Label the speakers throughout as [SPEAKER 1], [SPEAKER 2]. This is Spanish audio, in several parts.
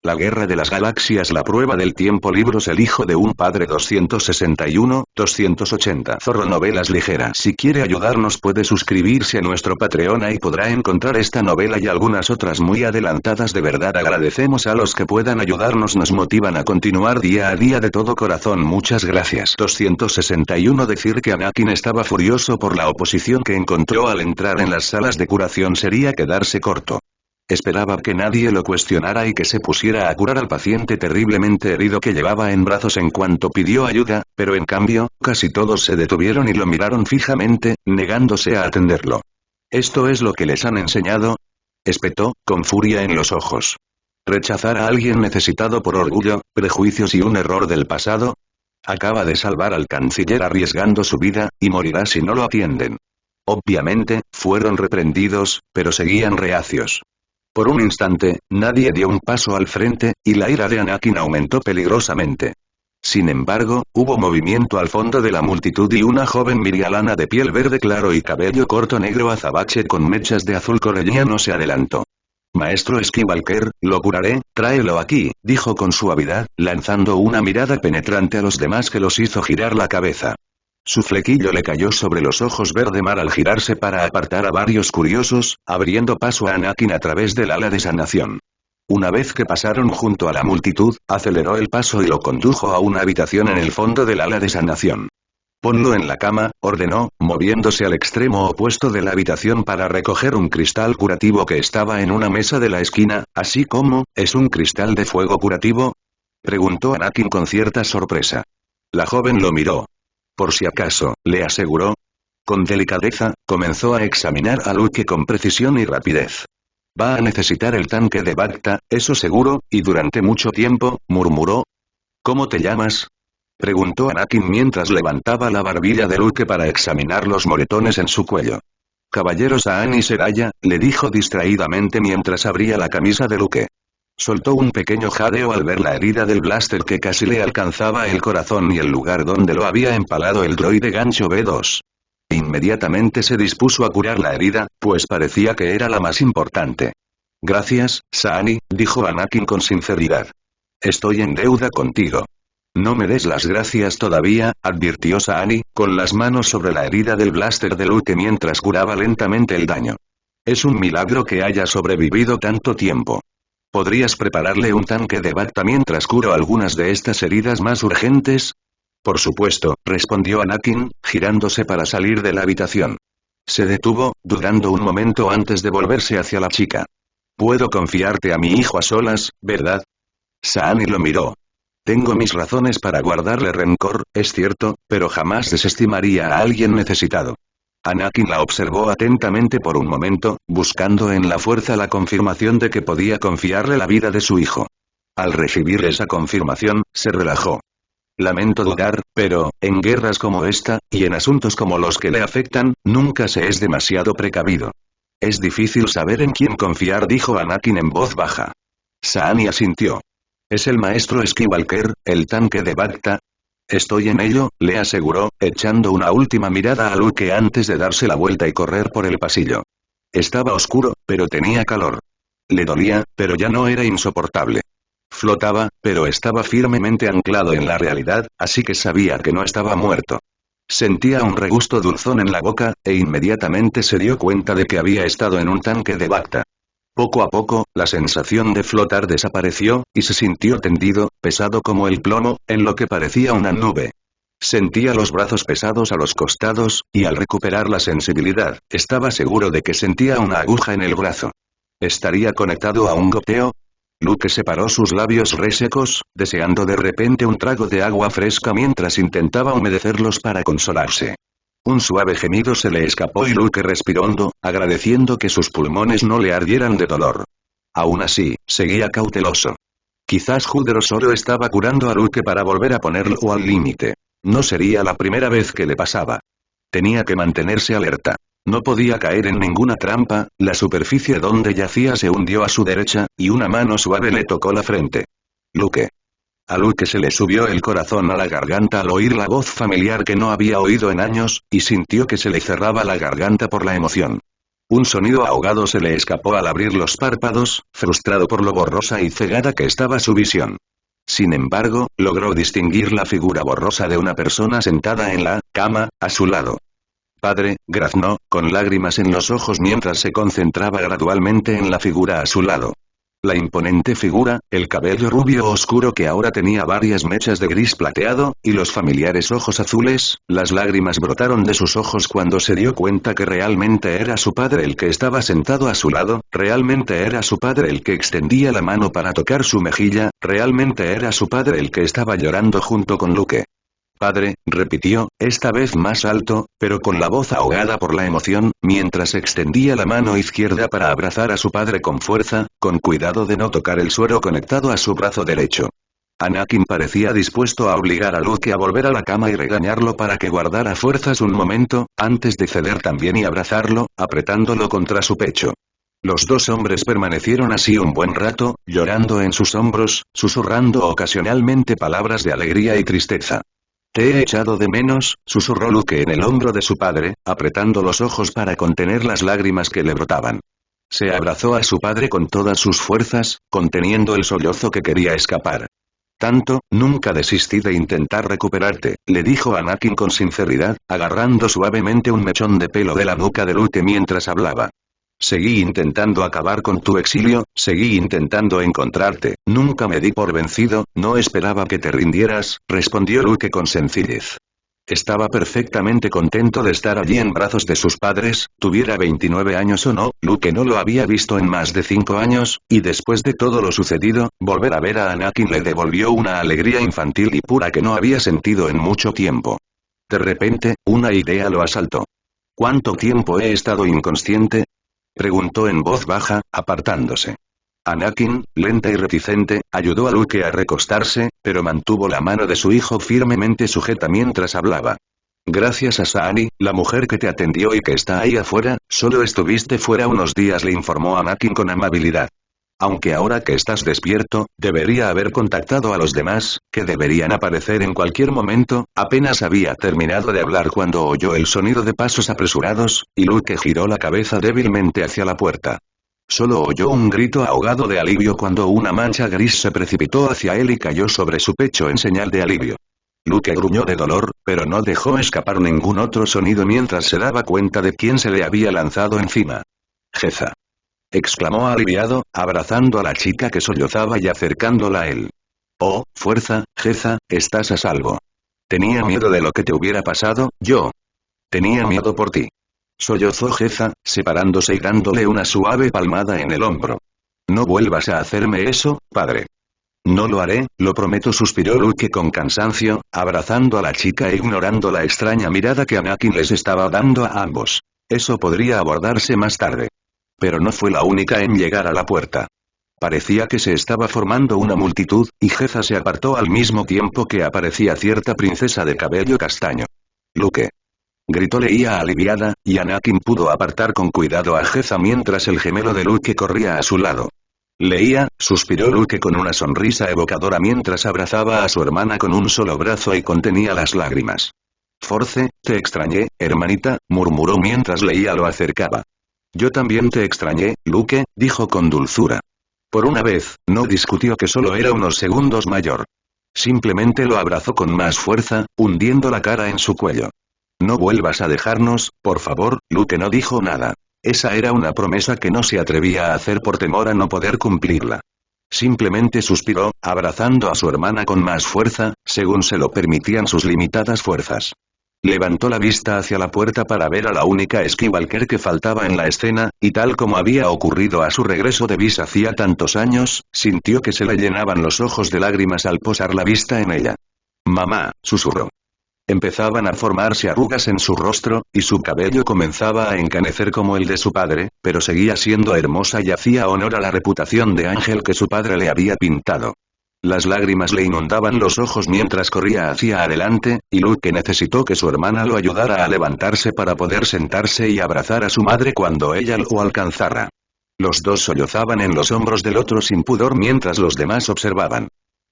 [SPEAKER 1] La Guerra de las Galaxias, la prueba del tiempo, libros El hijo de un padre, 261, 280. Zorro Novelas ligeras. Si quiere ayudarnos puede suscribirse a nuestro Patreon, y podrá encontrar esta novela y algunas otras muy adelantadas. De verdad agradecemos a los que puedan ayudarnos, nos motivan a continuar día a día de todo corazón, muchas gracias. 261. Decir que Anakin estaba furioso por la oposición que encontró al entrar en las salas de curación sería quedarse corto. Esperaba que nadie lo cuestionara y que se pusiera a curar al paciente terriblemente herido que llevaba en brazos en cuanto pidió ayuda, pero en cambio, casi todos se detuvieron y lo miraron fijamente, negándose a atenderlo. ¿Esto es lo que les han enseñado?, espetó, con furia en los ojos. ¿Rechazar a alguien necesitado por orgullo, prejuicios y un error del pasado? Acaba de salvar al canciller arriesgando su vida, y morirá si no lo atienden. Obviamente, fueron reprendidos, pero seguían reacios. Por un instante, nadie dio un paso al frente, y la ira de Anakin aumentó peligrosamente. Sin embargo, hubo movimiento al fondo de la multitud y una joven mirialana de piel verde claro y cabello corto negro azabache con mechas de azul corelliano se adelantó. Maestro Skywalker, lo curaré, tráelo aquí, dijo con suavidad, lanzando una mirada penetrante a los demás que los hizo girar la cabeza. Su flequillo le cayó sobre los ojos verde mar al girarse para apartar a varios curiosos, abriendo paso a Anakin a través del ala de sanación. Una vez que pasaron junto a la multitud, aceleró el paso y lo condujo a una habitación en el fondo del ala de sanación. Ponlo en la cama, ordenó, moviéndose al extremo opuesto de la habitación para recoger un cristal curativo que estaba en una mesa de la esquina, así como, ¿es un cristal de fuego curativo?, preguntó Anakin con cierta sorpresa. La joven lo miró. Por si acaso, le aseguró. Con delicadeza, comenzó a examinar a Luke con precisión y rapidez. Va a necesitar el tanque de Bacta, eso seguro, y durante mucho tiempo, murmuró. ¿Cómo te llamas?, preguntó Anakin mientras levantaba la barbilla de Luke para examinar los moretones en su cuello. Caballero Saani Seraya, le dijo distraídamente mientras abría la camisa de Luke. Soltó un pequeño jadeo al ver la herida del blaster que casi le alcanzaba el corazón y el lugar donde lo había empalado el droide gancho B2. Inmediatamente se dispuso a curar la herida, pues parecía que era la más importante. Gracias, Saani, dijo Anakin con sinceridad. Estoy en deuda contigo. No me des las gracias todavía, advirtió Saani, con las manos sobre la herida del blaster de Luke mientras curaba lentamente el daño. Es un milagro que haya sobrevivido tanto tiempo. ¿Podrías prepararle un tanque de Bacta mientras curo algunas de estas heridas más urgentes? Por supuesto, respondió Anakin, girándose para salir de la habitación. Se detuvo, dudando un momento antes de volverse hacia la chica. Puedo confiarte a mi hijo a solas, ¿verdad? Saani lo miró. Tengo mis razones para guardarle rencor, es cierto, pero jamás desestimaría a alguien necesitado. Anakin la observó atentamente por un momento, buscando en la fuerza la confirmación de que podía confiarle la vida de su hijo. Al recibir esa confirmación, se relajó. Lamento dudar, pero, en guerras como esta, y en asuntos como los que le afectan, nunca se es demasiado precavido. Es difícil saber en quién confiar, dijo Anakin en voz baja. Saani asintió. ¿Es el maestro Skywalker, el tanque de Bacta? Estoy en ello, le aseguró, echando una última mirada a Luke antes de darse la vuelta y correr por el pasillo. Estaba oscuro, pero tenía calor. Le dolía, pero ya no era insoportable. Flotaba, pero estaba firmemente anclado en la realidad, así que sabía que no estaba muerto. Sentía un regusto dulzón en la boca, e inmediatamente se dio cuenta de que había estado en un tanque de Bacta. Poco a poco, la sensación de flotar desapareció, y se sintió tendido, pesado como el plomo, en lo que parecía una nube. Sentía los brazos pesados a los costados, y al recuperar la sensibilidad, estaba seguro de que sentía una aguja en el brazo. ¿Estaría conectado a un goteo? Luke separó sus labios resecos, deseando de repente un trago de agua fresca mientras intentaba humedecerlos para consolarse. Un suave gemido se le escapó y Luke respiró hondo, agradeciendo que sus pulmones no le ardieran de dolor. Aún así, seguía cauteloso. Quizás Judro solo estaba curando a Luke para volver a ponerlo al límite. No sería la primera vez que le pasaba. Tenía que mantenerse alerta. No podía caer en ninguna trampa, la superficie donde yacía se hundió a su derecha, y una mano suave le tocó la frente. Luke. A Luke se le subió el corazón a la garganta al oír la voz familiar que no había oído en años, y sintió que se le cerraba la garganta por la emoción. Un sonido ahogado se le escapó al abrir los párpados, frustrado por lo borrosa y cegada que estaba su visión. Sin embargo, logró distinguir la figura borrosa de una persona sentada en la cama, a su lado. Padre, graznó, con lágrimas en los ojos mientras se concentraba gradualmente en la figura a su lado. La imponente figura, el cabello rubio oscuro que ahora tenía varias mechas de gris plateado, y los familiares ojos azules, las lágrimas brotaron de sus ojos cuando se dio cuenta que realmente era su padre el que estaba sentado a su lado, realmente era su padre el que extendía la mano para tocar su mejilla, realmente era su padre el que estaba llorando junto con Luke. Padre, repitió, esta vez más alto, pero con la voz ahogada por la emoción, mientras extendía la mano izquierda para abrazar a su padre con fuerza, con cuidado de no tocar el suero conectado a su brazo derecho. Anakin parecía dispuesto a obligar a Luke a volver a la cama y regañarlo para que guardara fuerzas un momento, antes de ceder también y abrazarlo, apretándolo contra su pecho. Los dos hombres permanecieron así un buen rato, llorando en sus hombros, susurrando ocasionalmente palabras de alegría y tristeza. Te he echado de menos, susurró Luke en el hombro de su padre, apretando los ojos para contener las lágrimas que le brotaban. Se abrazó a su padre con todas sus fuerzas, conteniendo el sollozo que quería escapar. Tanto, nunca desistí de intentar recuperarte, le dijo Anakin con sinceridad, agarrando suavemente un mechón de pelo de la nuca de Luke mientras hablaba. Seguí intentando acabar con tu exilio, seguí intentando encontrarte, nunca me di por vencido, no esperaba que te rindieras, respondió Luke con sencillez. Estaba perfectamente contento de estar allí en brazos de sus padres, tuviera 29 años o no, Luke no lo había visto en más de 5 años, y después de todo lo sucedido, volver a ver a Anakin le devolvió una alegría infantil y pura que no había sentido en mucho tiempo. De repente, una idea lo asaltó. ¿Cuánto tiempo he estado inconsciente? Preguntó en voz baja, apartándose. Anakin, lenta y reticente, ayudó a Luke a recostarse, pero mantuvo la mano de su hijo firmemente sujeta mientras hablaba. Gracias a Saani, la mujer que te atendió y que está ahí afuera, solo estuviste fuera unos días, le informó Anakin con amabilidad. Aunque ahora que estás despierto, debería haber contactado a los demás, que deberían aparecer en cualquier momento, apenas había terminado de hablar cuando oyó el sonido de pasos apresurados, y Luke giró la cabeza débilmente hacia la puerta. Solo oyó un grito ahogado de alivio cuando una mancha gris se precipitó hacia él y cayó sobre su pecho en señal de alivio. Luke gruñó de dolor, pero no dejó escapar ningún otro sonido mientras se daba cuenta de quién se le había lanzado encima. Jeza. Exclamó aliviado, abrazando a la chica que sollozaba y acercándola a él. Oh, fuerza, Jeza, estás a salvo. Tenía miedo de lo que te hubiera pasado, yo. Tenía miedo por ti. Sollozó Jeza, separándose y dándole una suave palmada en el hombro. No vuelvas a hacerme eso, padre. No lo haré, lo prometo, suspiró Luke con cansancio, abrazando a la chica e ignorando la extraña mirada que Anakin les estaba dando a ambos. Eso podría abordarse más tarde. Pero no fue la única en llegar a la puerta. Parecía que se estaba formando una multitud, y Jeza se apartó al mismo tiempo que aparecía cierta princesa de cabello castaño. Luke. Gritó Leia aliviada, y Anakin pudo apartar con cuidado a Jeza mientras el gemelo de Luke corría a su lado. Leia, suspiró Luke con una sonrisa evocadora mientras abrazaba a su hermana con un solo brazo y contenía las lágrimas. Force, te extrañé, hermanita, murmuró mientras Leia lo acercaba. Yo también te extrañé, Luke, dijo con dulzura. Por una vez, no discutió que solo era unos segundos mayor. Simplemente lo abrazó con más fuerza, hundiendo la cara en su cuello. No vuelvas a dejarnos, por favor, Luke no dijo nada. Esa era una promesa que no se atrevía a hacer por temor a no poder cumplirla. Simplemente suspiró, abrazando a su hermana con más fuerza, según se lo permitían sus limitadas fuerzas. Levantó la vista hacia la puerta para ver a la única Skywalker que faltaba en la escena, y tal como había ocurrido a su regreso de Vis hacía tantos años, sintió que se le llenaban los ojos de lágrimas al posar la vista en ella. Mamá, susurró. Empezaban a formarse arrugas en su rostro, y su cabello comenzaba a encanecer como el de su padre, pero seguía siendo hermosa y hacía honor a la reputación de ángel que su padre le había pintado. Las lágrimas le inundaban los ojos mientras corría hacia adelante, y Luke necesitó que su hermana lo ayudara a levantarse para poder sentarse y abrazar a su madre cuando ella lo alcanzara. Los dos sollozaban en los hombros del otro sin pudor mientras los demás observaban.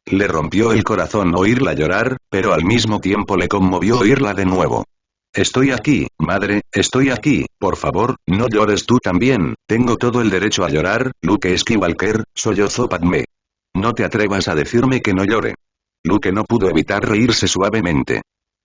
[SPEAKER 1] Le rompió el corazón oírla llorar, pero al mismo tiempo le conmovió oírla de nuevo. Estoy aquí, madre, estoy aquí, por favor, no llores tú también, tengo todo el derecho a llorar, Luke Skywalker, sollozó Padmé. No te atrevas a decirme que no llore. Luke no pudo evitar reírse suavemente.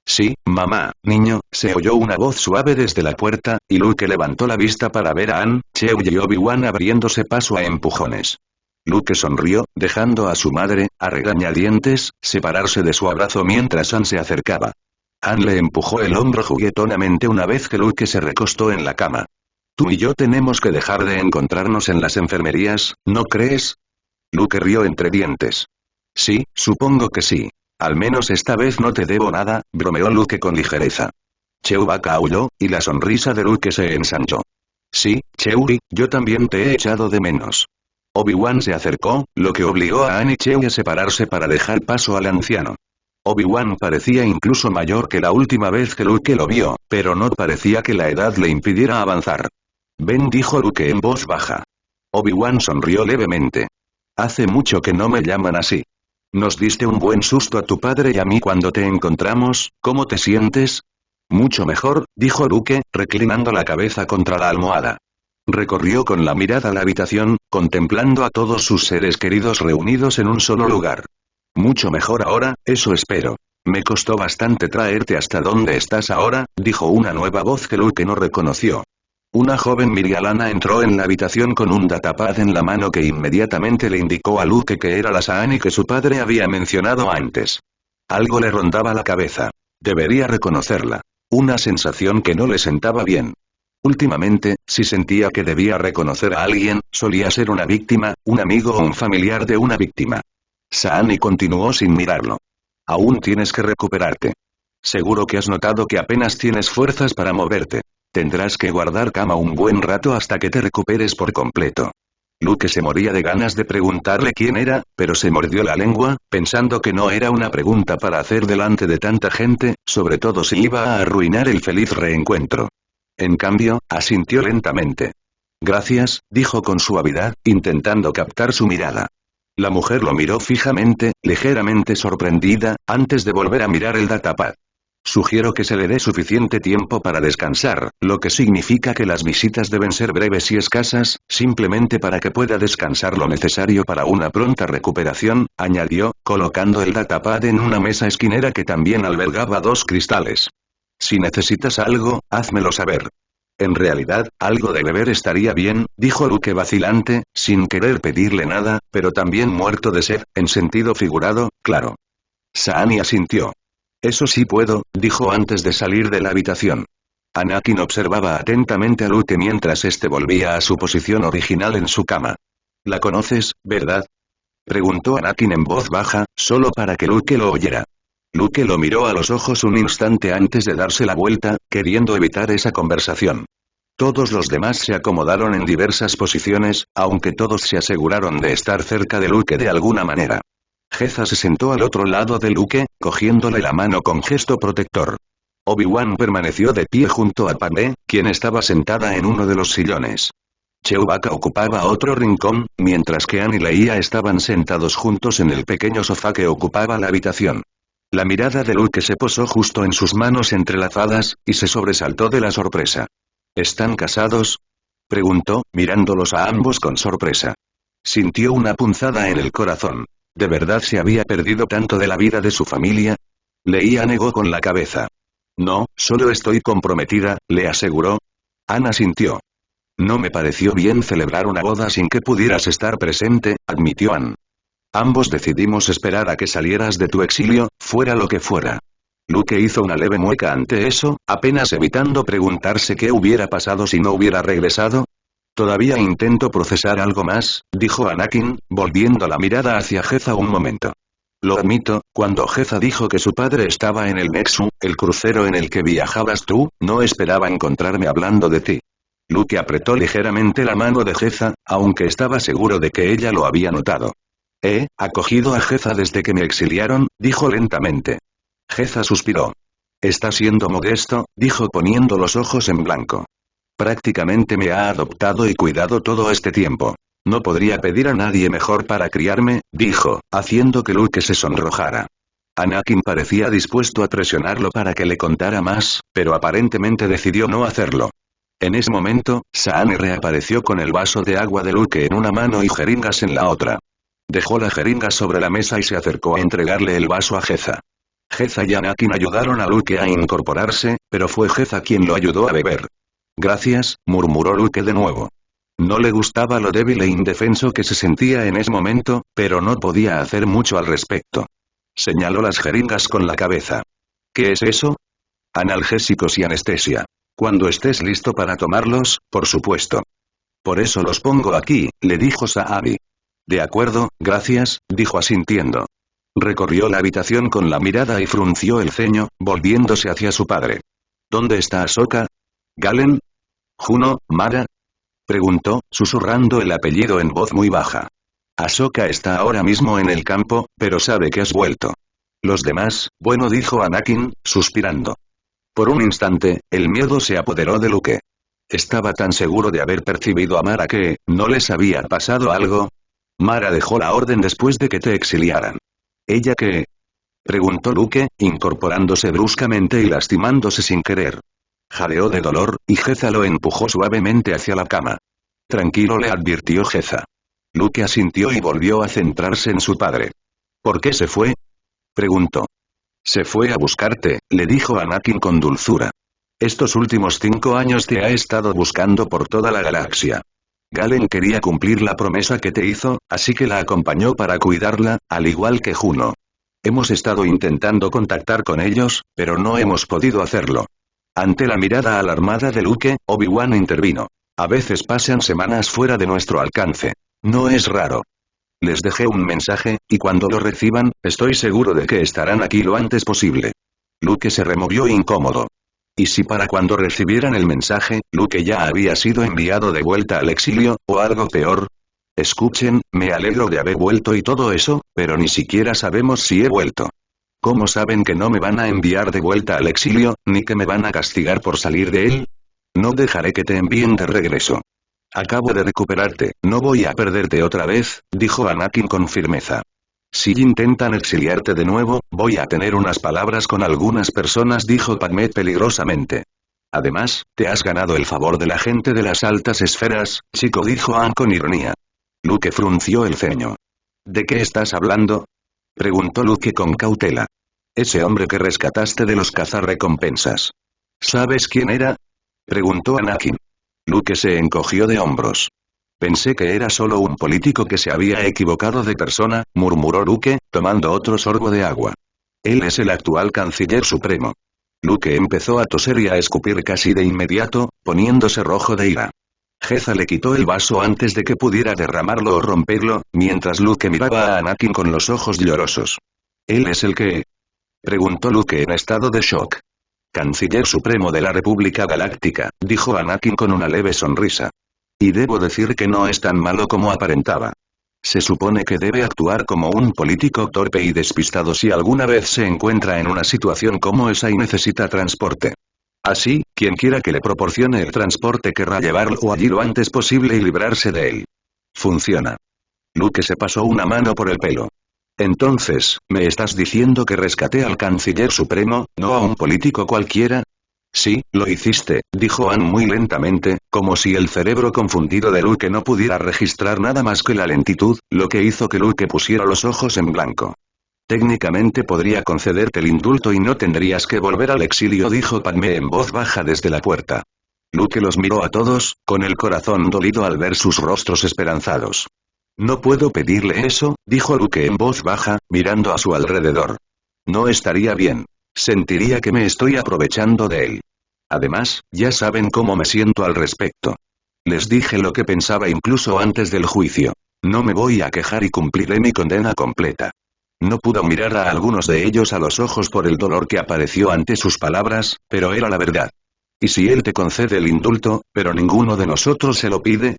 [SPEAKER 1] Sí, mamá, niño, se oyó una voz suave desde la puerta, y Luke levantó la vista para ver a Anne, Chewie y Obi-Wan abriéndose paso a empujones. Luke sonrió, dejando a su madre, a regañadientes, separarse de su abrazo mientras Anne se acercaba. Anne le empujó el hombro juguetonamente una vez que Luke se recostó en la cama. Tú y yo tenemos que dejar de encontrarnos en las enfermerías, ¿no crees? Luke rió entre dientes. Sí, supongo que sí. Al menos esta vez no te debo nada, bromeó Luke con ligereza. Chewbacca aulló, y la sonrisa de Luke se ensanchó. Sí, Chewie, yo también te he echado de menos. Obi-Wan se acercó, lo que obligó a Anne y Chewie a separarse para dejar paso al anciano. Obi-Wan parecía incluso mayor que la última vez que Luke lo vio, pero no parecía que la edad le impidiera avanzar. Ven, dijo Luke en voz baja. Obi-Wan sonrió levemente. Hace mucho que no me llaman así. Nos diste un buen susto a tu padre y a mí cuando te encontramos, ¿cómo te sientes? Mucho mejor, dijo Luke, reclinando la cabeza contra la almohada. Recorrió con la mirada la habitación, contemplando a todos sus seres queridos reunidos en un solo lugar. Mucho mejor ahora, eso espero. Me costó bastante traerte hasta donde estás ahora, dijo una nueva voz que Luke no reconoció. Una joven Mirialana entró en la habitación con un datapad en la mano que inmediatamente le indicó a Luke que era la Saani que su padre había mencionado antes. Algo le rondaba la cabeza. Debería reconocerla. Una sensación que no le sentaba bien. Últimamente, si sentía que debía reconocer a alguien, solía ser una víctima, un amigo o un familiar de una víctima. Saani continuó sin mirarlo. Aún tienes que recuperarte. Seguro que has notado que apenas tienes fuerzas para moverte. Tendrás que guardar cama un buen rato hasta que te recuperes por completo. Luke se moría de ganas de preguntarle quién era, pero se mordió la lengua, pensando que no era una pregunta para hacer delante de tanta gente, sobre todo si iba a arruinar el feliz reencuentro. En cambio, asintió lentamente. Gracias, dijo con suavidad, intentando captar su mirada. La mujer lo miró fijamente, ligeramente sorprendida, antes de volver a mirar el datapad. Sugiero que se le dé suficiente tiempo para descansar, lo que significa que las visitas deben ser breves y escasas, simplemente para que pueda descansar lo necesario para una pronta recuperación, añadió, colocando el datapad en una mesa esquinera que también albergaba 2 cristales. Si necesitas algo, házmelo saber. En realidad, algo de beber estaría bien, dijo Luke vacilante, sin querer pedirle nada, pero también muerto de sed, en sentido figurado, claro. Saani asintió. Eso sí puedo, dijo antes de salir de la habitación. Anakin observaba atentamente a Luke mientras este volvía a su posición original en su cama. ¿La conoces, verdad? Preguntó Anakin en voz baja, solo para que Luke lo oyera. Luke lo miró a los ojos un instante antes de darse la vuelta, queriendo evitar esa conversación. Todos los demás se acomodaron en diversas posiciones, aunque todos se aseguraron de estar cerca de Luke de alguna manera. Jeza se sentó al otro lado de Luke, cogiéndole la mano con gesto protector. Obi-Wan permaneció de pie junto a Padmé, quien estaba sentada en uno de los sillones. Chewbacca ocupaba otro rincón, mientras que Anne y Leia estaban sentados juntos en el pequeño sofá que ocupaba la habitación. La mirada de Luke se posó justo en sus manos entrelazadas, y se sobresaltó de la sorpresa. ¿Están casados? Preguntó, mirándolos a ambos con sorpresa. Sintió una punzada en el corazón. ¿De verdad se había perdido tanto de la vida de su familia? Leia negó con la cabeza. No, solo estoy comprometida, le aseguró. Anne asintió. No me pareció bien celebrar una boda sin que pudieras estar presente, admitió Anne. Ambos decidimos esperar a que salieras de tu exilio, fuera lo que fuera. Luke hizo una leve mueca ante eso, apenas evitando preguntarse qué hubiera pasado si no hubiera regresado. Todavía intento procesar algo más, dijo Anakin, volviendo la mirada hacia Jeza un momento. Lo admito, cuando Jeza dijo que su padre estaba en el Nexu, el crucero en el que viajabas tú, no esperaba encontrarme hablando de ti. Luke apretó ligeramente la mano de Jeza, aunque estaba seguro de que ella lo había notado. He acogido a Jeza desde que me exiliaron, dijo lentamente. Jeza suspiró. Está siendo modesto, dijo poniendo los ojos en blanco. Prácticamente me ha adoptado y cuidado todo este tiempo. No podría pedir a nadie mejor para criarme, dijo, haciendo que Luke se sonrojara. Anakin parecía dispuesto a presionarlo para que le contara más, pero aparentemente decidió no hacerlo. En ese momento, Saani reapareció con el vaso de agua de Luke en una mano y jeringas en la otra. Dejó la jeringa sobre la mesa y se acercó a entregarle el vaso a Jeza. Jeza y Anakin ayudaron a Luke a incorporarse, pero fue Jeza quien lo ayudó a beber. Gracias, murmuró Luke de nuevo. No le gustaba lo débil e indefenso que se sentía en ese momento, pero no podía hacer mucho al respecto. Señaló las jeringas con la cabeza. ¿Qué es eso? Analgésicos y anestesia. Cuando estés listo para tomarlos, por supuesto. Por eso los pongo aquí, le dijo Saani. De acuerdo, gracias, dijo asintiendo. Recorrió la habitación con la mirada y frunció el ceño, volviéndose hacia su padre. ¿Dónde está Ahsoka? ¿Galen? ¿Juno, Mara? Preguntó, susurrando el apellido en voz muy baja. Ahsoka está ahora mismo en el campo, pero sabe que has vuelto. Los demás, bueno, dijo Anakin, suspirando. Por un instante, el miedo se apoderó de Luke. Estaba tan seguro de haber percibido a Mara que, ¿no les había pasado algo? Mara dejó la orden después de que te exiliaran. ¿Ella qué? Preguntó Luke, incorporándose bruscamente y lastimándose sin querer. Jadeó de dolor, y Jeza lo empujó suavemente hacia la cama. Tranquilo, le advirtió Jeza. Luke asintió y volvió a centrarse en su padre. ¿Por qué se fue? Preguntó. Se fue a buscarte, le dijo Anakin con dulzura. Estos últimos 5 años te ha estado buscando por toda la galaxia. Galen quería cumplir la promesa que te hizo, así que la acompañó para cuidarla, al igual que Juno. Hemos estado intentando contactar con ellos, pero no hemos podido hacerlo. Ante la mirada alarmada de Luke, Obi-Wan intervino. A veces pasan semanas fuera de nuestro alcance. No es raro. Les dejé un mensaje, y cuando lo reciban, estoy seguro de que estarán aquí lo antes posible. Luke se removió incómodo. ¿Y si para cuando recibieran el mensaje, Luke ya había sido enviado de vuelta al exilio, o algo peor? Escuchen, me alegro de haber vuelto y todo eso, pero ni siquiera sabemos si he vuelto. ¿Cómo saben que no me van a enviar de vuelta al exilio, ni que me van a castigar por salir de él? No dejaré que te envíen de regreso. Acabo de recuperarte, no voy a perderte otra vez, dijo Anakin con firmeza. Si intentan exiliarte de nuevo, voy a tener unas palabras con algunas personas, dijo Padmé peligrosamente. Además, te has ganado el favor de la gente de las altas esferas, chico, dijo Han con ironía. Luke frunció el ceño. ¿De qué estás hablando? Preguntó Luke con cautela. Ese hombre que rescataste de los cazarrecompensas. ¿Sabes quién era? Preguntó Anakin. Luke se encogió de hombros. Pensé que era solo un político que se había equivocado de persona, murmuró Luke, tomando otro sorbo de agua. Él es el actual canciller supremo. Luke empezó a toser y a escupir casi de inmediato, poniéndose rojo de ira. Jeza le quitó el vaso antes de que pudiera derramarlo o romperlo, mientras Luke miraba a Anakin con los ojos llorosos. ¿Él es el que? Preguntó Luke en estado de shock. Canciller supremo de la República Galáctica, dijo Anakin con una leve sonrisa. Y debo decir que no es tan malo como aparentaba. Se supone que debe actuar como un político torpe y despistado si alguna vez se encuentra en una situación como esa y necesita transporte. Así, quien quiera que le proporcione el transporte querrá llevarlo allí lo antes posible y librarse de él. Funciona. Luke se pasó una mano por el pelo. Entonces, ¿me estás diciendo que rescaté al canciller supremo, no a un político cualquiera? Sí, lo hiciste, dijo Han muy lentamente, como si el cerebro confundido de Luke no pudiera registrar nada más que la lentitud, lo que hizo que Luke pusiera los ojos en blanco. Técnicamente podría concederte el indulto y no tendrías que volver al exilio, dijo Padmé en voz baja desde la puerta. Luke los miró a todos, con el corazón dolido al ver sus rostros esperanzados. No puedo pedirle eso, dijo Luke en voz baja, mirando a su alrededor. No estaría bien. Sentiría que me estoy aprovechando de él. Además, ya saben cómo me siento al respecto. Les dije lo que pensaba incluso antes del juicio. No me voy a quejar y cumpliré mi condena completa. No pudo mirar a algunos de ellos a los ojos por el dolor que apareció ante sus palabras, pero era la verdad. ¿Y si él te concede el indulto, pero ninguno de nosotros se lo pide?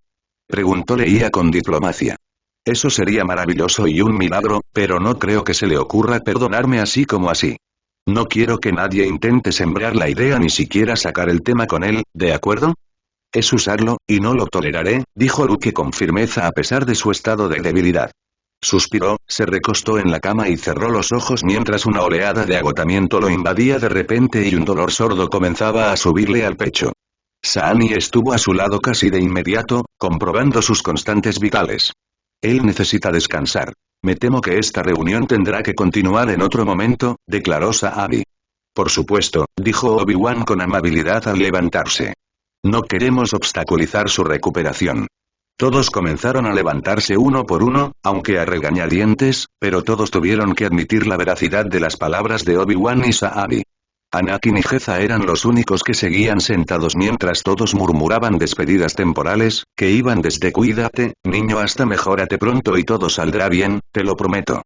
[SPEAKER 1] Preguntó Leia con diplomacia. Eso sería maravilloso y un milagro, pero no creo que se le ocurra perdonarme así como así. No quiero que nadie intente sembrar la idea ni siquiera sacar el tema con él, ¿de acuerdo? Es usarlo, y no lo toleraré, dijo Luke con firmeza a pesar de su estado de debilidad. Suspiró, se recostó en la cama y cerró los ojos mientras una oleada de agotamiento lo invadía de repente y un dolor sordo comenzaba a subirle al pecho. Saani estuvo a su lado casi de inmediato, comprobando sus constantes vitales. Él necesita descansar. Me temo que esta reunión tendrá que continuar en otro momento, declaró Saani. Por supuesto, dijo Obi-Wan con amabilidad al levantarse. No queremos obstaculizar su recuperación. Todos comenzaron a levantarse uno por uno, aunque a regañadientes, pero todos tuvieron que admitir la veracidad de las palabras de Obi-Wan y Saani. Anakin y Jeza eran los únicos que seguían sentados mientras todos murmuraban despedidas temporales, que iban desde cuídate, niño hasta mejórate pronto y todo saldrá bien, te lo prometo.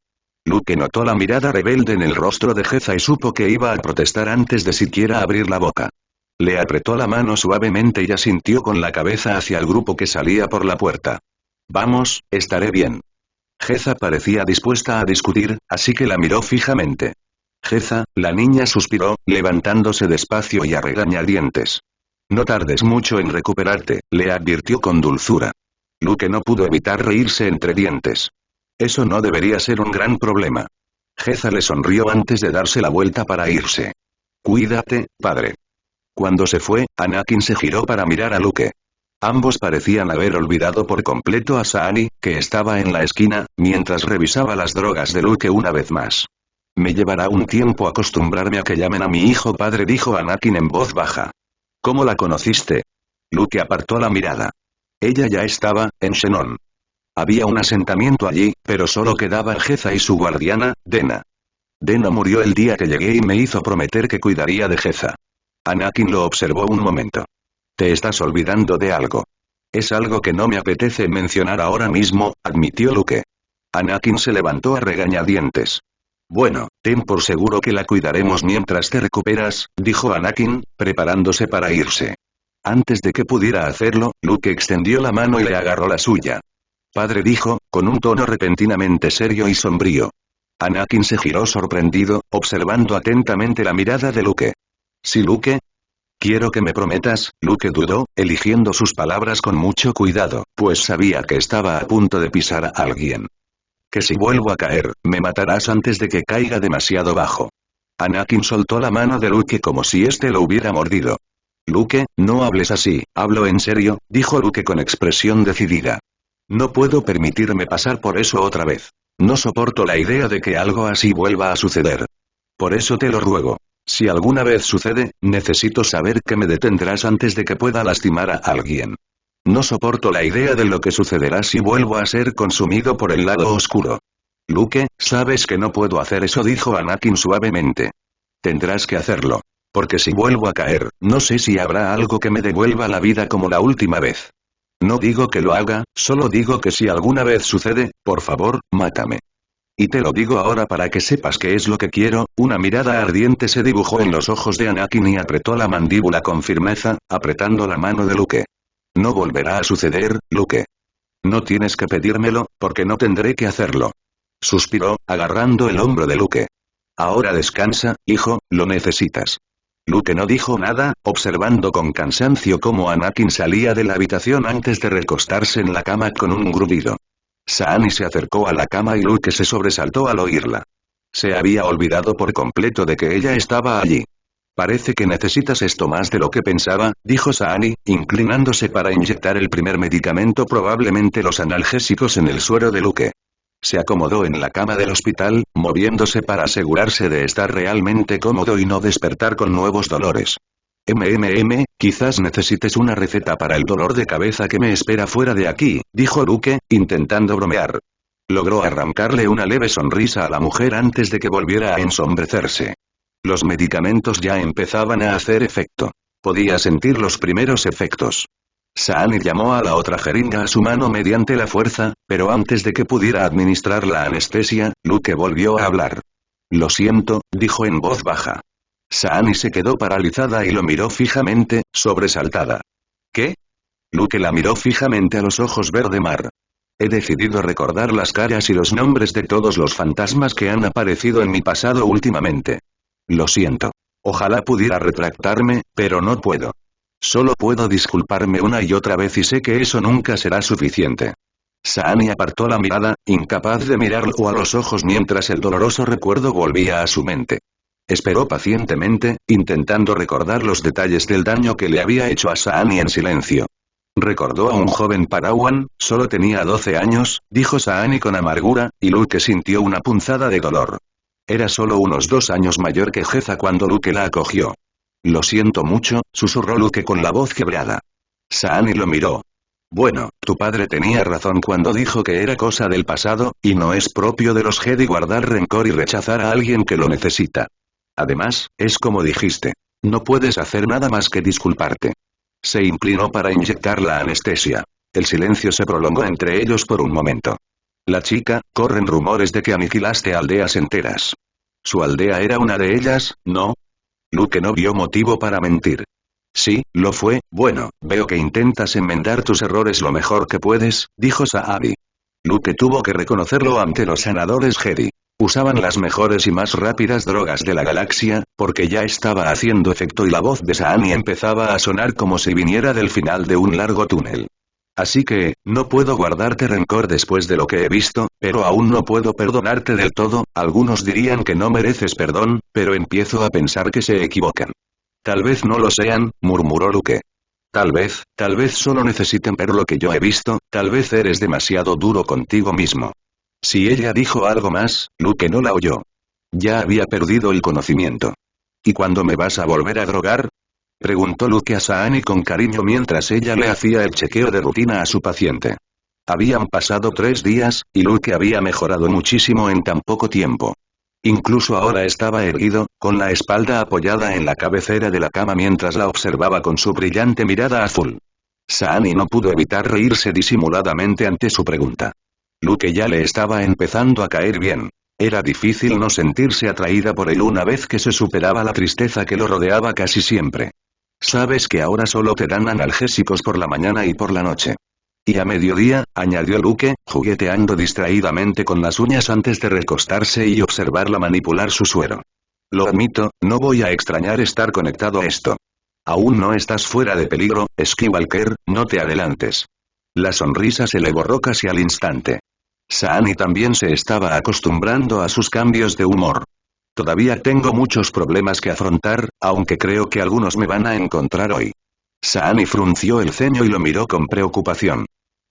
[SPEAKER 1] Luke notó la mirada rebelde en el rostro de Jeza y supo que iba a protestar antes de siquiera abrir la boca. Le apretó la mano suavemente y asintió con la cabeza hacia el grupo que salía por la puerta. Vamos, estaré bien. Jeza parecía dispuesta a discutir, así que la miró fijamente. Jeza, la niña suspiró, levantándose despacio y a regañadientes. No tardes mucho en recuperarte, le advirtió con dulzura. Luke no pudo evitar reírse entre dientes. Eso no debería ser un gran problema. Jeza le sonrió antes de darse la vuelta para irse. Cuídate, padre. Cuando se fue, Anakin se giró para mirar a Luke. Ambos parecían haber olvidado por completo a Saani, que estaba en la esquina, mientras revisaba las drogas de Luke una vez más. Me llevará un tiempo acostumbrarme a que llamen a mi hijo padre, dijo Anakin en voz baja. ¿Cómo la conociste? Luke apartó la mirada. Ella ya estaba, en Xenon. Había un asentamiento allí, pero solo quedaban Jeza y su guardiana, Dena. Dena murió el día que llegué y me hizo prometer que cuidaría de Jeza. Anakin lo observó un momento. Te estás olvidando de algo. Es algo que no me apetece mencionar ahora mismo, admitió Luke. Anakin se levantó a regañadientes. Bueno, ten por seguro que la cuidaremos mientras te recuperas, dijo Anakin, preparándose para irse. Antes de que pudiera hacerlo, Luke extendió la mano y le agarró la suya. Padre, dijo, con un tono repentinamente serio y sombrío. Anakin se giró sorprendido, observando atentamente la mirada de Luke. ¿Sí, Luke? Quiero que me prometas, Luke dudó, eligiendo sus palabras con mucho cuidado, pues sabía que estaba a punto de pisar a alguien. Que si vuelvo a caer, me matarás antes de que caiga demasiado bajo. Anakin soltó la mano de Luke como si éste lo hubiera mordido. Luke, no hables así, hablo en serio, dijo Luke con expresión decidida. No puedo permitirme pasar por eso otra vez. No soporto la idea de que algo así vuelva a suceder. Por eso te lo ruego. Si alguna vez sucede, necesito saber que me detendrás antes de que pueda lastimar a alguien. No soporto la idea de lo que sucederá si vuelvo a ser consumido por el lado oscuro. Luke, sabes que no puedo hacer eso, dijo Anakin suavemente. Tendrás que hacerlo. Porque si vuelvo a caer, no sé si habrá algo que me devuelva la vida como la última vez. No digo que lo haga, solo digo que si alguna vez sucede, por favor, mátame. Y te lo digo ahora para que sepas qué es lo que quiero. Una mirada ardiente se dibujó en los ojos de Anakin y apretó la mandíbula con firmeza, apretando la mano de Luke. No volverá a suceder, Luke. No tienes que pedírmelo, porque no tendré que hacerlo. Suspiró, agarrando el hombro de Luke. Ahora descansa, hijo, lo necesitas. Luke no dijo nada, observando con cansancio cómo Anakin salía de la habitación antes de recostarse en la cama con un grudido. Saani se acercó a la cama y Luke se sobresaltó al oírla. Se había olvidado por completo de que ella estaba allí. Parece que necesitas esto más de lo que pensaba, dijo Saani, inclinándose para inyectar el primer medicamento, probablemente los analgésicos, en el suero de Luke. Se acomodó en la cama del hospital, moviéndose para asegurarse de estar realmente cómodo y no despertar con nuevos dolores. Quizás necesites una receta para el dolor de cabeza que me espera fuera de aquí, dijo Luke, intentando bromear. Logró arrancarle una leve sonrisa a la mujer antes de que volviera a ensombrecerse. Los medicamentos ya empezaban a hacer efecto. Podía sentir los primeros efectos. Saani llamó a la otra jeringa a su mano mediante la fuerza, pero antes de que pudiera administrar la anestesia, Luke volvió a hablar. Lo siento, dijo en voz baja. Saani se quedó paralizada y lo miró fijamente, sobresaltada. ¿Qué? Luke la miró fijamente a los ojos verde mar. He decidido recordar las caras y los nombres de todos los fantasmas que han aparecido en mi pasado últimamente. Lo siento. Ojalá pudiera retractarme, pero no puedo. Solo puedo disculparme una y otra vez y sé que eso nunca será suficiente. Saani apartó la mirada, incapaz de mirarlo a los ojos mientras el doloroso recuerdo volvía a su mente. Esperó pacientemente, intentando recordar los detalles del daño que le había hecho a Saani en silencio. Recordó a un joven Padawan, solo tenía 12 años, dijo Saani con amargura, y Luke sintió una punzada de dolor. Era solo unos 2 años mayor que Jeza cuando Luke la acogió. Lo siento mucho, susurró Luke con la voz quebrada. Saani lo miró. Bueno, tu padre tenía razón cuando dijo que era cosa del pasado, y no es propio de los Jedi guardar rencor y rechazar a alguien que lo necesita. Además, es como dijiste. No puedes hacer nada más que disculparte. Se inclinó para inyectar la anestesia. El silencio se prolongó entre ellos por un momento. La chica, corren rumores de que aniquilaste aldeas enteras. ¿Su aldea era una de ellas, no? Luke no vio motivo para mentir. Sí, lo fue. Bueno, veo que intentas enmendar tus errores lo mejor que puedes, dijo Saari. Luke tuvo que reconocerlo ante los sanadores Jedi. Usaban las mejores y más rápidas drogas de la galaxia, porque ya estaba haciendo efecto y la voz de Saani empezaba a sonar como si viniera del final de un largo túnel. Así que, no puedo guardarte rencor después de lo que he visto, pero aún no puedo perdonarte del todo. Algunos dirían que no mereces perdón, pero empiezo a pensar que se equivocan. Tal vez no lo sean, murmuró Luke. Tal vez solo necesiten ver lo que yo he visto, tal vez eres demasiado duro contigo mismo. Si ella dijo algo más, Luke no la oyó. Ya había perdido el conocimiento. ¿Y cuándo me vas a volver a drogar? Preguntó Luke a Saani con cariño mientras ella le hacía el chequeo de rutina a su paciente. Habían pasado 3 días, y Luke había mejorado muchísimo en tan poco tiempo. Incluso ahora estaba erguido, con la espalda apoyada en la cabecera de la cama mientras la observaba con su brillante mirada azul. Saani no pudo evitar reírse disimuladamente ante su pregunta. Luke ya le estaba empezando a caer bien. Era difícil no sentirse atraída por él una vez que se superaba la tristeza que lo rodeaba casi siempre. Sabes que ahora solo te dan analgésicos por la mañana y por la noche. Y a mediodía, añadió Luke, jugueteando distraídamente con las uñas antes de recostarse y observarla manipular su suero. Lo admito, no voy a extrañar estar conectado a esto. Aún no estás fuera de peligro, Skywalker, no te adelantes. La sonrisa se le borró casi al instante. Saani también se estaba acostumbrando a sus cambios de humor. Todavía tengo muchos problemas que afrontar, aunque creo que algunos me van a encontrar hoy. Saani frunció el ceño y lo miró con preocupación.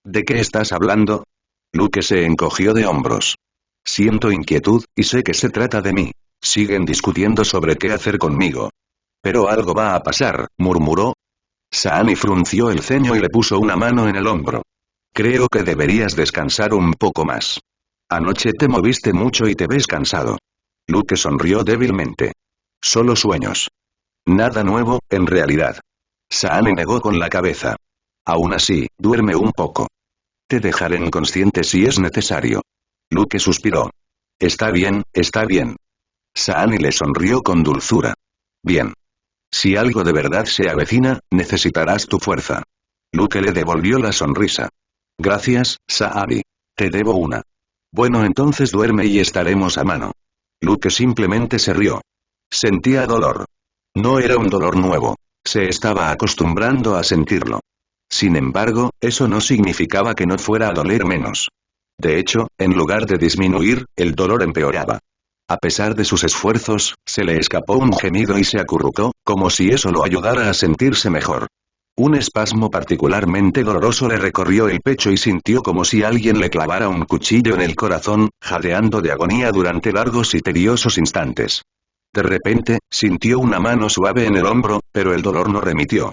[SPEAKER 1] ¿De qué estás hablando? Luke se encogió de hombros. Siento inquietud, y sé que se trata de mí. Siguen discutiendo sobre qué hacer conmigo. Pero algo va a pasar, murmuró. Saani frunció el ceño y le puso una mano en el hombro. Creo que deberías descansar un poco más. Anoche te moviste mucho y te ves cansado. Luke sonrió débilmente. Solo sueños. Nada nuevo, en realidad. Saani negó con la cabeza. Aún así, duerme un poco. Te dejaré inconsciente si es necesario. Luke suspiró. Está bien, está bien. Saani le sonrió con dulzura. Bien. Si algo de verdad se avecina, necesitarás tu fuerza. Luke le devolvió la sonrisa. Gracias, Saani. Te debo una. Bueno, entonces duerme y estaremos a mano. Luke simplemente se rió. Sentía dolor. No era un dolor nuevo. Se estaba acostumbrando a sentirlo. Sin embargo, eso no significaba que no fuera a doler menos. De hecho, en lugar de disminuir, el dolor empeoraba. A pesar de sus esfuerzos, se le escapó un gemido y se acurrucó, como si eso lo ayudara a sentirse mejor. Un espasmo particularmente doloroso le recorrió el pecho y sintió como si alguien le clavara un cuchillo en el corazón, jadeando de agonía durante largos y tediosos instantes. De repente, sintió una mano suave en el hombro, pero el dolor no remitió.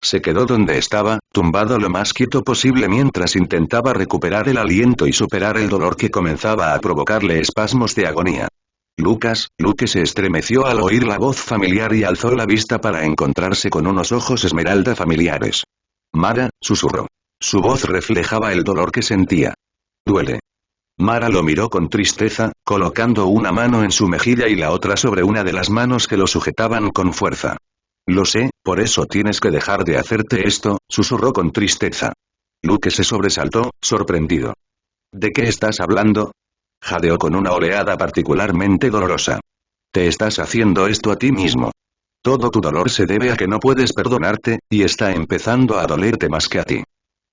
[SPEAKER 1] Se quedó donde estaba, tumbado lo más quieto posible mientras intentaba recuperar el aliento y superar el dolor que comenzaba a provocarle espasmos de agonía. Luke se estremeció al oír la voz familiar y alzó la vista para encontrarse con unos ojos esmeralda familiares. Mara, susurró. Su voz reflejaba el dolor que sentía. Duele. Mara lo miró con tristeza, colocando una mano en su mejilla y la otra sobre una de las manos que lo sujetaban con fuerza. Lo sé, por eso tienes que dejar de hacerte esto, susurró con tristeza. Luke se sobresaltó, sorprendido. ¿De qué estás hablando? Jadeó con una oleada particularmente dolorosa. Te estás haciendo esto a ti mismo. Todo tu dolor se debe a que no puedes perdonarte, y está empezando a dolerte más que a ti.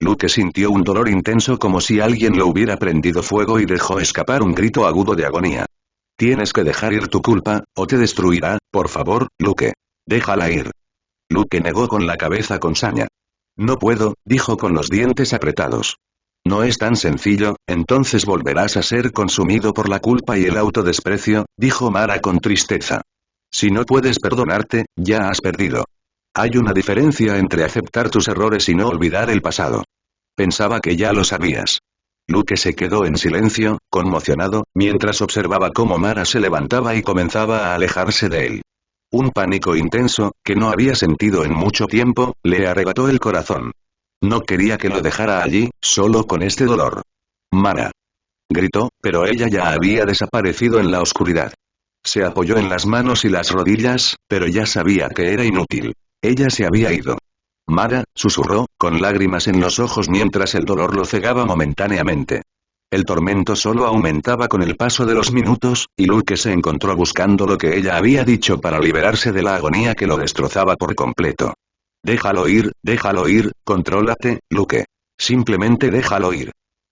[SPEAKER 1] Luke sintió un dolor intenso como si alguien lo hubiera prendido fuego y dejó escapar un grito agudo de agonía. Tienes que dejar ir tu culpa, o te destruirá, por favor, Luke. Déjala ir. Luke negó con la cabeza con saña. No puedo, dijo con los dientes apretados. No es tan sencillo, entonces volverás a ser consumido por la culpa y el autodesprecio, dijo Mara con tristeza. Si no puedes perdonarte, ya has perdido. Hay una diferencia entre aceptar tus errores y no olvidar el pasado. Pensaba que ya lo sabías. Luke se quedó en silencio, conmocionado, mientras observaba cómo Mara se levantaba y comenzaba a alejarse de él. Un pánico intenso, que no había sentido en mucho tiempo, le arrebató el corazón. No quería que lo dejara allí, solo con este dolor. Mara. Gritó, pero ella ya había desaparecido en la oscuridad. Se apoyó en las manos y las rodillas, pero ya sabía que era inútil. Ella se había ido. Mara, susurró, con lágrimas en los ojos mientras el dolor lo cegaba momentáneamente. El tormento solo aumentaba con el paso de los minutos, y Luke se encontró buscando lo que ella había dicho para liberarse de la agonía que lo destrozaba por completo. Déjalo ir, contrólate, Luke. Simplemente déjalo ir.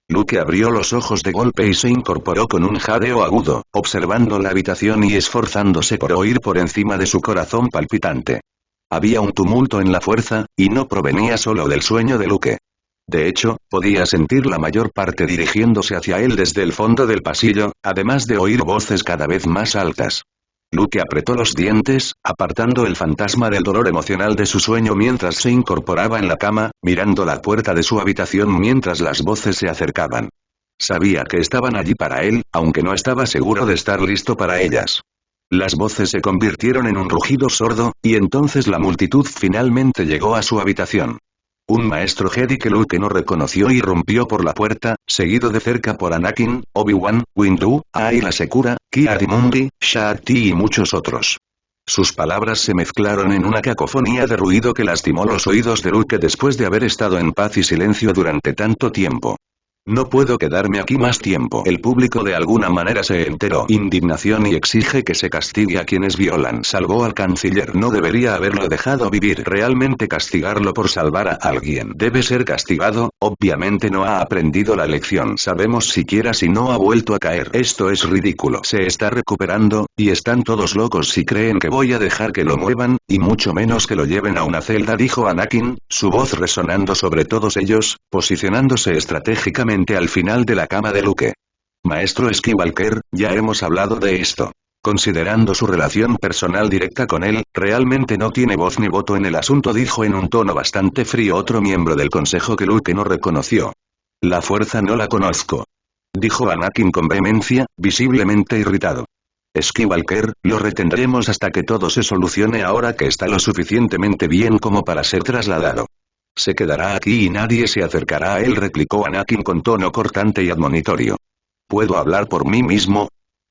[SPEAKER 1] Luke abrió los ojos de golpe y se incorporó con un jadeo agudo, observando la habitación y esforzándose por oír por encima de su corazón palpitante. Había un tumulto en la fuerza, y no provenía solo del sueño de Luke. De hecho, podía sentir la mayor parte dirigiéndose hacia él desde el fondo del pasillo, además de oír voces cada vez más altas. Luke apretó los dientes, apartando el fantasma del dolor emocional de su sueño mientras se incorporaba en la cama, mirando la puerta de su habitación mientras las voces se acercaban. Sabía que estaban allí para él, aunque no estaba seguro de estar listo para ellas. Las voces se convirtieron en un rugido sordo, y entonces la multitud finalmente llegó a su habitación. Un maestro Jedi que Luke no reconoció irrumpió por la puerta, seguido de cerca por Anakin, Obi-Wan, Windu, Ayla Secura, Ki-Adi-Mundi, Shaak-Ti y muchos otros. Sus palabras se mezclaron en una cacofonía de ruido que lastimó los oídos de Luke después de haber estado en paz y silencio durante tanto tiempo. No puedo quedarme aquí más tiempo. El público de alguna manera se enteró. Indignación y exige que se castigue a quienes violan. Salvó al canciller. No debería haberlo dejado vivir. Realmente castigarlo por salvar a alguien. Debe ser castigado. Obviamente no ha aprendido la lección. Sabemos siquiera si no ha vuelto a caer. Esto es ridículo. Se está recuperando, y están todos locos si creen que voy a dejar que lo muevan, y mucho menos que lo lleven a una celda, dijo Anakin, su voz resonando sobre todos ellos, posicionándose estratégicamente al final de la cama de Luke. Maestro Skywalker, ya hemos hablado de esto. Considerando su relación personal directa con él, realmente no tiene voz ni voto en el asunto, dijo en un tono bastante frío otro miembro del consejo que Luke no reconoció. La fuerza no la conozco, dijo Anakin con vehemencia, visiblemente irritado. Skywalker, lo retendremos hasta que todo se solucione ahora que está lo suficientemente bien como para ser trasladado. Se quedará aquí y nadie se acercará a él, replicó Anakin con tono cortante y admonitorio. ¿Puedo hablar por mí mismo?,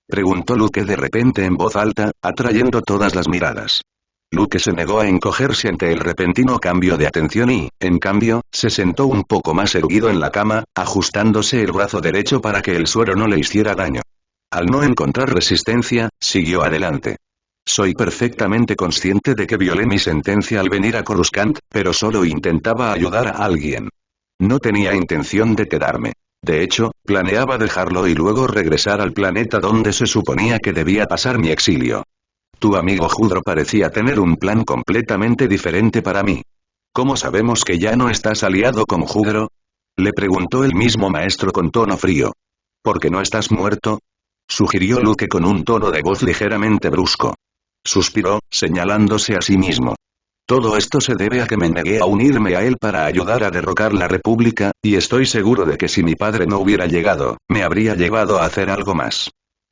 [SPEAKER 1] preguntó Luke de repente en voz alta, atrayendo todas las miradas. Luke se negó a encogerse ante el repentino cambio de atención y, en cambio, se sentó un poco más erguido en la cama, ajustándose el brazo derecho para que el suero no le hiciera daño. Al no encontrar resistencia, siguió adelante. Soy perfectamente consciente de que violé mi sentencia al venir a Coruscant, pero solo intentaba ayudar a alguien. No tenía intención de quedarme. De hecho, planeaba dejarlo y luego regresar al planeta donde se suponía que debía pasar mi exilio. Tu amigo Judro parecía tener un plan completamente diferente para mí. ¿Cómo sabemos que ya no estás aliado con Judro?, le preguntó el mismo maestro con tono frío. ¿Por qué no estás muerto?, sugirió Luke con un tono de voz ligeramente brusco. Suspiró, señalándose a sí mismo. Todo esto se debe a que me negué a unirme a él para ayudar a derrocar la República, y estoy seguro de que si mi padre no hubiera llegado, me habría llevado a hacer algo más.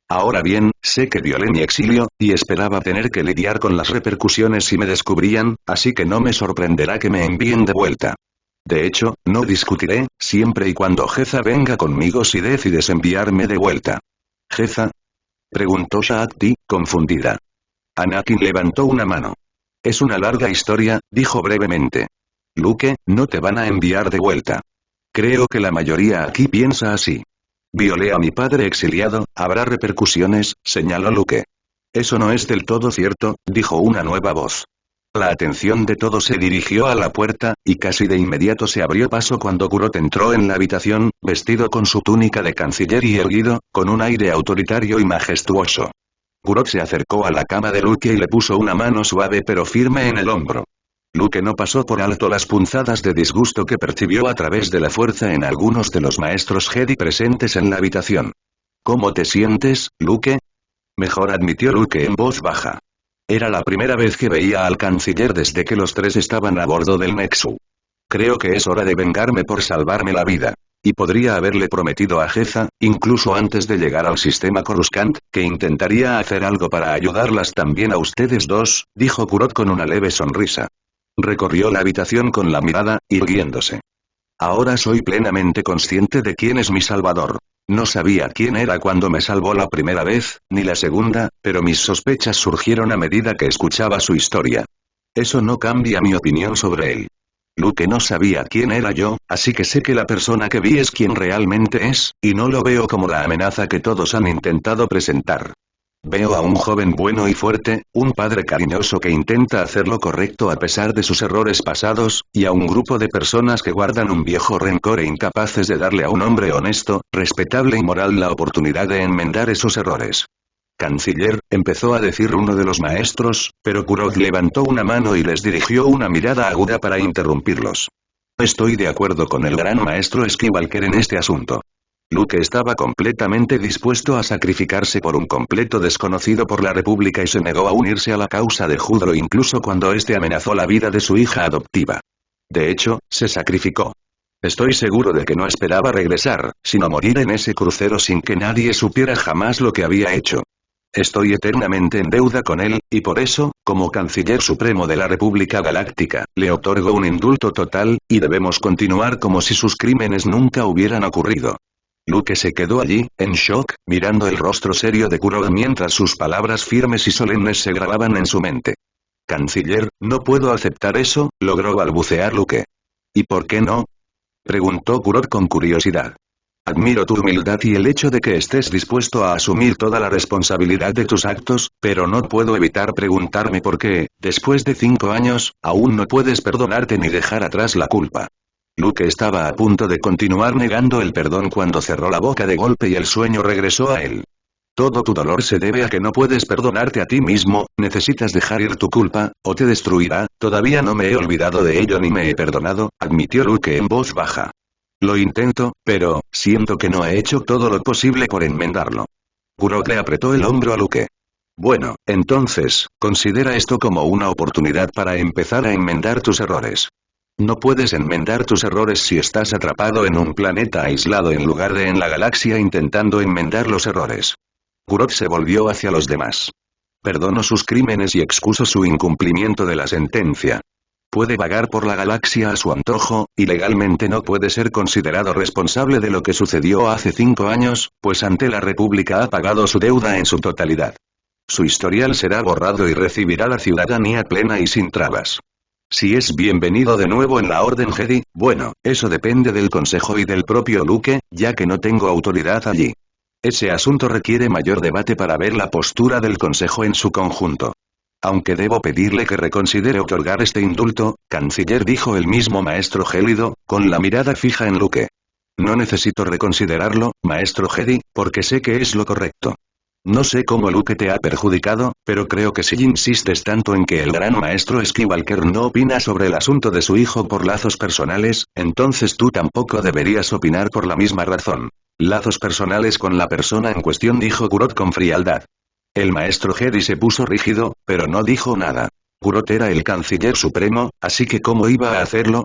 [SPEAKER 1] Ahora bien, sé que violé mi exilio, y esperaba tener que lidiar con las repercusiones si me descubrían, así que no me sorprenderá que me envíen de vuelta. De hecho, no discutiré, siempre y cuando Jeza venga conmigo si decides enviarme de vuelta. ¿Jeza?, preguntó Shaak-Ti, confundida. Anakin levantó una mano. Es una larga historia, dijo brevemente. Luke, no te van a enviar de vuelta. Creo que la mayoría aquí piensa así. Violé a mi padre exiliado, habrá repercusiones, señaló Luke. Eso no es del todo cierto, dijo una nueva voz. La atención de todos se dirigió a la puerta, y casi de inmediato se abrió paso cuando Kurot entró en la habitación, vestido con su túnica de canciller y erguido, con un aire autoritario y majestuoso. Kurot se acercó a la cama de Luke y le puso una mano suave pero firme en el hombro. Luke no pasó por alto las punzadas de disgusto que percibió a través de la fuerza en algunos de los maestros Jedi presentes en la habitación. ¿Cómo te sientes, Luke? Mejor, admitió Luke en voz baja. Era la primera vez que veía al canciller desde que los tres estaban a bordo del Nexu. Creo que es hora de vengarme por salvarme la vida. Y podría haberle prometido a Jeza, incluso antes de llegar al sistema Coruscant, que intentaría hacer algo para ayudarlas también a ustedes dos, dijo Kurot con una leve sonrisa. Recorrió la habitación con la mirada, irguiéndose. Ahora soy plenamente consciente de quién es mi salvador. No sabía quién era cuando me salvó la primera vez, ni la segunda, pero mis sospechas surgieron a medida que escuchaba su historia. Eso no cambia mi opinión sobre él. Luke no sabía quién era yo, así que sé que la persona que vi es quien realmente es, y no lo veo como la amenaza que todos han intentado presentar. Veo a un joven bueno y fuerte, un padre cariñoso que intenta hacer lo correcto a pesar de sus errores pasados, y a un grupo de personas que guardan un viejo rencor e incapaces de darle a un hombre honesto, respetable y moral la oportunidad de enmendar esos errores. Canciller, empezó a decir uno de los maestros, pero Kurot levantó una mano y les dirigió una mirada aguda para interrumpirlos. Estoy de acuerdo con el gran maestro Skywalker en este asunto. Luke estaba completamente dispuesto a sacrificarse por un completo desconocido por la República y se negó a unirse a la causa de Judro incluso cuando éste amenazó la vida de su hija adoptiva. De hecho, se sacrificó. Estoy seguro de que no esperaba regresar, sino morir en ese crucero sin que nadie supiera jamás lo que había hecho. Estoy eternamente en deuda con él, y por eso, como Canciller Supremo de la República Galáctica, le otorgo un indulto total, y debemos continuar como si sus crímenes nunca hubieran ocurrido. Luke se quedó allí, en shock, mirando el rostro serio de Kurot mientras sus palabras firmes y solemnes se grababan en su mente. Canciller, no puedo aceptar eso, logró balbucear Luke. ¿Y por qué no? Preguntó Kurot con curiosidad. Admiro tu humildad y el hecho de que estés dispuesto a asumir toda la responsabilidad de tus actos, pero no puedo evitar preguntarme por qué, después de 5 años, aún no puedes perdonarte ni dejar atrás la culpa. Luke estaba a punto de continuar negando el perdón cuando cerró la boca de golpe y el sueño regresó a él. Todo tu dolor se debe a que no puedes perdonarte a ti mismo, necesitas dejar ir tu culpa, o te destruirá. Todavía no me he olvidado de ello ni me he perdonado, admitió Luke en voz baja. Lo intento, pero, siento que no he hecho todo lo posible por enmendarlo. Kurot le apretó el hombro a Luke. Bueno, entonces, considera esto como una oportunidad para empezar a enmendar tus errores. No puedes enmendar tus errores si estás atrapado en un planeta aislado en lugar de en la galaxia intentando enmendar los errores. Kurot se volvió hacia los demás. Perdono sus crímenes y excuso su incumplimiento de la sentencia. Puede vagar por la galaxia a su antojo, y legalmente no puede ser considerado responsable de lo que sucedió hace 5 años, pues ante la República ha pagado su deuda en su totalidad. Su historial será borrado y recibirá la ciudadanía plena y sin trabas. Si es bienvenido de nuevo en la Orden Jedi, bueno, eso depende del Consejo y del propio Luke, ya que no tengo autoridad allí. Ese asunto requiere mayor debate para ver la postura del Consejo en su conjunto. Aunque debo pedirle que reconsidere otorgar este indulto, canciller, dijo el mismo maestro gélido, con la mirada fija en Luke. No necesito reconsiderarlo, maestro Jedi, porque sé que es lo correcto. No sé cómo Luke te ha perjudicado, pero creo que si insistes tanto en que el gran maestro Skywalker no opina sobre el asunto de su hijo por lazos personales, entonces tú tampoco deberías opinar por la misma razón. Lazos personales con la persona en cuestión, dijo Kurot con frialdad. El maestro Jedi se puso rígido, pero no dijo nada. Kurot era el canciller supremo, así que ¿cómo iba a hacerlo?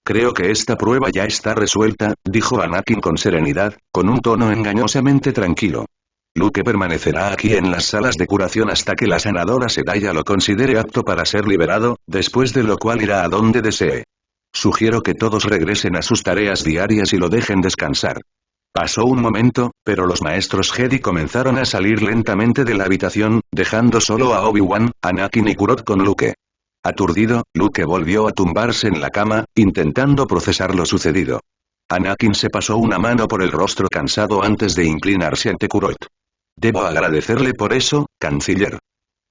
[SPEAKER 1] Creo que esta prueba ya está resuelta, dijo Anakin con serenidad, con un tono engañosamente tranquilo. Luke permanecerá aquí en las salas de curación hasta que la senadora Sedaya lo considere apto para ser liberado, después de lo cual irá a donde desee. Sugiero que todos regresen a sus tareas diarias y lo dejen descansar. Pasó un momento, pero los maestros Jedi comenzaron a salir lentamente de la habitación, dejando solo a Obi-Wan, Anakin y Kurot con Luke. Aturdido, Luke volvió a tumbarse en la cama, intentando procesar lo sucedido. Anakin se pasó una mano por el rostro cansado antes de inclinarse ante Kurot. Debo agradecerle por eso, canciller.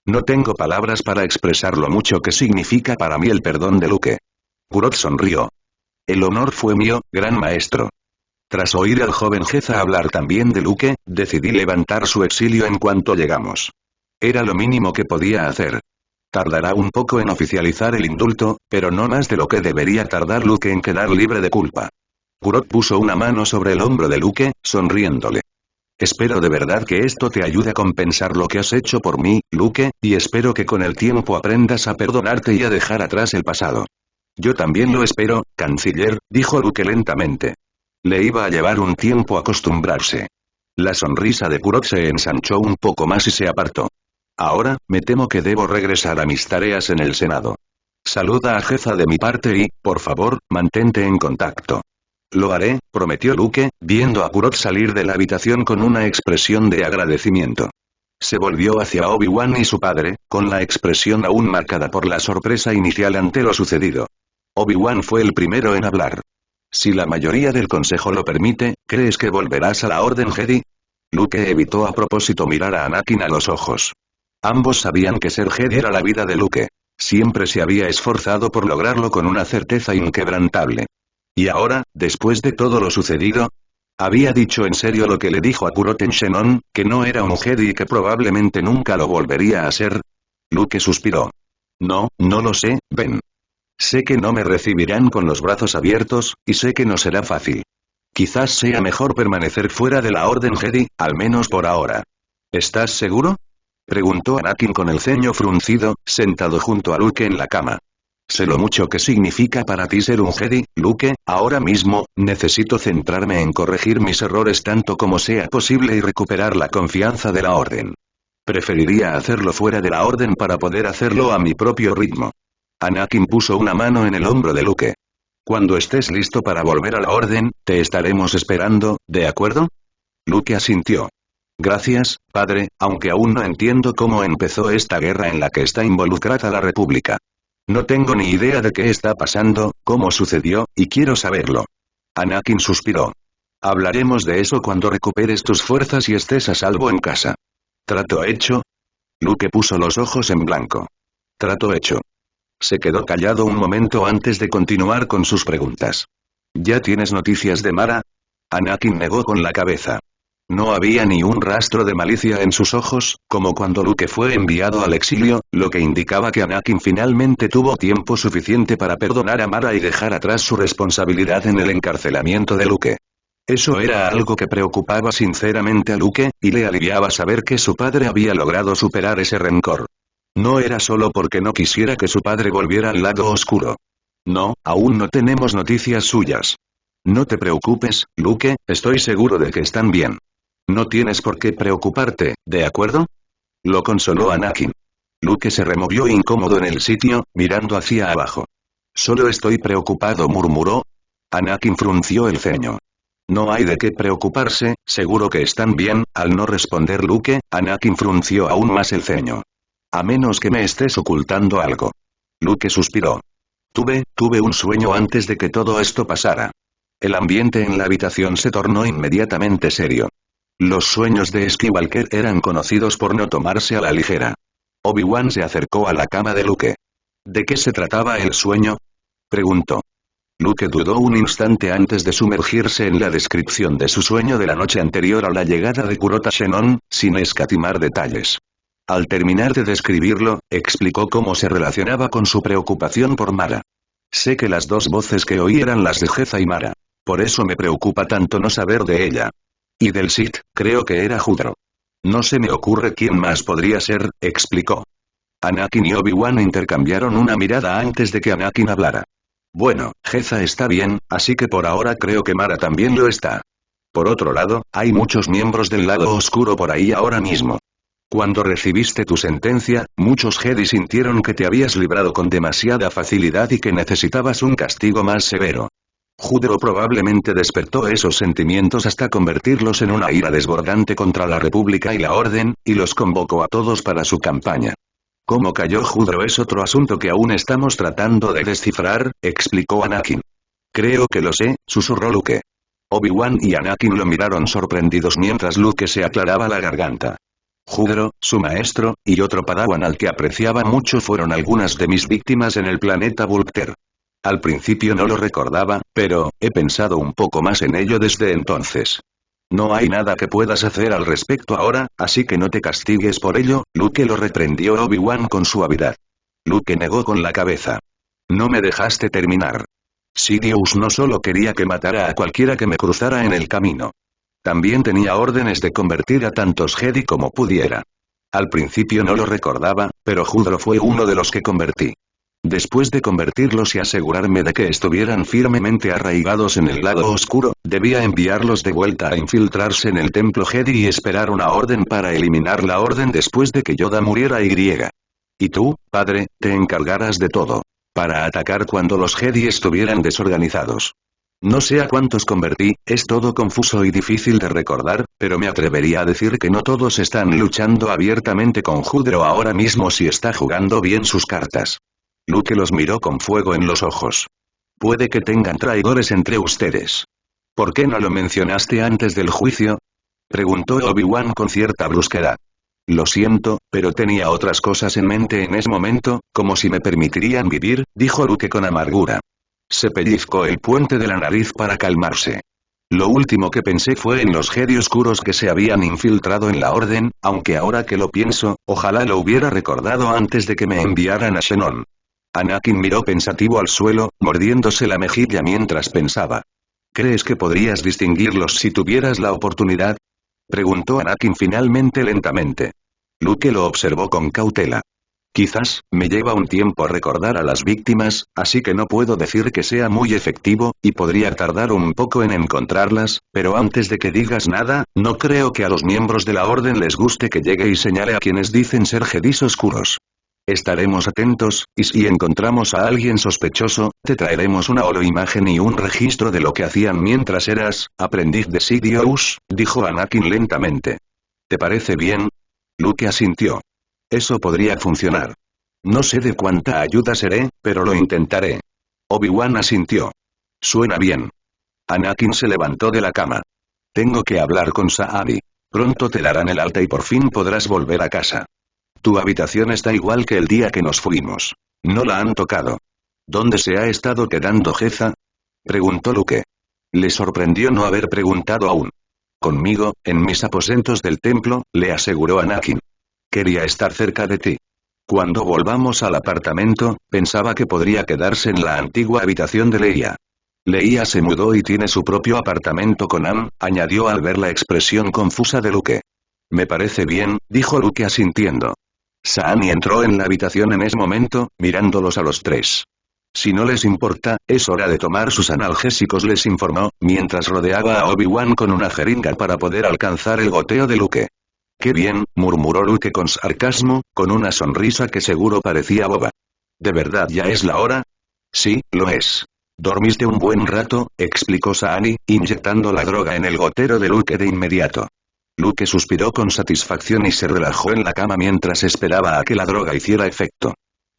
[SPEAKER 1] No tengo palabras para expresar lo mucho que significa para mí el perdón de Luke. Kurot sonrió. El honor fue mío, gran maestro. Tras oír al joven Geza hablar también de Luke, decidí levantar su exilio en cuanto llegamos. Era lo mínimo que podía hacer. Tardará un poco en oficializar el indulto, pero no más de lo que debería tardar Luke en quedar libre de culpa. Kurot puso una mano sobre el hombro de Luke, sonriéndole. Espero de verdad que esto te ayude a compensar lo que has hecho por mí, Luke, y espero que con el tiempo aprendas a perdonarte y a dejar atrás el pasado. Yo también lo espero, canciller, dijo Luke lentamente. Le iba a llevar un tiempo acostumbrarse. La sonrisa de Kurot se ensanchó un poco más y se apartó. Ahora, me temo que debo regresar a mis tareas en el Senado. Saluda a Geza de mi parte y, por favor, mantente en contacto. Lo haré, prometió Luke, viendo a Kurot salir de la habitación con una expresión de agradecimiento. Se volvió hacia Obi-Wan y su padre, con la expresión aún marcada por la sorpresa inicial ante lo sucedido. Obi-Wan fue el primero en hablar. Si la mayoría del consejo lo permite, ¿crees que volverás a la Orden Jedi? Luke evitó a propósito mirar a Anakin a los ojos. Ambos sabían que ser Jedi era la vida de Luke. Siempre se había esforzado por lograrlo con una certeza inquebrantable. Y ahora, después de todo lo sucedido, había dicho en serio lo que le dijo a Kurot en Xenon, que no era un Jedi y que probablemente nunca lo volvería a ser. Luke suspiró. No, no lo sé, Ben. Sé que no me recibirán con los brazos abiertos, y sé que no será fácil. Quizás sea mejor permanecer fuera de la Orden Jedi, al menos por ahora. ¿Estás seguro? Preguntó Anakin con el ceño fruncido, sentado junto a Luke en la cama. Sé lo mucho que significa para ti ser un Jedi, Luke, ahora mismo, necesito centrarme en corregir mis errores tanto como sea posible y recuperar la confianza de la Orden. Preferiría hacerlo fuera de la Orden para poder hacerlo a mi propio ritmo. Anakin puso una mano en el hombro de Luke. Cuando estés listo para volver a la Orden, te estaremos esperando, ¿de acuerdo? Luke asintió. Gracias, padre, aunque aún no entiendo cómo empezó esta guerra en la que está involucrada la República. No tengo ni idea de qué está pasando, cómo sucedió, y quiero saberlo. Anakin suspiró. Hablaremos de eso cuando recuperes tus fuerzas y estés a salvo en casa. ¿Trato hecho? Luke puso los ojos en blanco. Trato hecho. Se quedó callado un momento antes de continuar con sus preguntas. ¿Ya tienes noticias de Mara? Anakin negó con la cabeza. No había ni un rastro de malicia en sus ojos, como cuando Luke fue enviado al exilio, lo que indicaba que Anakin finalmente tuvo tiempo suficiente para perdonar a Mara y dejar atrás su responsabilidad en el encarcelamiento de Luke. Eso era algo que preocupaba sinceramente a Luke, y le aliviaba saber que su padre había logrado superar ese rencor. No era solo porque no quisiera que su padre volviera al lado oscuro. No, aún no tenemos noticias suyas. No te preocupes, Luke, estoy seguro de que están bien. No tienes por qué preocuparte, ¿de acuerdo? Lo consoló Anakin. Luke se removió incómodo en el sitio, mirando hacia abajo. Solo estoy preocupado, murmuró. Anakin frunció el ceño. No hay de qué preocuparse, seguro que están bien. Al no responder Luke, Anakin frunció aún más el ceño. A menos que me estés ocultando algo. Luke suspiró. Tuve un sueño antes de que todo esto pasara. El ambiente en la habitación se tornó inmediatamente serio. Los sueños de Skywalker eran conocidos por no tomarse a la ligera. Obi-Wan se acercó a la cama de Luke. ¿De qué se trataba el sueño? Preguntó. Luke dudó un instante antes de sumergirse en la descripción de su sueño de la noche anterior a la llegada de Kurot a Xenon, sin escatimar detalles. Al terminar de describirlo, explicó cómo se relacionaba con su preocupación por Mara. Sé que las dos voces que oí eran las de Geza y Mara. Por eso me preocupa tanto no saber de ella. Y del Sith, creo que era Judro. No se me ocurre quién más podría ser, explicó. Anakin y Obi-Wan intercambiaron una mirada antes de que Anakin hablara. Bueno, Geza está bien, así que por ahora creo que Mara también lo está. Por otro lado, hay muchos miembros del lado oscuro por ahí ahora mismo. Cuando recibiste tu sentencia, muchos Jedi sintieron que te habías librado con demasiada facilidad y que necesitabas un castigo más severo. Judro probablemente despertó esos sentimientos hasta convertirlos en una ira desbordante contra la República y la Orden, y los convocó a todos para su campaña. Cómo cayó Judro es otro asunto que aún estamos tratando de descifrar, explicó Anakin. Creo que lo sé, susurró Luke. Obi-Wan y Anakin lo miraron sorprendidos mientras Luke se aclaraba la garganta. Judro, su maestro, y otro padawan al que apreciaba mucho fueron algunas de mis víctimas en el planeta Vulpter. Al principio no lo recordaba, pero, he pensado un poco más en ello desde entonces. No hay nada que puedas hacer al respecto ahora, así que no te castigues por ello, Luke, lo reprendió Obi-Wan con suavidad. Luke negó con la cabeza. No me dejaste terminar. Sidious no solo quería que matara a cualquiera que me cruzara en el camino. También tenía órdenes de convertir a tantos Jedi como pudiera. Al principio no lo recordaba, pero Judro fue uno de los que convertí. Después de convertirlos y asegurarme de que estuvieran firmemente arraigados en el lado oscuro, debía enviarlos de vuelta a infiltrarse en el templo Jedi y esperar una orden para eliminar la orden después de que Yoda muriera y tú, padre, te encargarás de todo. Para atacar cuando los Jedi estuvieran desorganizados. No sé a cuántos convertí, es todo confuso y difícil de recordar, pero me atrevería a decir que no todos están luchando abiertamente con Judro ahora mismo si está jugando bien sus cartas. Luke los miró con fuego en los ojos. Puede que tengan traidores entre ustedes. ¿Por qué no lo mencionaste antes del juicio? Preguntó Obi-Wan con cierta brusquedad. Lo siento, pero tenía otras cosas en mente en ese momento, como si me permitirían vivir, dijo Luke con amargura. Se pellizcó el puente de la nariz para calmarse. Lo último que pensé fue en los Jedi oscuros que se habían infiltrado en la Orden, aunque ahora que lo pienso, ojalá lo hubiera recordado antes de que me enviaran a Xenon. Anakin miró pensativo al suelo, mordiéndose la mejilla mientras pensaba. ¿Crees que podrías distinguirlos si tuvieras la oportunidad? Preguntó Anakin finalmente lentamente. Luke lo observó con cautela. Quizás, me lleva un tiempo recordar a las víctimas, así que no puedo decir que sea muy efectivo, y podría tardar un poco en encontrarlas, pero antes de que digas nada, no creo que a los miembros de la Orden les guste que llegue y señale a quienes dicen ser Jedis oscuros. Estaremos atentos, y si encontramos a alguien sospechoso, te traeremos una holoimagen y un registro de lo que hacían mientras eras aprendiz de Sidious, dijo Anakin lentamente. ¿Te parece bien? Luke asintió. Eso podría funcionar. No sé de cuánta ayuda seré, pero lo intentaré. Obi-Wan asintió. Suena bien. Anakin se levantó de la cama. Tengo que hablar con Saadi. Pronto te darán el alta y por fin podrás volver a casa. Tu habitación está igual que el día que nos fuimos. No la han tocado. ¿Dónde se ha estado quedando Jeza? Preguntó Luke. Le sorprendió no haber preguntado aún. Conmigo, en mis aposentos del templo, le aseguró Anakin. Quería estar cerca de ti. Cuando volvamos al apartamento, pensaba que podría quedarse en la antigua habitación de Leia. Leia se mudó y tiene su propio apartamento con Am, añadió al ver la expresión confusa de Luke. Me parece bien, dijo Luke asintiendo. Saani entró en la habitación en ese momento, mirándolos a los tres. Si no les importa, es hora de tomar sus analgésicos, les informó, mientras rodeaba a Obi-Wan con una jeringa para poder alcanzar el goteo de Luke. «Qué bien», murmuró Luke con sarcasmo, con una sonrisa que seguro parecía boba. «¿De verdad ya es la hora?» «Sí, lo es. Dormiste un buen rato», explicó Saani, inyectando la droga en el gotero de Luke de inmediato. Luke suspiró con satisfacción y se relajó en la cama mientras esperaba a que la droga hiciera efecto.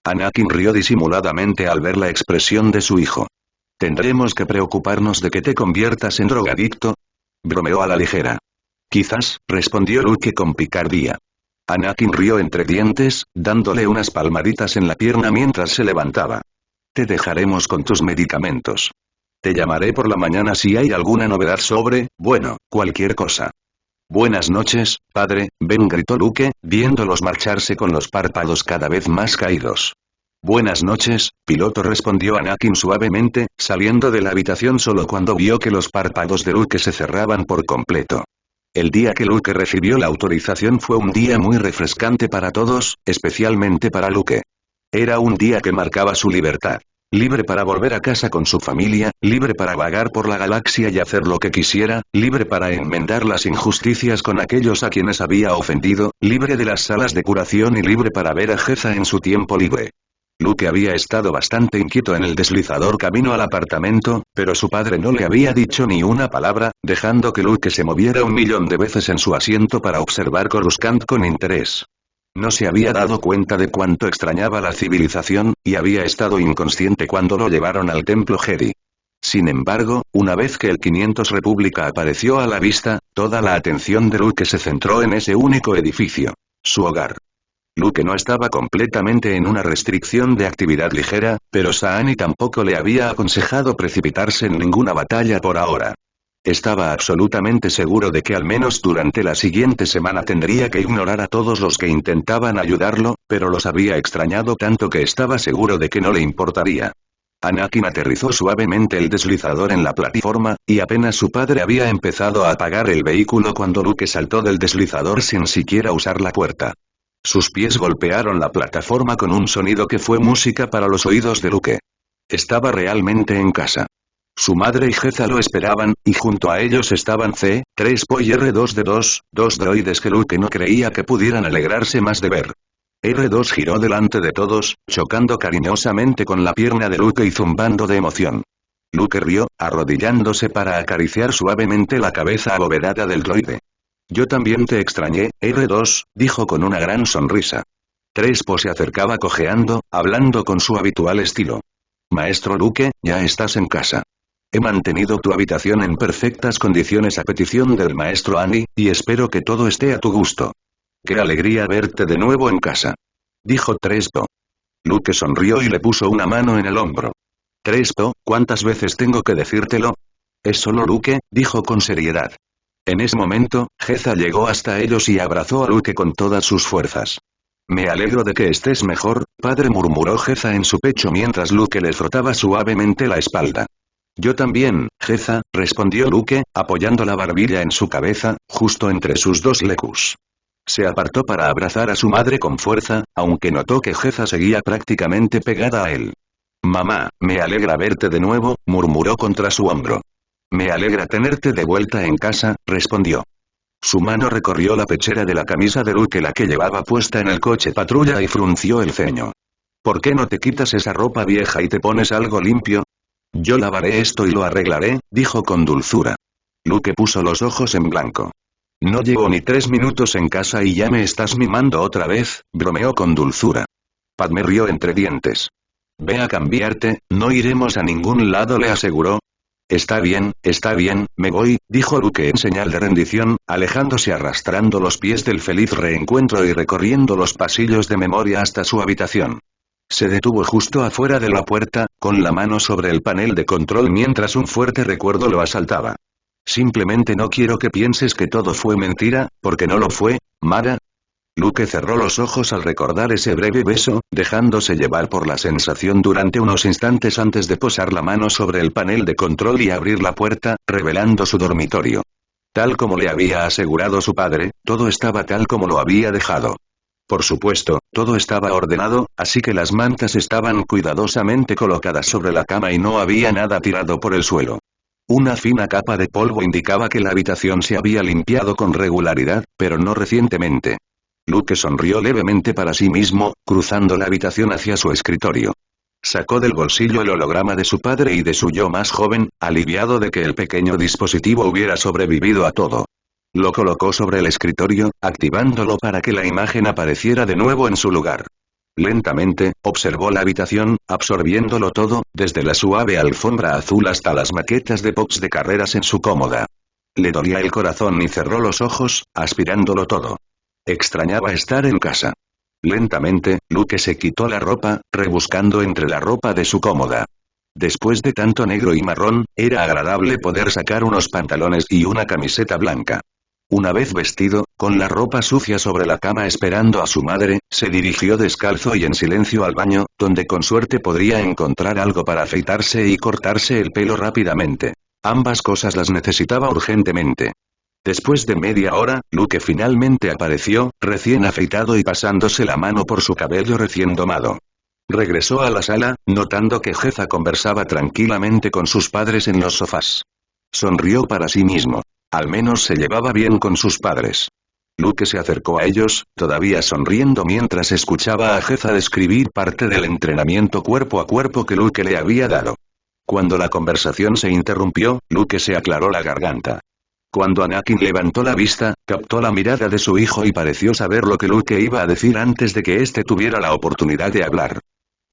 [SPEAKER 1] Anakin rió disimuladamente al ver la expresión de su hijo. «¿Tendremos que preocuparnos de que te conviertas en drogadicto?» Bromeó a la ligera. «Quizás», respondió Luke con picardía. Anakin rió entre dientes, dándole unas palmaditas en la pierna mientras se levantaba. «Te dejaremos con tus medicamentos. Te llamaré por la mañana si hay alguna novedad sobre, bueno, cualquier cosa». «Buenas noches, padre», Ben, gritó Luke, viéndolos marcharse con los párpados cada vez más caídos. «Buenas noches, piloto», respondió Anakin suavemente, saliendo de la habitación solo cuando vio que los párpados de Luke se cerraban por completo. El día que Luke recibió la autorización fue un día muy refrescante para todos, especialmente para Luke. Era un día que marcaba su libertad. Libre para volver a casa con su familia, libre para vagar por la galaxia y hacer lo que quisiera, libre para enmendar las injusticias con aquellos a quienes había ofendido, libre de las salas de curación y libre para ver a Jeza en su tiempo libre. Luke había estado bastante inquieto en el deslizador camino al apartamento, pero su padre no le había dicho ni una palabra, dejando que Luke se moviera 1.000.000 de veces en su asiento para observar Coruscant con interés. No se había dado cuenta de cuánto extrañaba la civilización, y había estado inconsciente cuando lo llevaron al templo Jedi. Sin embargo, una vez que el 500 República apareció a la vista, toda la atención de Luke se centró en ese único edificio. Su hogar. Luke no estaba completamente en una restricción de actividad ligera, pero Saani tampoco le había aconsejado precipitarse en ninguna batalla por ahora. Estaba absolutamente seguro de que al menos durante la siguiente semana tendría que ignorar a todos los que intentaban ayudarlo, pero los había extrañado tanto que estaba seguro de que no le importaría. Anakin aterrizó suavemente el deslizador en la plataforma, y apenas su padre había empezado a apagar el vehículo cuando Luke saltó del deslizador sin siquiera usar la puerta. Sus pies golpearon la plataforma con un sonido que fue música para los oídos de Luke. Estaba realmente en casa. Su madre y Jeza lo esperaban, y junto a ellos estaban C-3PO y R2-D2, dos droides que Luke no creía que pudieran alegrarse más de ver. R2 giró delante de todos, chocando cariñosamente con la pierna de Luke y zumbando de emoción. Luke rió, arrodillándose para acariciar suavemente la cabeza abovedada del droide. Yo también te extrañé, R2, dijo con una gran sonrisa. 3PO se acercaba cojeando, hablando con su habitual estilo. Maestro Luke, ya estás en casa. He mantenido tu habitación en perfectas condiciones a petición del maestro Annie, y espero que todo esté a tu gusto. ¡Qué alegría verte de nuevo en casa!, dijo 3PO. Luke sonrió y le puso una mano en el hombro. 3PO, ¿cuántas veces tengo que decírtelo? Es solo Luke, dijo con seriedad. En ese momento, Jeza llegó hasta ellos y abrazó a Luke con todas sus fuerzas. Me alegro de que estés mejor, padre, murmuró Jeza en su pecho mientras Luke le frotaba suavemente la espalda. Yo también, Jeza, respondió Luke, apoyando la barbilla en su cabeza, justo entre sus dos lecus. Se apartó para abrazar a su madre con fuerza, aunque notó que Jeza seguía prácticamente pegada a él. Mamá, me alegra verte de nuevo, murmuró contra su hombro. Me alegra tenerte de vuelta en casa, respondió. Su mano recorrió la pechera de la camisa de Luke, la que llevaba puesta en el coche patrulla, y frunció el ceño. ¿Por qué no te quitas esa ropa vieja y te pones algo limpio? Yo lavaré esto y lo arreglaré, dijo con dulzura. Luke puso los ojos en blanco. No llevo ni 3 minutos en casa y ya me estás mimando otra vez, bromeó con dulzura. Padme rió entre dientes. Ve a cambiarte, no iremos a ningún lado, le aseguró. Está bien, me voy, dijo Luke en señal de rendición, alejándose arrastrando los pies del feliz reencuentro y recorriendo los pasillos de memoria hasta su habitación. Se detuvo justo afuera de la puerta, con la mano sobre el panel de control mientras un fuerte recuerdo lo asaltaba. Simplemente no quiero que pienses que todo fue mentira, porque no lo fue, Mara. Luke cerró los ojos al recordar ese breve beso, dejándose llevar por la sensación durante unos instantes antes de posar la mano sobre el panel de control y abrir la puerta, revelando su dormitorio. Tal como le había asegurado su padre, todo estaba tal como lo había dejado. Por supuesto, todo estaba ordenado, así que las mantas estaban cuidadosamente colocadas sobre la cama y no había nada tirado por el suelo. Una fina capa de polvo indicaba que la habitación se había limpiado con regularidad, pero no recientemente. Luke sonrió levemente para sí mismo, cruzando la habitación hacia su escritorio. Sacó del bolsillo el holograma de su padre y de su yo más joven, aliviado de que el pequeño dispositivo hubiera sobrevivido a todo. Lo colocó sobre el escritorio, activándolo para que la imagen apareciera de nuevo en su lugar. Lentamente, observó la habitación, absorbiéndolo todo, desde la suave alfombra azul hasta las maquetas de box de carreras en su cómoda. Le dolía el corazón y cerró los ojos, aspirándolo todo. Extrañaba estar en casa. Lentamente, Luke se quitó la ropa, rebuscando entre la ropa de su cómoda. Después de tanto negro y marrón, era agradable poder sacar unos pantalones y una camiseta blanca. Una vez vestido, con la ropa sucia sobre la cama esperando a su madre, se dirigió descalzo y en silencio al baño, donde con suerte podría encontrar algo para afeitarse y cortarse el pelo rápidamente. Ambas cosas las necesitaba urgentemente. Después de media hora, Luke finalmente apareció, recién afeitado y pasándose la mano por su cabello recién domado. Regresó a la sala, notando que Jeza conversaba tranquilamente con sus padres en los sofás. Sonrió para sí mismo. Al menos se llevaba bien con sus padres. Luke se acercó a ellos, todavía sonriendo mientras escuchaba a Jeza describir parte del entrenamiento cuerpo a cuerpo que Luke le había dado. Cuando la conversación se interrumpió, Luke se aclaró la garganta. Cuando Anakin levantó la vista, captó la mirada de su hijo y pareció saber lo que Luke iba a decir antes de que éste tuviera la oportunidad de hablar.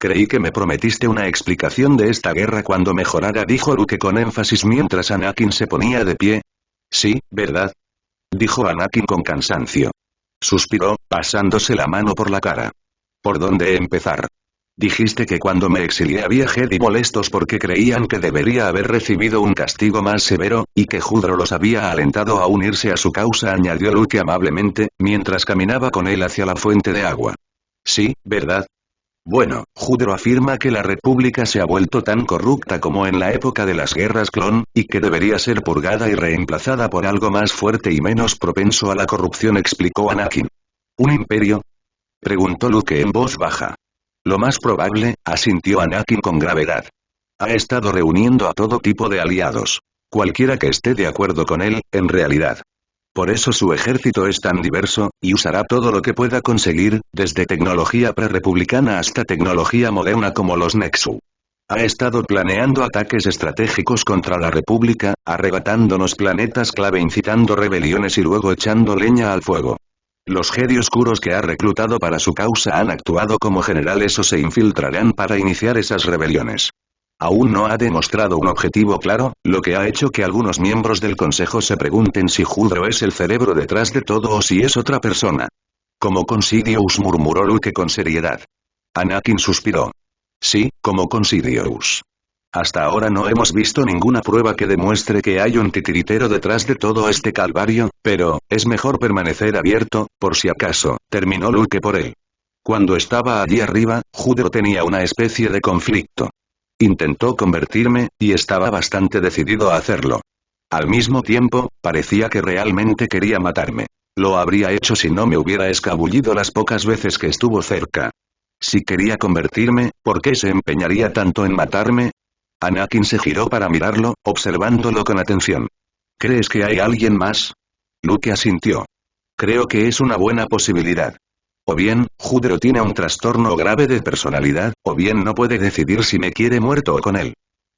[SPEAKER 1] Creí que me prometiste una explicación de esta guerra cuando mejorara, dijo Luke con énfasis mientras Anakin se ponía de pie. Sí, ¿verdad? Dijo Anakin con cansancio. Suspiró, pasándose la mano por la cara. ¿Por dónde empezar? Dijiste que cuando me exilié había Jedi molestos porque creían que debería haber recibido un castigo más severo, y que Judro los había alentado a unirse a su causa, añadió Luke amablemente, mientras caminaba con él hacia la fuente de agua. Sí, ¿verdad? Bueno, Judro afirma que la República se ha vuelto tan corrupta como en la época de las guerras clon, y que debería ser purgada y reemplazada por algo más fuerte y menos propenso a la corrupción, explicó Anakin. ¿Un imperio? Preguntó Luke en voz baja. Lo más probable, asintió Anakin con gravedad. Ha estado reuniendo a todo tipo de aliados. Cualquiera que esté de acuerdo con él, en realidad. Por eso su ejército es tan diverso, y usará todo lo que pueda conseguir, desde tecnología prerepublicana hasta tecnología moderna como los Nexu. Ha estado planeando ataques estratégicos contra la República, arrebatándonos planetas clave, incitando rebeliones y luego echando leña al fuego. Los Jedi oscuros que ha reclutado para su causa han actuado como generales o se infiltrarán para iniciar esas rebeliones. Aún no ha demostrado un objetivo claro, lo que ha hecho que algunos miembros del Consejo se pregunten si Judro es el cerebro detrás de todo o si es otra persona. Como Considious, murmuró Luke con seriedad. Anakin suspiró. Sí, como Considious. Hasta ahora no hemos visto ninguna prueba que demuestre que hay un titiritero detrás de todo este calvario, pero, es mejor permanecer abierto, por si acaso, terminó Luke por él. Cuando estaba allí arriba, Judro tenía una especie de conflicto. Intentó convertirme, y estaba bastante decidido a hacerlo. Al mismo tiempo, parecía que realmente quería matarme. Lo habría hecho si no me hubiera escabullido las pocas veces que estuvo cerca. Si quería convertirme, ¿por qué se empeñaría tanto en matarme? Anakin se giró para mirarlo, observándolo con atención. ¿Crees que hay alguien más? Luke asintió. Creo que es una buena posibilidad. O bien, Judro tiene un trastorno grave de personalidad, o bien no puede decidir si me quiere muerto o con él.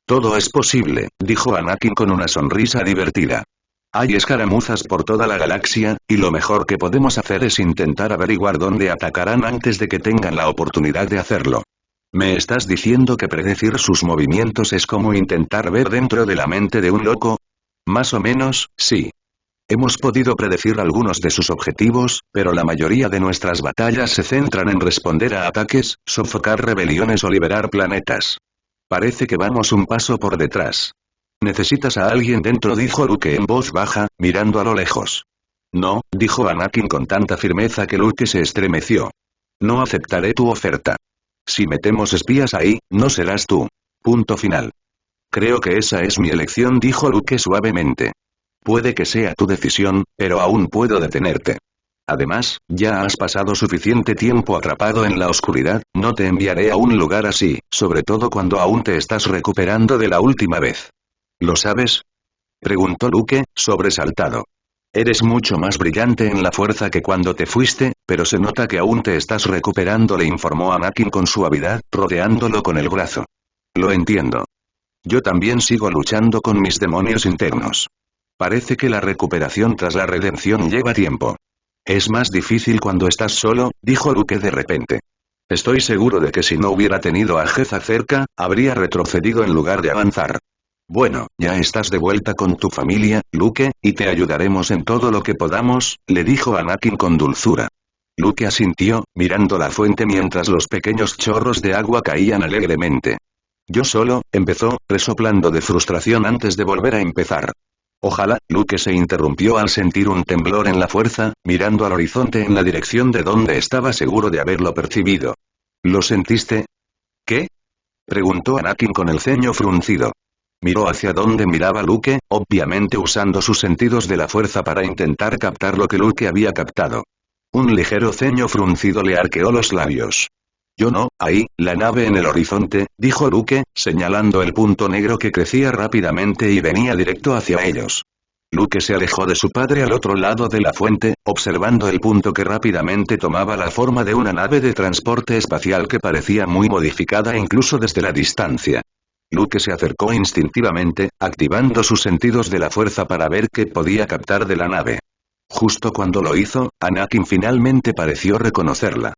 [SPEAKER 1] Todo es posible, dijo Anakin con una sonrisa divertida. Hay escaramuzas por toda la galaxia, y lo mejor que podemos hacer es intentar averiguar dónde atacarán antes de que tengan la oportunidad de hacerlo. ¿Me estás diciendo que predecir sus movimientos es como intentar ver dentro de la mente de un loco? Más o menos, sí. Hemos podido predecir algunos de sus objetivos, pero la mayoría de nuestras batallas se centran en responder a ataques, sofocar rebeliones o liberar planetas. Parece que vamos un paso por detrás. Necesitas a alguien dentro, dijo Luke en voz baja, mirando a lo lejos. No, dijo Anakin con tanta firmeza que Luke se estremeció. No aceptaré tu oferta. Si metemos espías ahí, no serás tú. Punto final. Creo que esa es mi elección, dijo Luke suavemente. Puede que sea tu decisión, pero aún puedo detenerte. Además, ya has pasado suficiente tiempo atrapado en la oscuridad, no te enviaré a un lugar así, sobre todo cuando aún te estás recuperando de la última vez. ¿Lo sabes? Preguntó Luke, sobresaltado. Eres mucho más brillante en la fuerza que cuando te fuiste, pero se nota que aún te estás recuperando, le informó Anakin con suavidad, rodeándolo con el brazo. Lo entiendo. Yo también sigo luchando con mis demonios internos. Parece que la recuperación tras la redención lleva tiempo. Es más difícil cuando estás solo, dijo Luke de repente. Estoy seguro de que si no hubiera tenido a Jeza cerca, habría retrocedido en lugar de avanzar. Bueno, ya estás de vuelta con tu familia, Luke, y te ayudaremos en todo lo que podamos, le dijo Anakin con dulzura. Luke asintió, mirando la fuente mientras los pequeños chorros de agua caían alegremente. Yo solo, empezó, resoplando de frustración antes de volver a empezar. Ojalá, Luke se interrumpió al sentir un temblor en la fuerza, mirando al horizonte en la dirección de donde estaba seguro de haberlo percibido. ¿Lo sentiste? ¿Qué? Preguntó Anakin con el ceño fruncido. Miró hacia donde miraba Luke, obviamente usando sus sentidos de la fuerza para intentar captar lo que Luke había captado. Un ligero ceño fruncido le arqueó los labios. Yo no, ahí, la nave en el horizonte, dijo Luke, señalando el punto negro que crecía rápidamente y venía directo hacia ellos. Luke se alejó de su padre al otro lado de la fuente, observando el punto que rápidamente tomaba la forma de una nave de transporte espacial que parecía muy modificada incluso desde la distancia. Luke se acercó instintivamente, activando sus sentidos de la fuerza para ver qué podía captar de la nave. Justo cuando lo hizo, Anakin finalmente pareció reconocerla.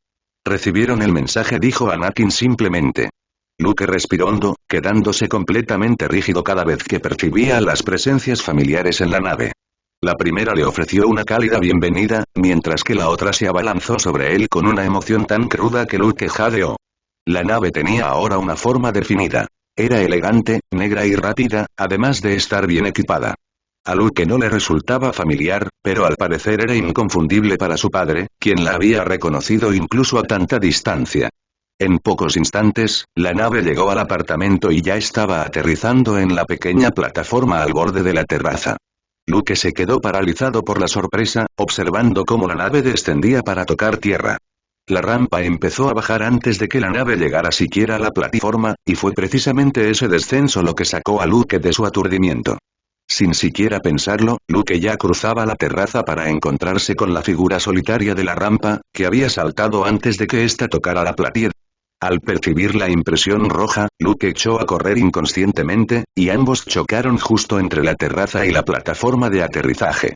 [SPEAKER 1] Recibieron el mensaje, dijo Anakin simplemente. Luke respiró hondo, quedándose completamente rígido cada vez que percibía las presencias familiares en la nave. La primera le ofreció una cálida bienvenida, mientras que la otra se abalanzó sobre él con una emoción tan cruda que Luke jadeó. La nave tenía ahora una forma definida. Era elegante, negra y rápida, además de estar bien equipada. A Luke no le resultaba familiar, pero al parecer era inconfundible para su padre, quien la había reconocido incluso a tanta distancia. En pocos instantes, la nave llegó al apartamento y ya estaba aterrizando en la pequeña plataforma al borde de la terraza. Luke se quedó paralizado por la sorpresa, observando cómo la nave descendía para tocar tierra. La rampa empezó a bajar antes de que la nave llegara siquiera a la plataforma, y fue precisamente ese descenso lo que sacó a Luke de su aturdimiento. Sin siquiera pensarlo, Luke ya cruzaba la terraza para encontrarse con la figura solitaria de la rampa, que había saltado antes de que ésta tocara la platier. Al percibir la impresión roja, Luke echó a correr inconscientemente, y ambos chocaron justo entre la terraza y la plataforma de aterrizaje.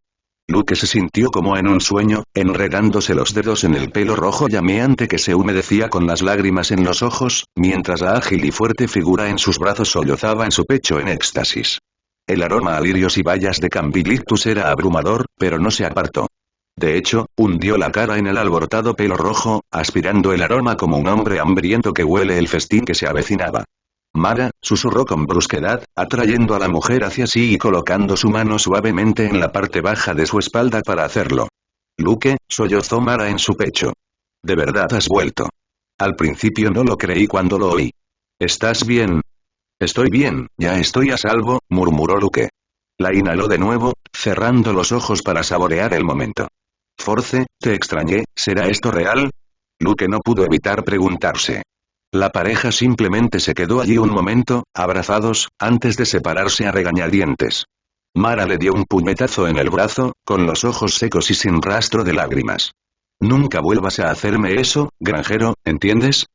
[SPEAKER 1] Luke se sintió como en un sueño, enredándose los dedos en el pelo rojo llameante que se humedecía con las lágrimas en los ojos, mientras la ágil y fuerte figura en sus brazos sollozaba en su pecho en éxtasis. El aroma a lirios y bayas de Cambilictus era abrumador, pero no se apartó. De hecho, hundió la cara en el alborotado pelo rojo, aspirando el aroma como un hombre hambriento que huele el festín que se avecinaba. Mara, susurró con brusquedad, atrayendo a la mujer hacia sí y colocando su mano suavemente en la parte baja de su espalda para hacerlo. Luke, sollozó Mara en su pecho. ¿De verdad has vuelto? Al principio no lo creí cuando lo oí. ¿Estás bien? Estoy bien, ya estoy a salvo, murmuró Luke. La inhaló de nuevo, cerrando los ojos para saborear el momento. Force, te extrañé, ¿será esto real? Luke no pudo evitar preguntarse. La pareja simplemente se quedó allí un momento, abrazados, antes de separarse a regañadientes. Mara le dio un puñetazo en el brazo, con los ojos secos y sin rastro de lágrimas. Nunca vuelvas a hacerme eso, granjero, ¿entiendes?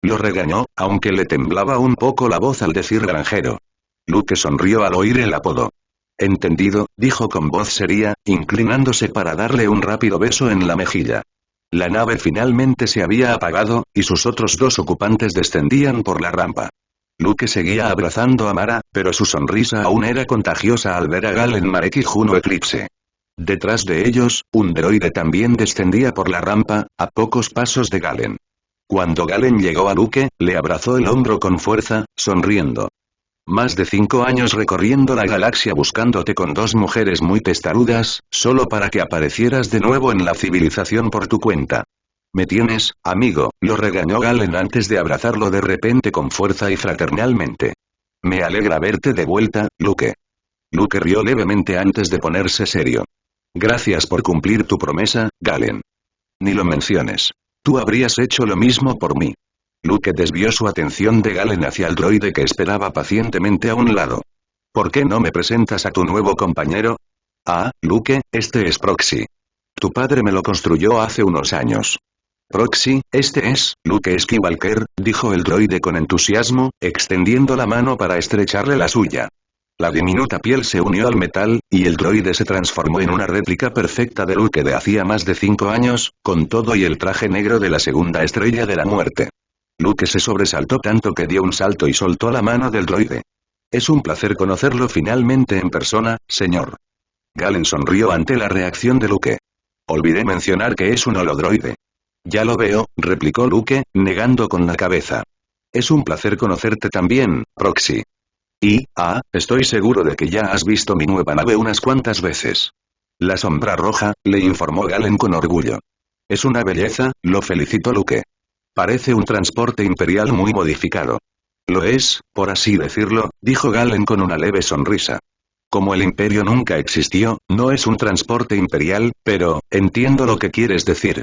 [SPEAKER 1] Lo regañó, aunque le temblaba un poco la voz al decir granjero. Luke sonrió al oír el apodo. Entendido, dijo con voz seria, inclinándose para darle un rápido beso en la mejilla. La nave finalmente se había apagado, y sus otros dos ocupantes descendían por la rampa. Luke seguía abrazando a Mara, pero su sonrisa aún era contagiosa al ver a Galen Marek y Juno Eclipse. Detrás de ellos, un droide también descendía por la rampa, a pocos pasos de Galen. Cuando Galen llegó a Luke, le abrazó el hombro con fuerza, sonriendo. Más de 5 años recorriendo la galaxia buscándote con 2 mujeres muy testarudas, solo para que aparecieras de nuevo en la civilización por tu cuenta. Me tienes, amigo, lo regañó Galen antes de abrazarlo de repente con fuerza y fraternalmente. Me alegra verte de vuelta, Luke. Luke rió levemente antes de ponerse serio. Gracias por cumplir tu promesa, Galen. Ni lo menciones. Tú habrías hecho lo mismo por mí. Luke desvió su atención de Galen hacia el droide que esperaba pacientemente a un lado. ¿Por qué no me presentas a tu nuevo compañero? Ah, Luke, este es Proxy. Tu padre me lo construyó hace unos años. Proxy, este es, Luke Skywalker, dijo el droide con entusiasmo, extendiendo la mano para estrecharle la suya. La diminuta piel se unió al metal, y el droide se transformó en una réplica perfecta de Luke de hacía más de 5 años, con todo y el traje negro de la segunda estrella de la muerte. Luke se sobresaltó tanto que dio un salto y soltó la mano del droide. Es un placer conocerlo finalmente en persona, señor. Galen sonrió ante la reacción de Luke. Olvidé mencionar que es un holodroide. Ya lo veo, replicó Luke, negando con la cabeza. Es un placer conocerte también, Proxy. Estoy seguro de que ya has visto mi nueva nave unas cuantas veces. La sombra roja, le informó Galen con orgullo. Es una belleza, lo felicitó Luke. Parece un transporte imperial muy modificado. Lo es, por así decirlo, dijo Galen con una leve sonrisa. Como el imperio nunca existió, no es un transporte imperial, pero, entiendo lo que quieres decir.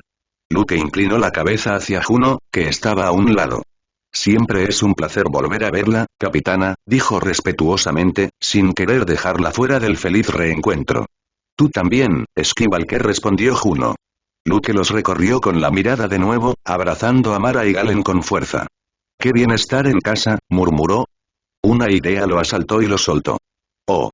[SPEAKER 1] Luke inclinó la cabeza hacia Juno, que estaba a un lado. Siempre es un placer volver a verla, capitana, dijo respetuosamente, sin querer dejarla fuera del feliz reencuentro. Tú también, Skywalker, respondió Juno. Luke los recorrió con la mirada de nuevo, abrazando a Mara y Galen con fuerza. «Qué bien estar en casa», murmuró. Una idea lo asaltó y lo soltó. «Oh.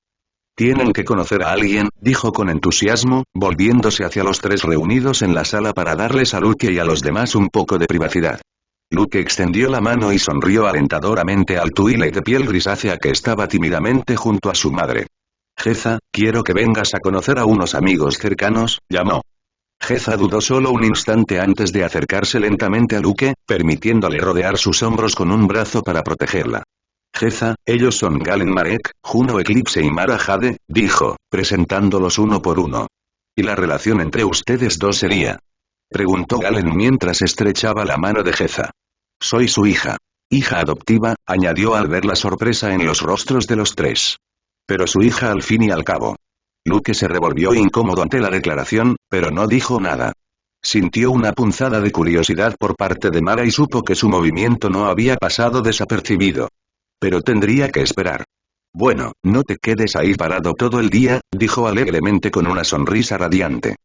[SPEAKER 1] Tienen que conocer a alguien, dijo con entusiasmo, volviéndose hacia los tres reunidos en la sala para darles a Luke y a los demás un poco de privacidad. Luke extendió la mano y sonrió alentadoramente al Twi'lek de piel grisácea que estaba tímidamente junto a su madre. Jeza, quiero que vengas a conocer a unos amigos cercanos, llamó. Jeza dudó solo un instante antes de acercarse lentamente a Luke, permitiéndole rodear sus hombros con un brazo para protegerla. Jeza, ellos son Galen Marek, Juno Eclipse y Mara Jade, dijo, presentándolos uno por uno. ¿Y la relación entre ustedes dos sería? Preguntó Galen mientras estrechaba la mano de Jeza. Soy su hija. Hija adoptiva, añadió al ver la sorpresa en los rostros de los tres. Pero su hija al fin y al cabo. Luke se revolvió incómodo ante la declaración, pero no dijo nada. Sintió una punzada de curiosidad por parte de Mara y supo que su movimiento no había pasado desapercibido. Pero tendría que esperar. Bueno, no te quedes ahí parado todo el día, dijo alegremente con una sonrisa radiante.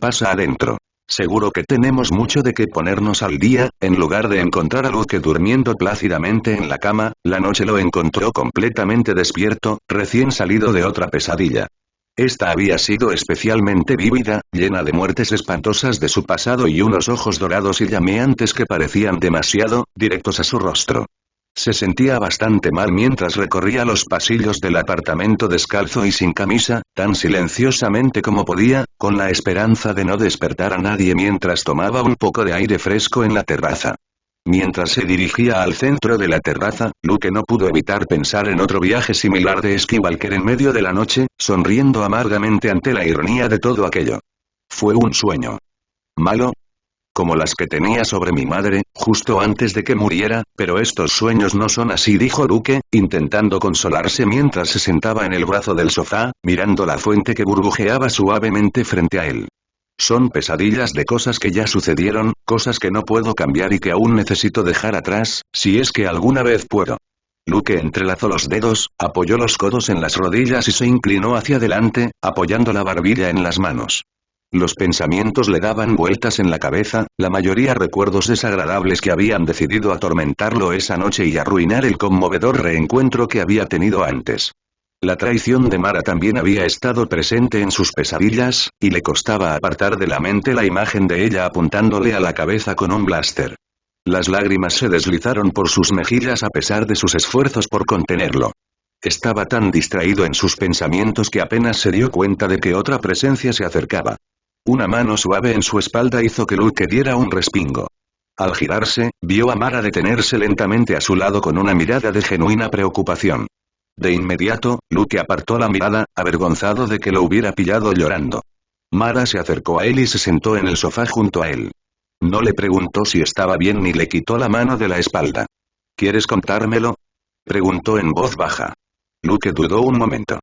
[SPEAKER 1] Pasa adentro. Seguro que tenemos mucho de qué ponernos al día. En lugar de encontrar a Luke durmiendo plácidamente en la cama, la noche lo encontró completamente despierto, recién salido de otra pesadilla. Esta había sido especialmente vívida, llena de muertes espantosas de su pasado y unos ojos dorados y llameantes que parecían demasiado directos a su rostro. Se sentía bastante mal mientras recorría los pasillos del apartamento descalzo y sin camisa, tan silenciosamente como podía, con la esperanza de no despertar a nadie mientras tomaba un poco de aire fresco en la terraza. Mientras se dirigía al centro de la terraza, Luke no pudo evitar pensar en otro viaje similar de Skywalker en medio de la noche, sonriendo amargamente ante la ironía de todo aquello. Fue un sueño. ¿Malo? Como las que tenía sobre mi madre, justo antes de que muriera, pero estos sueños no son así, dijo Luke, intentando consolarse mientras se sentaba en el brazo del sofá, mirando la fuente que burbujeaba suavemente frente a él. Son pesadillas de cosas que ya sucedieron, cosas que no puedo cambiar y que aún necesito dejar atrás, si es que alguna vez puedo. Luke entrelazó los dedos, apoyó los codos en las rodillas y se inclinó hacia adelante, apoyando la barbilla en las manos. Los pensamientos le daban vueltas en la cabeza, la mayoría recuerdos desagradables que habían decidido atormentarlo esa noche y arruinar el conmovedor reencuentro que había tenido antes. La traición de Mara también había estado presente en sus pesadillas, y le costaba apartar de la mente la imagen de ella apuntándole a la cabeza con un blaster. Las lágrimas se deslizaron por sus mejillas a pesar de sus esfuerzos por contenerlo. Estaba tan distraído en sus pensamientos que apenas se dio cuenta de que otra presencia se acercaba. Una mano suave en su espalda hizo que Luke diera un respingo. Al girarse, vio a Mara detenerse lentamente a su lado con una mirada de genuina preocupación. De inmediato, Luke apartó la mirada, avergonzado de que lo hubiera pillado llorando. Mara se acercó a él y se sentó en el sofá junto a él. No le preguntó si estaba bien ni le quitó la mano de la espalda. ¿Quieres contármelo? Preguntó en voz baja. Luke dudó un momento.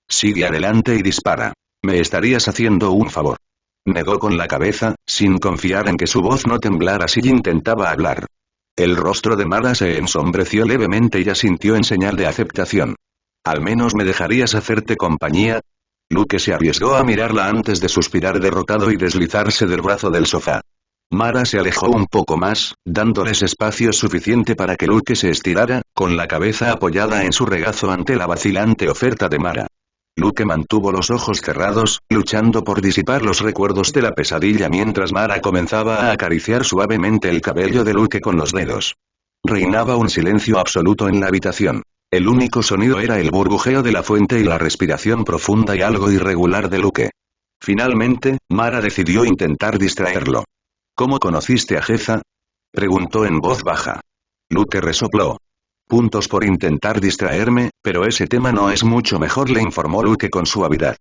[SPEAKER 1] Sigue adelante y dispara. Me estarías haciendo un favor. Negó con la cabeza, sin confiar en que su voz no temblara si intentaba hablar. El rostro de Mara se ensombreció levemente y asintió en señal de aceptación. ¿Al menos me dejarías hacerte compañía? Luke se arriesgó a mirarla antes de suspirar derrotado y deslizarse del brazo del sofá. Mara se alejó un poco más, dándoles espacio suficiente para que Luke se estirara, con la cabeza apoyada en su regazo ante la vacilante oferta de Mara. Luke mantuvo los ojos cerrados, luchando por disipar los recuerdos de la pesadilla mientras Mara comenzaba a acariciar suavemente el cabello de Luke con los dedos. Reinaba un silencio absoluto en la habitación. El único sonido era el burbujeo de la fuente y la respiración profunda y algo irregular de Luke. Finalmente, Mara decidió intentar distraerlo. ¿Cómo conociste a Jeza? Preguntó en voz baja. Luke resopló. Puntos por intentar distraerme, pero ese tema no es mucho mejor, le informó Luke con suavidad.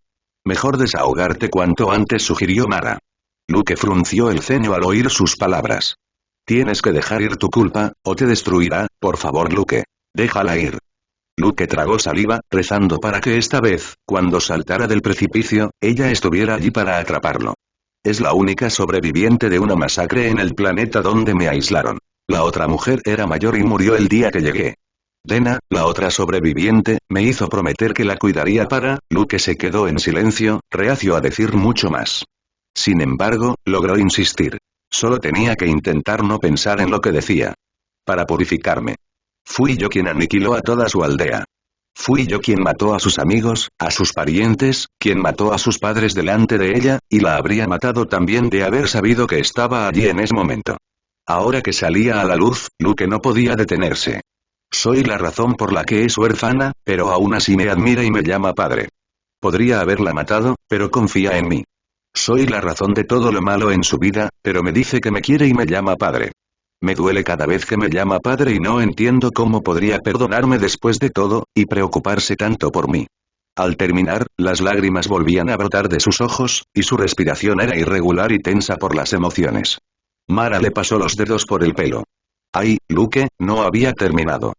[SPEAKER 1] Mejor desahogarte cuanto antes, sugirió Mara. Luke frunció el ceño al oír sus palabras. Tienes que dejar ir tu culpa, o te destruirá, por favor Luke. Déjala ir. Luke tragó saliva, rezando para que esta vez, cuando saltara del precipicio, ella estuviera allí para atraparlo. Es la única sobreviviente de una masacre en el planeta donde me aislaron. La otra mujer era mayor y murió el día que llegué. Dena, la otra sobreviviente, me hizo prometer que la cuidaría para... Luke se quedó en silencio, reacio a decir mucho más. Sin embargo, logró insistir. Solo tenía que intentar no pensar en lo que decía. Para purificarme. Fui yo quien aniquiló a toda su aldea. Fui yo quien mató a sus amigos, a sus parientes, quien mató a sus padres delante de ella, y la habría matado también de haber sabido que estaba allí en ese momento. Ahora que salía a la luz, Luke no podía detenerse. Soy la razón por la que es huérfana, pero aún así me admira y me llama padre. Podría haberla matado, pero confía en mí. Soy la razón de todo lo malo en su vida, pero me dice que me quiere y me llama padre. Me duele cada vez que me llama padre y no entiendo cómo podría perdonarme después de todo, y preocuparse tanto por mí. Al terminar, las lágrimas volvían a brotar de sus ojos, y su respiración era irregular y tensa por las emociones. Mara le pasó los dedos por el pelo. Ay, Luke, no había terminado.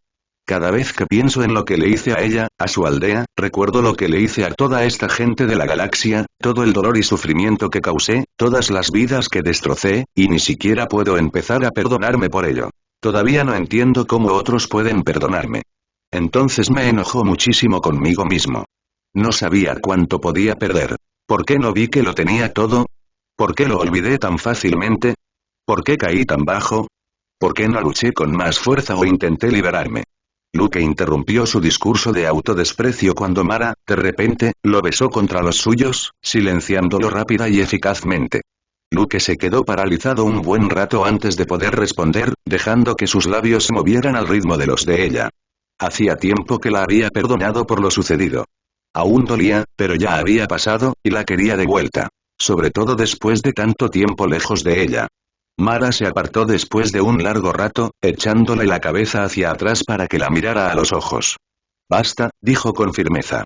[SPEAKER 1] Cada vez que pienso en lo que le hice a ella, a su aldea, recuerdo lo que le hice a toda esta gente de la galaxia, todo el dolor y sufrimiento que causé, todas las vidas que destrocé, y ni siquiera puedo empezar a perdonarme por ello. Todavía no entiendo cómo otros pueden perdonarme. Entonces me enojó muchísimo conmigo mismo. No sabía cuánto podía perder. ¿Por qué no vi que lo tenía todo? ¿Por qué lo olvidé tan fácilmente? ¿Por qué caí tan bajo? ¿Por qué no luché con más fuerza o intenté liberarme? Luke interrumpió su discurso de autodesprecio cuando Mara, de repente, lo besó contra los suyos, silenciándolo rápida y eficazmente. Luke se quedó paralizado un buen rato antes de poder responder, dejando que sus labios se movieran al ritmo de los de ella. Hacía tiempo que la había perdonado por lo sucedido. Aún dolía, pero ya había pasado, y la quería de vuelta. Sobre todo después de tanto tiempo lejos de ella. Mara se apartó después de un largo rato, echándole la cabeza hacia atrás para que la mirara a los ojos. Basta, dijo con firmeza.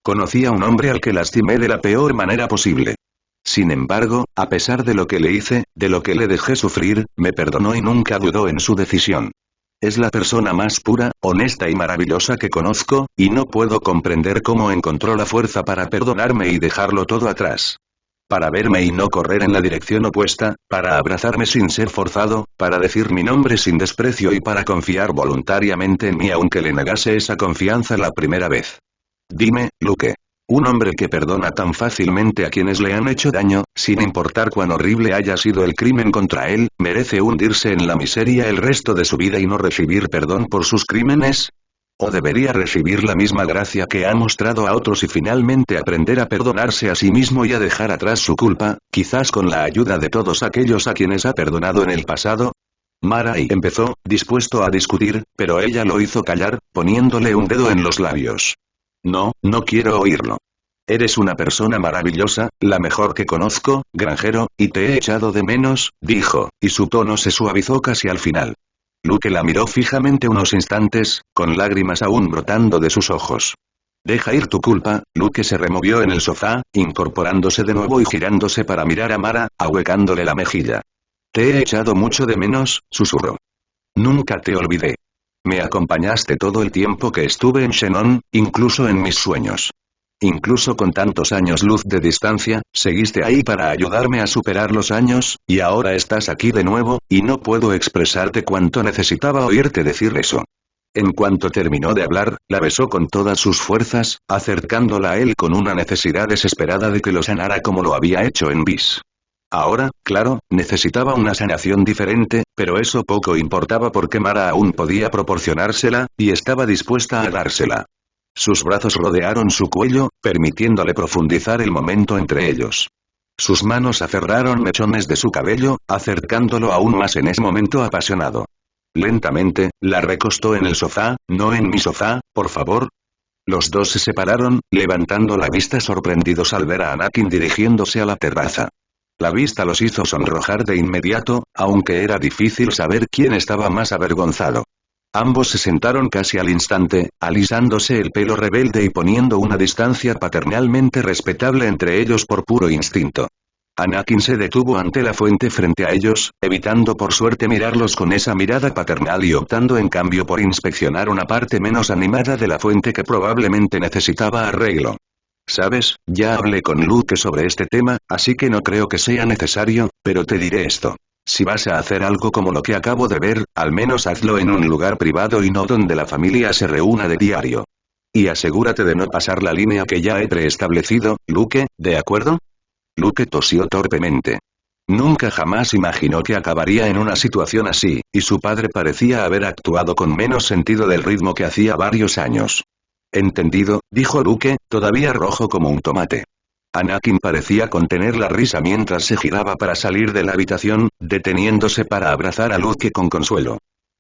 [SPEAKER 1] Conocí a un hombre al que lastimé de la peor manera posible. Sin embargo, a pesar de lo que le hice, de lo que le dejé sufrir, me perdonó y nunca dudó en su decisión. Es la persona más pura, honesta y maravillosa que conozco, y no puedo comprender cómo encontró la fuerza para perdonarme y dejarlo todo atrás. Para verme y no correr en la dirección opuesta, para abrazarme sin ser forzado, para decir mi nombre sin desprecio y para confiar voluntariamente en mí aunque le negase esa confianza la primera vez. Dime, Luke. Un hombre que perdona tan fácilmente a quienes le han hecho daño, sin importar cuán horrible haya sido el crimen contra él, ¿merece hundirse en la miseria el resto de su vida y no recibir perdón por sus crímenes? ¿O debería recibir la misma gracia que ha mostrado a otros y finalmente aprender a perdonarse a sí mismo y a dejar atrás su culpa, quizás con la ayuda de todos aquellos a quienes ha perdonado en el pasado? Mara empezó, dispuesto a discutir, pero ella lo hizo callar, poniéndole un dedo en los labios. No, no quiero oírlo. Eres una persona maravillosa, la mejor que conozco, granjero, y te he echado de menos, dijo, y su tono se suavizó casi al final. Luke la miró fijamente unos instantes, con lágrimas aún brotando de sus ojos. Deja ir tu culpa. Luke se removió en el sofá, incorporándose de nuevo y girándose para mirar a Mara, ahuecándole la mejilla. Te he echado mucho de menos, susurró. Nunca te olvidé. Me acompañaste todo el tiempo que estuve en Shannon, incluso en mis sueños. Incluso con tantos años luz de distancia, seguiste ahí para ayudarme a superar los años, y ahora estás aquí de nuevo, y no puedo expresarte cuánto necesitaba oírte decir eso. En cuanto terminó de hablar, la besó con todas sus fuerzas, acercándola a él con una necesidad desesperada de que lo sanara como lo había hecho en Bis. Ahora, claro, necesitaba una sanación diferente, pero eso poco importaba porque Mara aún podía proporcionársela, y estaba dispuesta a dársela. Sus brazos rodearon su cuello, permitiéndole profundizar el momento entre ellos. Sus manos aferraron mechones de su cabello, acercándolo aún más en ese momento apasionado. Lentamente, la recostó en el sofá. No en mi sofá, por favor. Los dos se separaron, levantando la vista sorprendidos al ver a Anakin dirigiéndose a la terraza. La vista los hizo sonrojar de inmediato, aunque era difícil saber quién estaba más avergonzado. Ambos se sentaron casi al instante, alisándose el pelo rebelde y poniendo una distancia paternalmente respetable entre ellos por puro instinto. Anakin se detuvo ante la fuente frente a ellos, evitando por suerte mirarlos con esa mirada paternal y optando en cambio por inspeccionar una parte menos animada de la fuente que probablemente necesitaba arreglo. ¿Sabes? Ya hablé con Luke sobre este tema, así que no creo que sea necesario, pero te diré esto. Si vas a hacer algo como lo que acabo de ver, al menos hazlo en un lugar privado y no donde la familia se reúna de diario. Y asegúrate de no pasar la línea que ya he preestablecido, Luke, ¿de acuerdo? Luke tosió torpemente. Nunca jamás imaginó que acabaría en una situación así, y su padre parecía haber actuado con menos sentido del ritmo que hacía varios años. Entendido, dijo Luke, todavía rojo como un tomate. Anakin parecía contener la risa mientras se giraba para salir de la habitación, deteniéndose para abrazar a Luke con consuelo.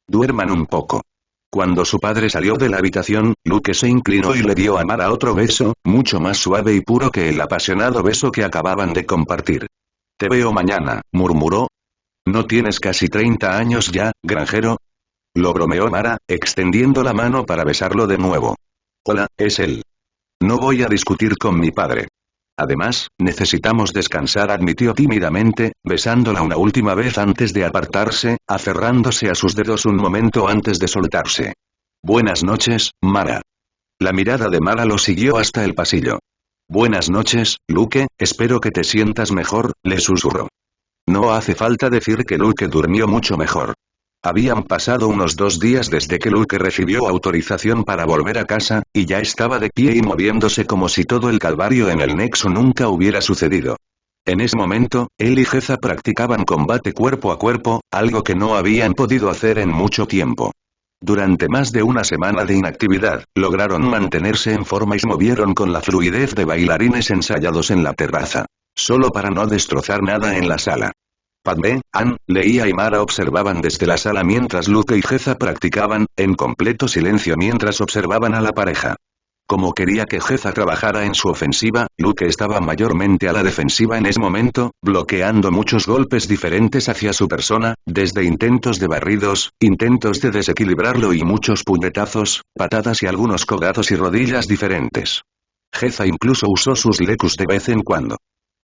[SPEAKER 1] Duerman un poco. Cuando su padre salió de la habitación, Luke se inclinó y le dio a Mara otro beso, mucho más suave y puro que el apasionado beso que acababan de compartir. Te veo mañana, murmuró. ¿No tienes casi 30 años ya, granjero? Lo bromeó Mara, extendiendo la mano para besarlo de nuevo. Hola, es él. No voy a discutir con mi padre. Además, necesitamos descansar, admitió tímidamente, besándola una última vez antes de apartarse, aferrándose a sus dedos un momento antes de soltarse. Buenas noches, Mara. La mirada de Mara lo siguió hasta el pasillo. Buenas noches, Luke, espero que te sientas mejor, le susurró. No hace falta decir que Luke durmió mucho mejor. Habían pasado unos 2 días desde que Luke recibió autorización para volver a casa, y ya estaba de pie y moviéndose como si todo el calvario en el Nexo nunca hubiera sucedido. En ese momento, él y Jeza practicaban combate cuerpo a cuerpo, algo que no habían podido hacer en mucho tiempo. Durante más de una semana de inactividad, lograron mantenerse en forma y se movieron con la fluidez de bailarines ensayados en la terraza. Solo para no destrozar nada en la sala. Padmé, Ann, Leia y Mara observaban desde la sala mientras Luke y Jeza practicaban, en completo silencio mientras observaban a la pareja. Como quería que Jeza trabajara en su ofensiva, Luke estaba mayormente a la defensiva en ese momento, bloqueando muchos golpes diferentes hacia su persona, desde intentos de barridos, intentos de desequilibrarlo y muchos puñetazos, patadas y algunos codazos y rodillas diferentes. Jeza incluso usó sus lecus de vez en cuando.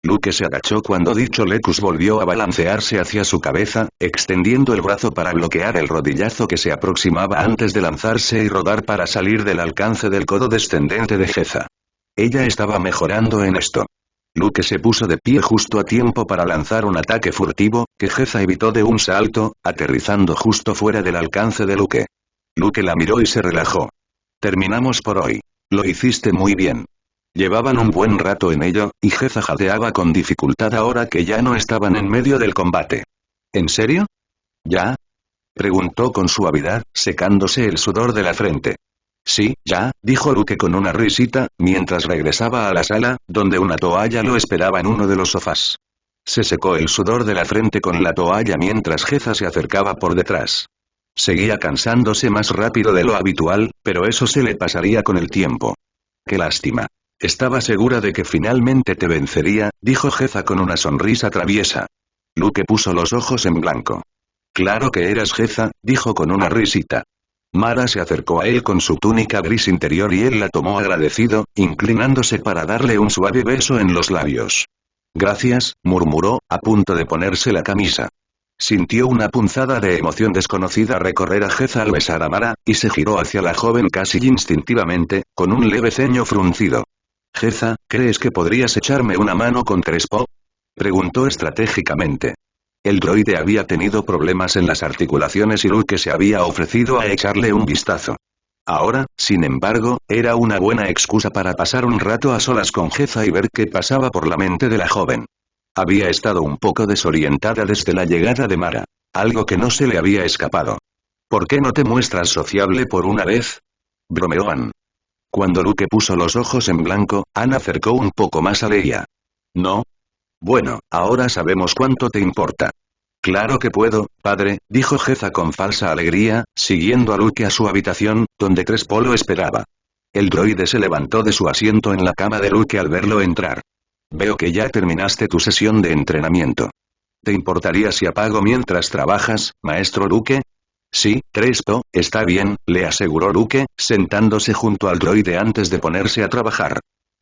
[SPEAKER 1] Luke se agachó cuando dicho lecus volvió a balancearse hacia su cabeza, extendiendo el brazo para bloquear el rodillazo que se aproximaba antes de lanzarse y rodar para salir del alcance del codo descendente de Jeza. Ella estaba mejorando en esto. Luke se puso de pie justo a tiempo para lanzar un ataque furtivo, que Jeza evitó de un salto, aterrizando justo fuera del alcance de Luke. Luke la miró y se relajó. Terminamos por hoy. Lo hiciste muy bien. Llevaban un buen rato en ello, y Jeza jadeaba con dificultad ahora que ya no estaban en medio del combate. ¿En serio? ¿Ya? Preguntó con suavidad, secándose el sudor de la frente. Sí, ya, dijo Luke con una risita, mientras regresaba a la sala, donde una toalla lo esperaba en uno de los sofás. Se secó el sudor de la frente con la toalla mientras Jeza se acercaba por detrás. Seguía cansándose más rápido de lo habitual, pero eso se le pasaría con el tiempo. Qué lástima. Estaba segura de que finalmente te vencería, dijo Jeza con una sonrisa traviesa. Luke puso los ojos en blanco. Claro que eras Jeza, dijo con una risita. Mara se acercó a él con su túnica gris interior y él la tomó agradecido, inclinándose para darle un suave beso en los labios. Gracias, murmuró, a punto de ponerse la camisa. Sintió una punzada de emoción desconocida recorrer a Jeza al besar a Mara, y se giró hacia la joven casi instintivamente, con un leve ceño fruncido. Jeza, ¿crees que podrías echarme una mano con Trespo? Preguntó estratégicamente. El droide había tenido problemas en las articulaciones y Luke se había ofrecido a echarle un vistazo. Ahora, sin embargo, era una buena excusa para pasar un rato a solas con Jeza y ver qué pasaba por la mente de la joven. Había estado un poco desorientada desde la llegada de Mara. Algo que no se le había escapado. ¿Por qué no te muestras sociable por una vez? Bromeó Ann. Cuando Luke puso los ojos en blanco, Ann acercó un poco más a Leia. ¿No? Bueno, ahora sabemos cuánto te importa. Claro que puedo, padre, dijo Jeza con falsa alegría, siguiendo a Luke a su habitación, donde Trespo lo esperaba. El droide se levantó de su asiento en la cama de Luke al verlo entrar. Veo que ya terminaste tu sesión de entrenamiento. ¿Te importaría si apago mientras trabajas, maestro Luke? Sí, Trespo, está bien, le aseguró Luke, sentándose junto al droide antes de ponerse a trabajar.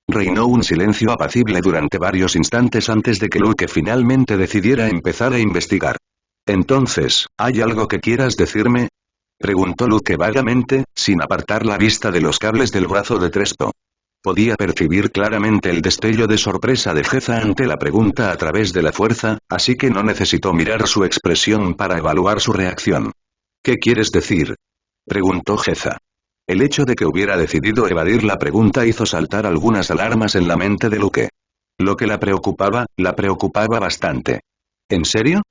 [SPEAKER 1] Reinó un silencio apacible durante varios instantes antes de que Luke finalmente decidiera empezar a investigar. Entonces, ¿hay algo que quieras decirme? Preguntó Luke vagamente, sin apartar la vista de los cables del brazo de Trespo. Podía percibir claramente el destello de sorpresa de Jeza ante la pregunta a través de la fuerza, así que no necesitó mirar su expresión para evaluar su reacción. ¿Qué quieres decir? Preguntó Jeza. El hecho de que hubiera decidido evadir la pregunta hizo saltar algunas alarmas en la mente de Luke. Lo que la preocupaba bastante. ¿En serio?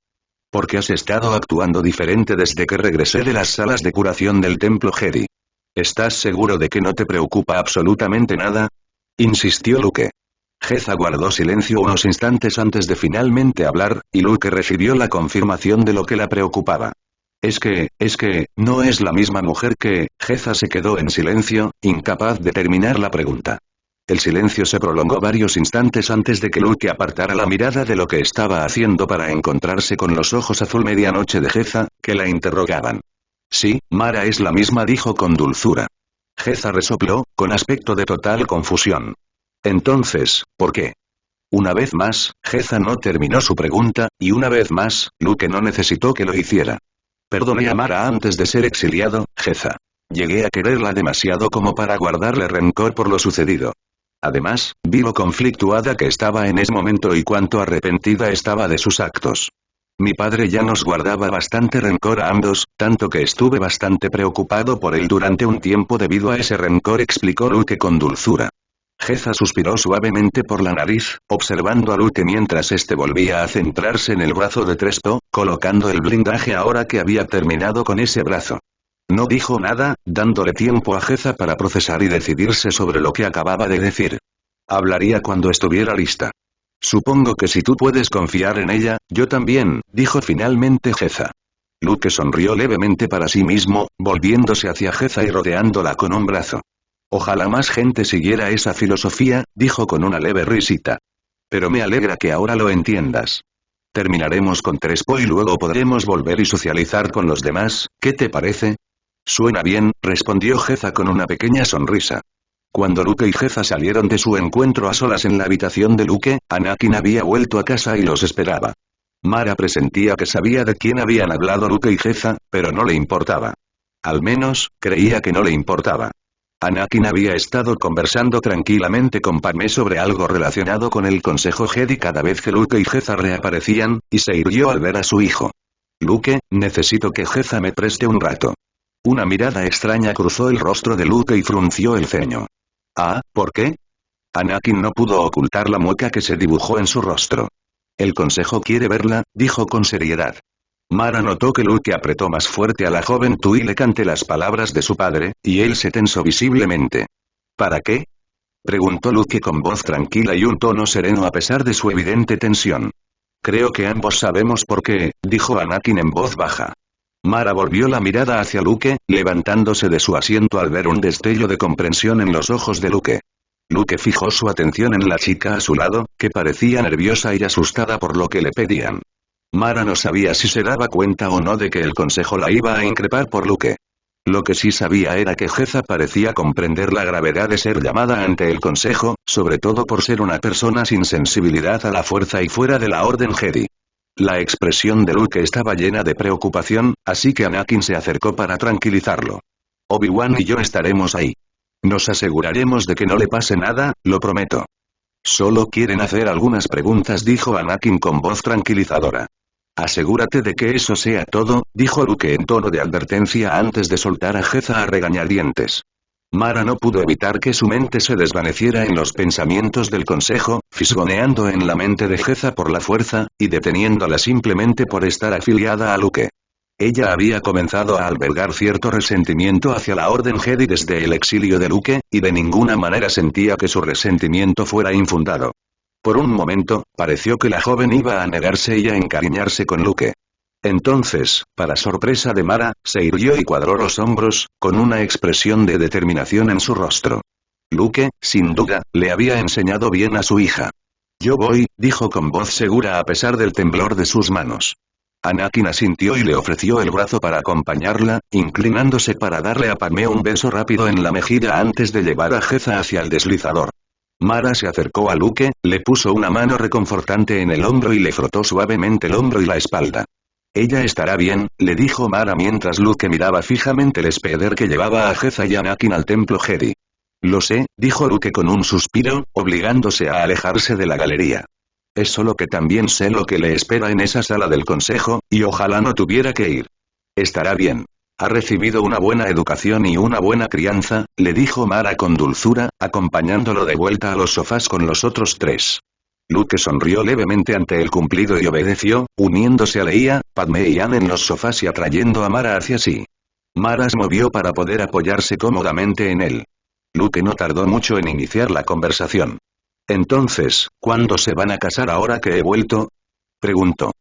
[SPEAKER 1] ¿Por qué has estado actuando diferente desde que regresé de las salas de curación del templo Jedi? ¿Estás seguro de que no te preocupa absolutamente nada? Insistió Luke. Heza guardó silencio unos instantes antes de finalmente hablar, y Luke recibió la confirmación de lo que la preocupaba. Es que, no es la misma mujer que... Heza se quedó en silencio, incapaz de terminar la pregunta. El silencio se prolongó varios instantes antes de que Luke apartara la mirada de lo que estaba haciendo para encontrarse con los ojos azul medianoche de Heza, que la interrogaban. Sí, Mara es la misma, dijo con dulzura. Heza resopló, con aspecto de total confusión. Entonces, ¿por qué? Una vez más, Heza no terminó su pregunta, y una vez más, Luke no necesitó que lo hiciera. Perdoné a Mara antes de ser exiliado, Heza. Llegué a quererla demasiado como para guardarle rencor por lo sucedido. Además, vi lo conflictuada que estaba en ese momento y cuánto arrepentida estaba de sus actos. Mi padre ya nos guardaba bastante rencor a ambos, tanto que estuve bastante preocupado por él durante un tiempo debido a ese rencor, explicó Luke con dulzura. Heza suspiró suavemente por la nariz, observando a Luke mientras este volvía a centrarse en el brazo de Tresto, colocando el blindaje ahora que había terminado con ese brazo. No dijo nada, dándole tiempo a Heza para procesar y decidirse sobre lo que acababa de decir. Hablaría cuando estuviera lista. Supongo que si tú puedes confiar en ella, yo también, dijo finalmente Heza. Luke sonrió levemente para sí mismo, volviéndose hacia Heza y rodeándola con un brazo. Ojalá más gente siguiera esa filosofía, dijo con una leve risita. Pero me alegra que ahora lo entiendas. Terminaremos con Trespo y luego podremos volver y socializar con los demás, ¿qué te parece? Suena bien, respondió Heza con una pequeña sonrisa. Cuando Luke y Heza salieron de su encuentro a solas en la habitación de Luke, Anakin había vuelto a casa y los esperaba. Mara presentía que sabía de quién habían hablado Luke y Heza, pero no le importaba. Al menos, creía que no le importaba. Anakin había estado conversando tranquilamente con Padmé sobre algo relacionado con el Consejo Jedi cada vez que Luke y Heza reaparecían, y se irguió al ver a su hijo. Luke, necesito que Heza me preste un rato. Una mirada extraña cruzó el rostro de Luke y frunció el ceño. Ah, ¿por qué? Anakin no pudo ocultar la mueca que se dibujó en su rostro. El consejo quiere verla, dijo con seriedad. Mara notó que Luke apretó más fuerte a la joven Twi'lek ante las palabras de su padre, y él se tensó visiblemente. ¿Para qué? Preguntó Luke con voz tranquila y un tono sereno a pesar de su evidente tensión. Creo que ambos sabemos por qué, dijo Anakin en voz baja. Mara volvió la mirada hacia Luke, levantándose de su asiento al ver un destello de comprensión en los ojos de Luke. Luke fijó su atención en la chica a su lado, que parecía nerviosa y asustada por lo que le pedían. Mara no sabía si se daba cuenta o no de que el consejo la iba a increpar por Luke. Lo que sí sabía era que Heza parecía comprender la gravedad de ser llamada ante el consejo, sobre todo por ser una persona sin sensibilidad a la fuerza y fuera de la Orden Jedi. La expresión de Luke estaba llena de preocupación, así que Anakin se acercó para tranquilizarlo. Obi-Wan y yo estaremos ahí. Nos aseguraremos de que no le pase nada, lo prometo. Solo quieren hacer algunas preguntas, dijo Anakin con voz tranquilizadora. Asegúrate de que eso sea todo, dijo Luke en tono de advertencia antes de soltar a Heza a regañadientes. Mara no pudo evitar que su mente se desvaneciera en los pensamientos del consejo, fisgoneando en la mente de Heza por la fuerza, y deteniéndola simplemente por estar afiliada a Luke. Ella había comenzado a albergar cierto resentimiento hacia la Orden Jedi desde el exilio de Luke, y de ninguna manera sentía que su resentimiento fuera infundado. Por un momento, pareció que la joven iba a negarse y a encariñarse con Luke. Entonces, para sorpresa de Mara, se irguió y cuadró los hombros, con una expresión de determinación en su rostro. Luke, sin duda, le había enseñado bien a su hija. Yo voy, dijo con voz segura a pesar del temblor de sus manos. Anakin asintió y le ofreció el brazo para acompañarla, inclinándose para darle a Padmé un beso rápido en la mejilla antes de llevar a Heza hacia el deslizador. Mara se acercó a Luke, le puso una mano reconfortante en el hombro y le frotó suavemente el hombro y la espalda. Ella estará bien, le dijo Mara mientras Luke miraba fijamente el espeder que llevaba a Heza y Anakin al templo Jedi. Lo sé, dijo Luke con un suspiro, obligándose a alejarse de la galería. Es solo que también sé lo que le espera en esa sala del consejo, y ojalá no tuviera que ir. Estará bien. Ha recibido una buena educación y una buena crianza, le dijo Mara con dulzura, acompañándolo de vuelta a los sofás con los otros tres. Luke sonrió levemente ante el cumplido y obedeció, uniéndose a Leia, Padmé y Anne en los sofás y atrayendo a Mara hacia sí. Mara se movió para poder apoyarse cómodamente en él. Luke no tardó mucho en iniciar la conversación. Entonces, ¿cuándo se van a casar ahora que he vuelto? Preguntó.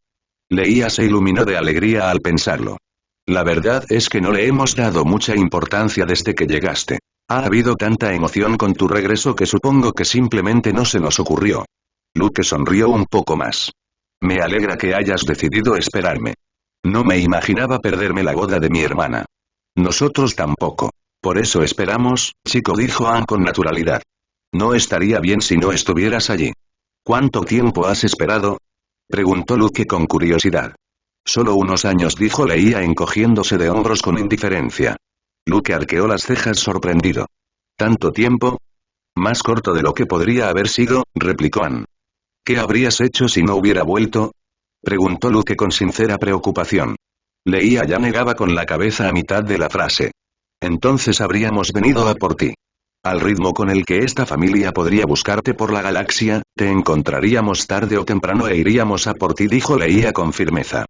[SPEAKER 1] Leia se iluminó de alegría al pensarlo. La verdad es que no le hemos dado mucha importancia desde que llegaste. Ha habido tanta emoción con tu regreso que supongo que simplemente no se nos ocurrió. Luke sonrió un poco más. Me alegra que hayas decidido esperarme. No me imaginaba perderme la boda de mi hermana. Nosotros tampoco. Por eso esperamos, chico, dijo Anne con naturalidad. No estaría bien si no estuvieras allí. ¿Cuánto tiempo has esperado? Preguntó Luke con curiosidad. Solo unos años, dijo Leia encogiéndose de hombros con indiferencia. Luke arqueó las cejas sorprendido. ¿Tanto tiempo? Más corto de lo que podría haber sido, replicó Anne. ¿Qué habrías hecho si no hubiera vuelto? Preguntó Luke con sincera preocupación. Leia ya negaba con la cabeza a mitad de la frase. Entonces habríamos venido a por ti. Al ritmo con el que esta familia podría buscarte por la galaxia, te encontraríamos tarde o temprano e iríamos a por ti, dijo Leia con firmeza.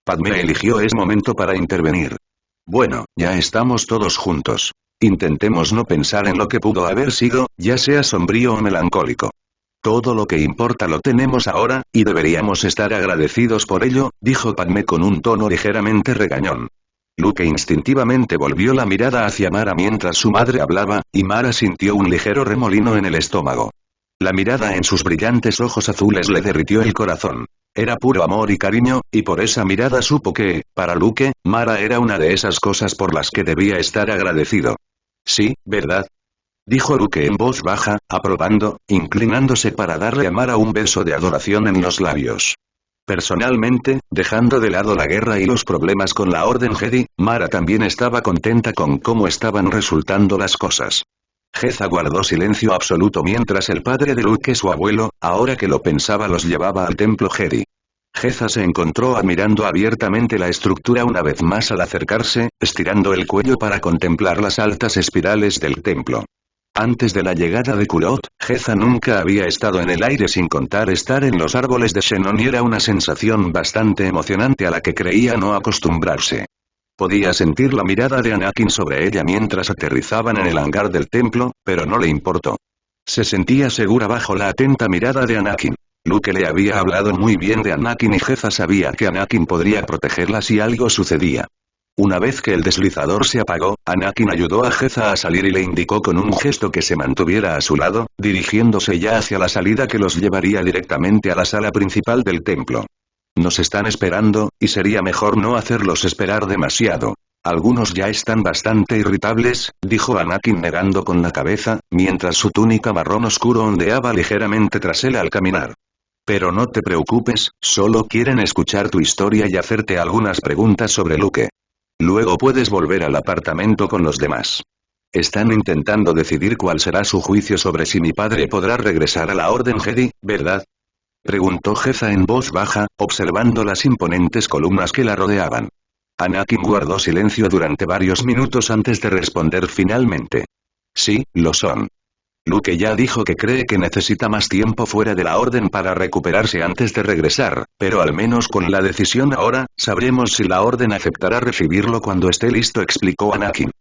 [SPEAKER 1] Padmé eligió ese momento para intervenir. Bueno, ya estamos todos juntos. Intentemos no pensar en lo que pudo haber sido, ya sea sombrío o melancólico. Todo lo que importa lo tenemos ahora, y deberíamos estar agradecidos por ello, dijo Padmé con un tono ligeramente regañón. Luke instintivamente volvió la mirada hacia Mara mientras su madre hablaba, y Mara sintió un ligero remolino en el estómago. La mirada en sus brillantes ojos azules le derritió el corazón. Era puro amor y cariño, y por esa mirada supo que, para Luke, Mara era una de esas cosas por las que debía estar agradecido. Sí, ¿verdad? Dijo Luke en voz baja, aprobando, inclinándose para darle a Mara un beso de adoración en los labios. Personalmente, dejando de lado la guerra y los problemas con la Orden Jedi, Mara también estaba contenta con cómo estaban resultando las cosas. Jeza guardó silencio absoluto mientras el padre de Luke, su abuelo, ahora que lo pensaba, los llevaba al templo Jedi. Jeza se encontró admirando abiertamente la estructura una vez más al acercarse, estirando el cuello para contemplar las altas espirales del templo. Antes de la llegada de Kurot, Jeza nunca había estado en el aire sin contar estar en los árboles de Xenon y era una sensación bastante emocionante a la que creía no acostumbrarse. Podía sentir la mirada de Anakin sobre ella mientras aterrizaban en el hangar del templo, pero no le importó. Se sentía segura bajo la atenta mirada de Anakin. Luke le había hablado muy bien de Anakin y Jeza sabía que Anakin podría protegerla si algo sucedía. Una vez que el deslizador se apagó, Anakin ayudó a Jeza a salir y le indicó con un gesto que se mantuviera a su lado, dirigiéndose ya hacia la salida que los llevaría directamente a la sala principal del templo. Nos están esperando, y sería mejor no hacerlos esperar demasiado. Algunos ya están bastante irritables, dijo Anakin negando con la cabeza, mientras su túnica marrón oscuro ondeaba ligeramente tras él al caminar. Pero no te preocupes, solo quieren escuchar tu historia y hacerte algunas preguntas sobre Luke. Luego puedes volver al apartamento con los demás. Están intentando decidir cuál será su juicio sobre si mi padre podrá regresar a la Orden Jedi, ¿verdad? Preguntó Jeza en voz baja, observando las imponentes columnas que la rodeaban. Anakin guardó silencio durante varios minutos antes de responder finalmente. Sí, lo son. Luke ya dijo que cree que necesita más tiempo fuera de la Orden para recuperarse antes de regresar, pero al menos con la decisión ahora, sabremos si la Orden aceptará recibirlo cuando esté listo, explicó Anakin.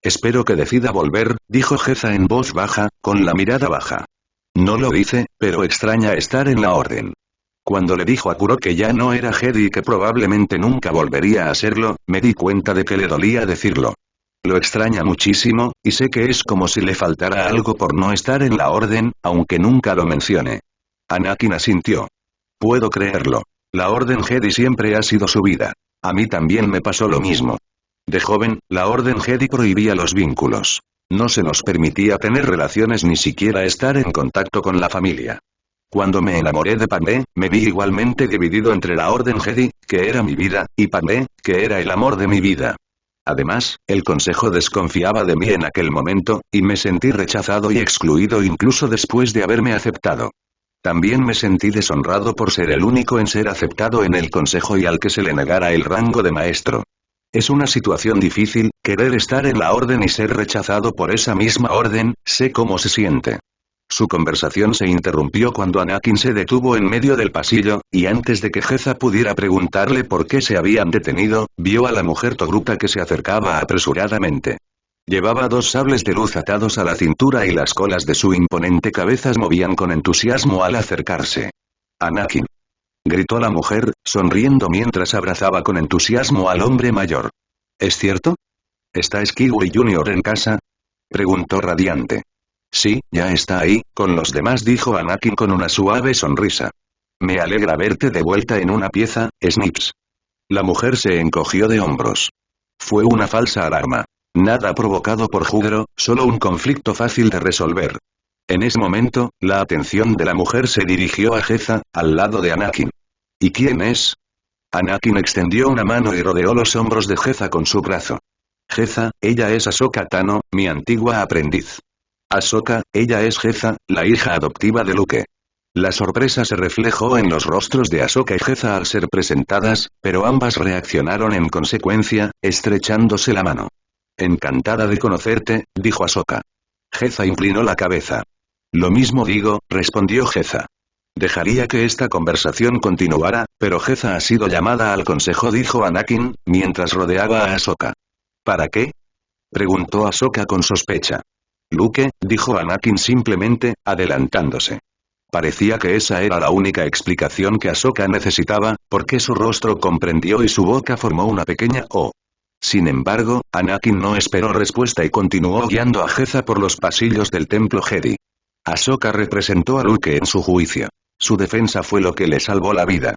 [SPEAKER 1] Espero que decida volver, dijo Jeza en voz baja, con la mirada baja. No lo dice, pero extraña estar en la Orden. Cuando le dijo a Kurot que ya no era Jedi y que probablemente nunca volvería a serlo, me di cuenta de que le dolía decirlo. Lo extraña muchísimo, y sé que es como si le faltara algo por no estar en la Orden, aunque nunca lo mencione. Anakin asintió. Puedo creerlo. La Orden Jedi siempre ha sido su vida. A mí también me pasó lo mismo. De joven, la Orden Jedi prohibía los vínculos. No se nos permitía tener relaciones ni siquiera estar en contacto con la familia. Cuando me enamoré de Padmé, me vi igualmente dividido entre la Orden Jedi, que era mi vida, y Padmé, que era el amor de mi vida. Además, el consejo desconfiaba de mí en aquel momento, y me sentí rechazado y excluido incluso después de haberme aceptado. También me sentí deshonrado por ser el único en ser aceptado en el consejo y al que se le negara el rango de maestro. Es una situación difícil, querer estar en la Orden y ser rechazado por esa misma Orden, sé cómo se siente. Su conversación se interrumpió cuando Anakin se detuvo en medio del pasillo, y antes de que Geza pudiera preguntarle por qué se habían detenido, vio a la mujer Togruta que se acercaba apresuradamente. Llevaba dos sables de luz atados a la cintura y las colas de su imponente cabeza movían con entusiasmo al acercarse. «Anakin», gritó la mujer, sonriendo mientras abrazaba con entusiasmo al hombre mayor. «¿Es cierto? ¿Está Skyway Jr. en casa?», preguntó radiante. «Sí, ya está ahí, con los demás», dijo Anakin con una suave sonrisa. «Me alegra verte de vuelta en una pieza, Snips». La mujer se encogió de hombros. Fue una falsa alarma. Nada provocado por Judro, solo un conflicto fácil de resolver. En ese momento, la atención de la mujer se dirigió a Geza, al lado de Anakin. «¿Y quién es?». Anakin extendió una mano y rodeó los hombros de Geza con su brazo. «Geza, ella es Ahsoka Tano, mi antigua aprendiz». «Ahsoka, ella es Geza, la hija adoptiva de Luke». La sorpresa se reflejó en los rostros de Ahsoka y Geza al ser presentadas, pero ambas reaccionaron en consecuencia, estrechándose la mano. «Encantada de conocerte», dijo Ahsoka. Geza inclinó la cabeza. «Lo mismo digo», respondió Geza. Dejaría que esta conversación continuara, pero Geza ha sido llamada al consejo, dijo Anakin, mientras rodeaba a Ahsoka. «¿Para qué?», preguntó Ahsoka con sospecha. «Luke», dijo Anakin simplemente, adelantándose. Parecía que esa era la única explicación que Ahsoka necesitaba, porque su rostro comprendió y su boca formó una pequeña O. Sin embargo, Anakin no esperó respuesta y continuó guiando a Geza por los pasillos del templo Jedi. Ahsoka representó a Luke en su juicio. Su defensa fue lo que le salvó la vida.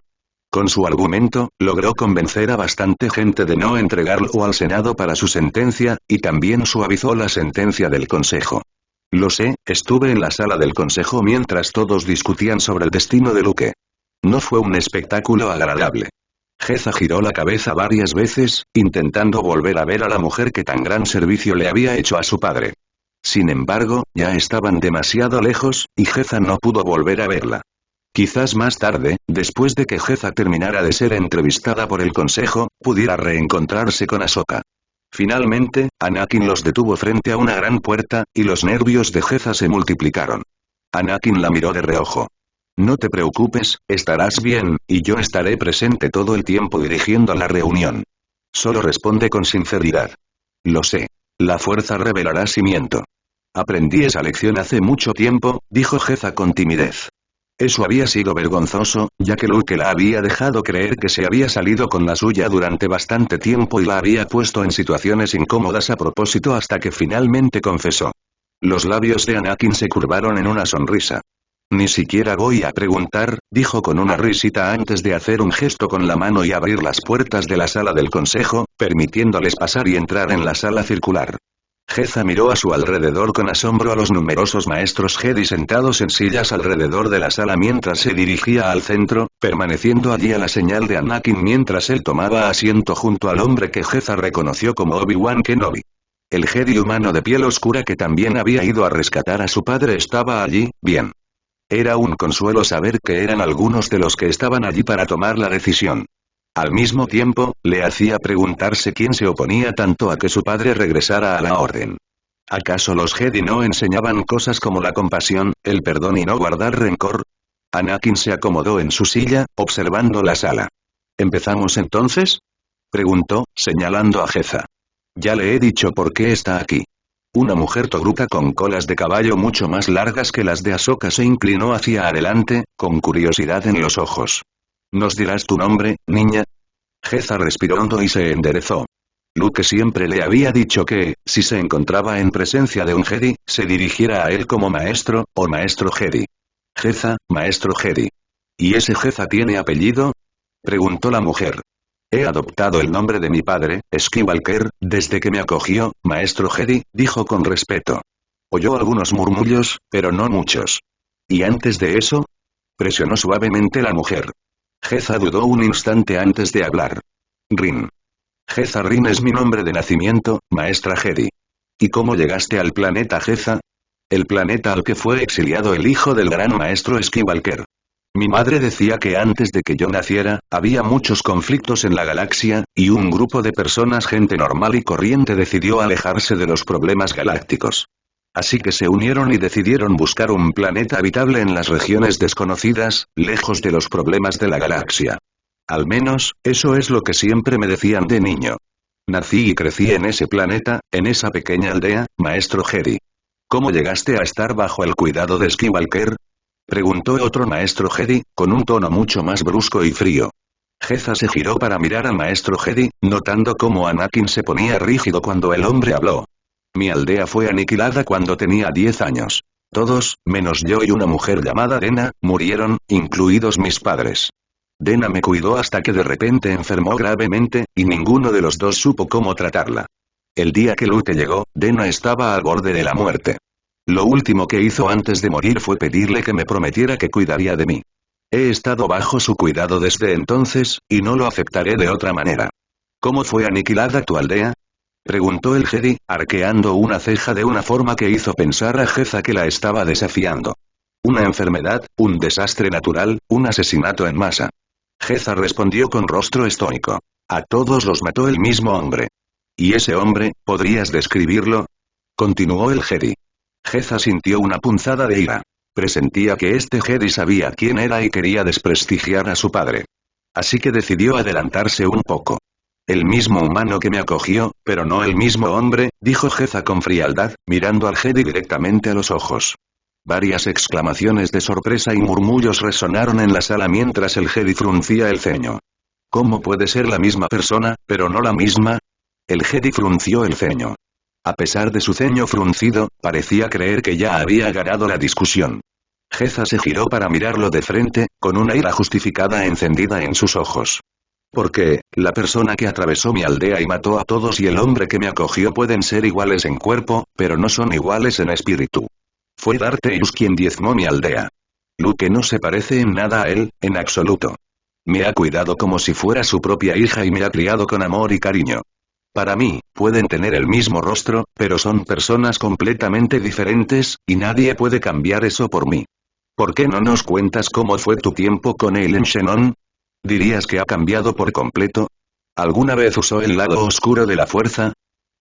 [SPEAKER 1] Con su argumento, logró convencer a bastante gente de no entregarlo al Senado para su sentencia, y también suavizó la sentencia del Consejo. Lo sé, estuve en la sala del Consejo mientras todos discutían sobre el destino de Luke. No fue un espectáculo agradable. Geza giró la cabeza varias veces, intentando volver a ver a la mujer que tan gran servicio le había hecho a su padre. Sin embargo, ya estaban demasiado lejos, y Geza no pudo volver a verla. Quizás más tarde, después de que Geza terminara de ser entrevistada por el Consejo, pudiera reencontrarse con Ahsoka. Finalmente, Anakin los detuvo frente a una gran puerta, y los nervios de Geza se multiplicaron. Anakin la miró de reojo. «No te preocupes, estarás bien, y yo estaré presente todo el tiempo dirigiendo la reunión». Solo responde con sinceridad. «Lo sé. La fuerza revelará si miento». «Aprendí esa lección hace mucho tiempo», dijo Geza con timidez. Eso había sido vergonzoso, ya que Luke la había dejado creer que se había salido con la suya durante bastante tiempo y la había puesto en situaciones incómodas a propósito hasta que finalmente confesó. Los labios de Anakin se curvaron en una sonrisa. «Ni siquiera voy a preguntar», dijo con una risita antes de hacer un gesto con la mano y abrir las puertas de la sala del consejo, permitiéndoles pasar y entrar en la sala circular. Geza miró a su alrededor con asombro a los numerosos maestros Jedi sentados en sillas alrededor de la sala mientras se dirigía al centro, permaneciendo allí a la señal de Anakin mientras él tomaba asiento junto al hombre que Geza reconoció como Obi-Wan Kenobi. El Jedi humano de piel oscura que también había ido a rescatar a su padre estaba allí, bien. Era un consuelo saber que eran algunos de los que estaban allí para tomar la decisión. Al mismo tiempo, le hacía preguntarse quién se oponía tanto a que su padre regresara a la orden. ¿Acaso los Jedi no enseñaban cosas como la compasión, el perdón y no guardar rencor? Anakin se acomodó en su silla, observando la sala. ¿Empezamos entonces?, preguntó, señalando a Geza. Ya le he dicho por qué está aquí. Una mujer togruta con colas de caballo mucho más largas que las de Ahsoka se inclinó hacia adelante, con curiosidad en los ojos. ¿Nos dirás tu nombre, niña? Geza respiró hondo y se enderezó. Luke siempre le había dicho que, si se encontraba en presencia de un Jedi, se dirigiera a él como maestro, o maestro Jedi. Geza, maestro Jedi. ¿Y ese Geza tiene apellido?, preguntó la mujer. He adoptado el nombre de mi padre, Skywalker, desde que me acogió, maestro Jedi, dijo con respeto. Oyó algunos murmullos, pero no muchos. ¿Y antes de eso? Presionó suavemente la mujer. Geza dudó un instante antes de hablar. Rin. Geza Rin es mi nombre de nacimiento, maestra Jedi. ¿Y cómo llegaste al planeta Geza? El planeta al que fue exiliado el hijo del gran maestro Skywalker. Mi madre decía que antes de que yo naciera, había muchos conflictos en la galaxia, y un grupo de personas, gente normal y corriente, decidió alejarse de los problemas galácticos. Así que se unieron y decidieron buscar un planeta habitable en las regiones desconocidas, lejos de los problemas de la galaxia. Al menos, eso es lo que siempre me decían de niño. Nací y crecí en ese planeta, en esa pequeña aldea, maestro Jedi. ¿Cómo llegaste a estar bajo el cuidado de Skywalker? Preguntó otro maestro Jedi, con un tono mucho más brusco y frío. Geza se giró para mirar al maestro Jedi, notando cómo Anakin se ponía rígido cuando el hombre habló. Mi aldea fue aniquilada cuando tenía 10 años. Todos, menos yo y una mujer llamada Dena, murieron, incluidos mis padres. Dena me cuidó hasta que de repente enfermó gravemente, y ninguno de los dos supo cómo tratarla. El día que Luke llegó, Dena estaba al borde de la muerte. Lo último que hizo antes de morir fue pedirle que me prometiera que cuidaría de mí. He estado bajo su cuidado desde entonces, y no lo aceptaré de otra manera. ¿Cómo fue aniquilada tu aldea? Preguntó el Jedi, arqueando una ceja de una forma que hizo pensar a Geza que la estaba desafiando. Una enfermedad, un desastre natural, un asesinato en masa. Geza respondió con rostro estoico. A todos los mató el mismo hombre. ¿Y ese hombre, podrías describirlo? Continuó el Jedi. Geza sintió una punzada de ira. Presentía que este Jedi sabía quién era y quería desprestigiar a su padre. Así que decidió adelantarse un poco. El mismo humano que me acogió, pero no el mismo hombre, dijo Geza con frialdad, mirando al Jedi directamente a los ojos. Varias exclamaciones de sorpresa y murmullos resonaron en la sala mientras el Jedi fruncía el ceño. ¿Cómo puede ser la misma persona, pero no la misma? El Jedi frunció el ceño. A pesar de su ceño fruncido, parecía creer que ya había ganado la discusión. Geza se giró para mirarlo de frente, con una ira justificada encendida en sus ojos. Porque, la persona que atravesó mi aldea y mató a todos y el hombre que me acogió pueden ser iguales en cuerpo, pero no son iguales en espíritu. Fue Darth Sidious quien diezmó mi aldea. Luke no se parece en nada a él, en absoluto. Me ha cuidado como si fuera su propia hija y me ha criado con amor y cariño. Para mí, pueden tener el mismo rostro, pero son personas completamente diferentes, y nadie puede cambiar eso por mí. ¿Por qué no nos cuentas cómo fue tu tiempo con él en Xenon? ¿Dirías que ha cambiado por completo? ¿Alguna vez usó el lado oscuro de la fuerza?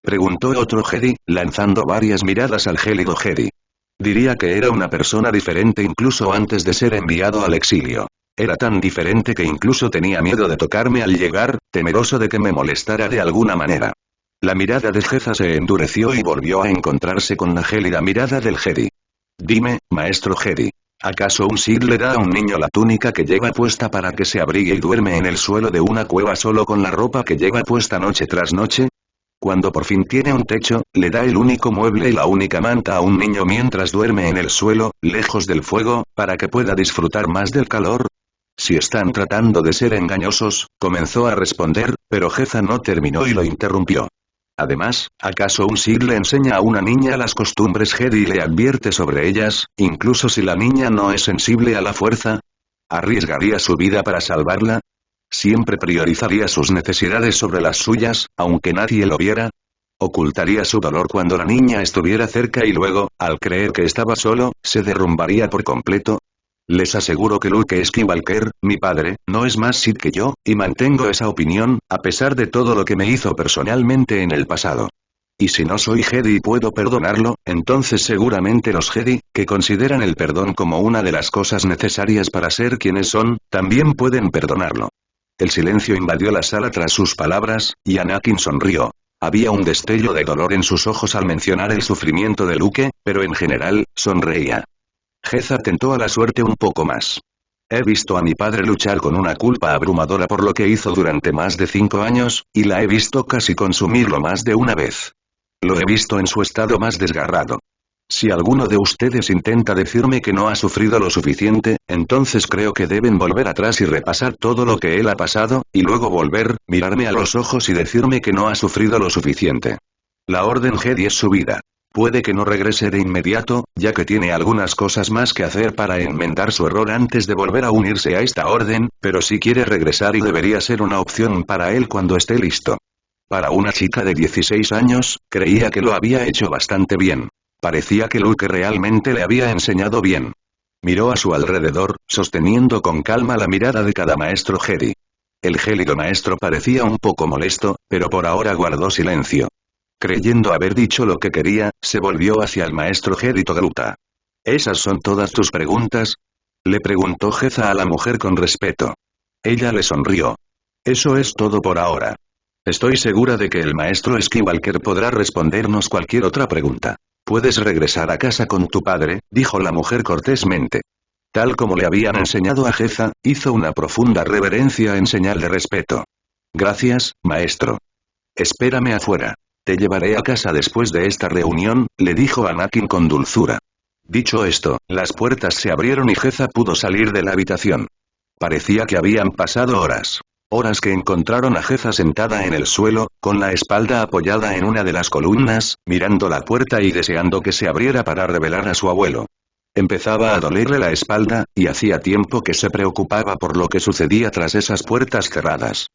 [SPEAKER 1] Preguntó otro Jedi, lanzando varias miradas al gélido Jedi. Diría que era una persona diferente incluso antes de ser enviado al exilio. Era tan diferente que incluso tenía miedo de tocarme al llegar, temeroso de que me molestara de alguna manera. La mirada de Geza se endureció y volvió a encontrarse con la gélida mirada del Jedi. Dime, maestro Jedi. ¿Acaso un Sith le da a un niño la túnica que lleva puesta para que se abrigue y duerme en el suelo de una cueva solo con la ropa que lleva puesta noche tras noche? Cuando por fin tiene un techo, le da el único mueble y la única manta a un niño mientras duerme en el suelo, lejos del fuego, para que pueda disfrutar más del calor. Si están tratando de ser engañosos, comenzó a responder, pero Geza no terminó y lo interrumpió. Además, ¿acaso un Sith le enseña a una niña las costumbres Jedi y le advierte sobre ellas, incluso si la niña no es sensible a la fuerza? ¿Arriesgaría su vida para salvarla? ¿Siempre priorizaría sus necesidades sobre las suyas, aunque nadie lo viera? ¿Ocultaría su dolor cuando la niña estuviera cerca y luego, al creer que estaba solo, se derrumbaría por completo? Les aseguro que Luke Skywalker, mi padre, no es más Sith que yo, y mantengo esa opinión, a pesar de todo lo que me hizo personalmente en el pasado. Y si no soy Jedi y puedo perdonarlo, entonces seguramente los Jedi, que consideran el perdón como una de las cosas necesarias para ser quienes son, también pueden perdonarlo. El silencio invadió la sala tras sus palabras, y Anakin sonrió. Había un destello de dolor en sus ojos al mencionar el sufrimiento de Luke, pero en general, sonreía. Geza tentó a la suerte un poco más. He visto a mi padre luchar con una culpa abrumadora por lo que hizo durante más de 5 años, y la he visto casi consumirlo más de una vez. Lo he visto en su estado más desgarrado. Si alguno de ustedes intenta decirme que no ha sufrido lo suficiente, entonces creo que deben volver atrás y repasar todo lo que él ha pasado, y luego volver, mirarme a los ojos y decirme que no ha sufrido lo suficiente. La Orden Jedi es su vida. Puede que no regrese de inmediato, ya que tiene algunas cosas más que hacer para enmendar su error antes de volver a unirse a esta orden, pero sí quiere regresar y debería ser una opción para él cuando esté listo. Para una chica de 16 años, creía que lo había hecho bastante bien. Parecía que Luke realmente le había enseñado bien. Miró a su alrededor, sosteniendo con calma la mirada de cada maestro Jedi. El gélido maestro parecía un poco molesto, pero por ahora guardó silencio. Creyendo haber dicho lo que quería, se volvió hacia el maestro Jedi Togruta. ¿Esas son todas tus preguntas? Le preguntó Geza a la mujer con respeto. Ella le sonrió. Eso es todo por ahora. Estoy segura de que el maestro Skywalker podrá respondernos cualquier otra pregunta. Puedes regresar a casa con tu padre, dijo la mujer cortésmente. Tal como le habían enseñado a Geza, hizo una profunda reverencia en señal de respeto. Gracias, maestro. Espérame afuera. Te llevaré a casa después de esta reunión, le dijo Anakin con dulzura. Dicho esto, las puertas se abrieron y Geza pudo salir de la habitación. Parecía que habían pasado horas. Horas que encontraron a Geza sentada en el suelo, con la espalda apoyada en una de las columnas, mirando la puerta y deseando que se abriera para revelar a su abuelo. Empezaba a dolerle la espalda, y hacía tiempo que se preocupaba por lo que sucedía tras esas puertas cerradas.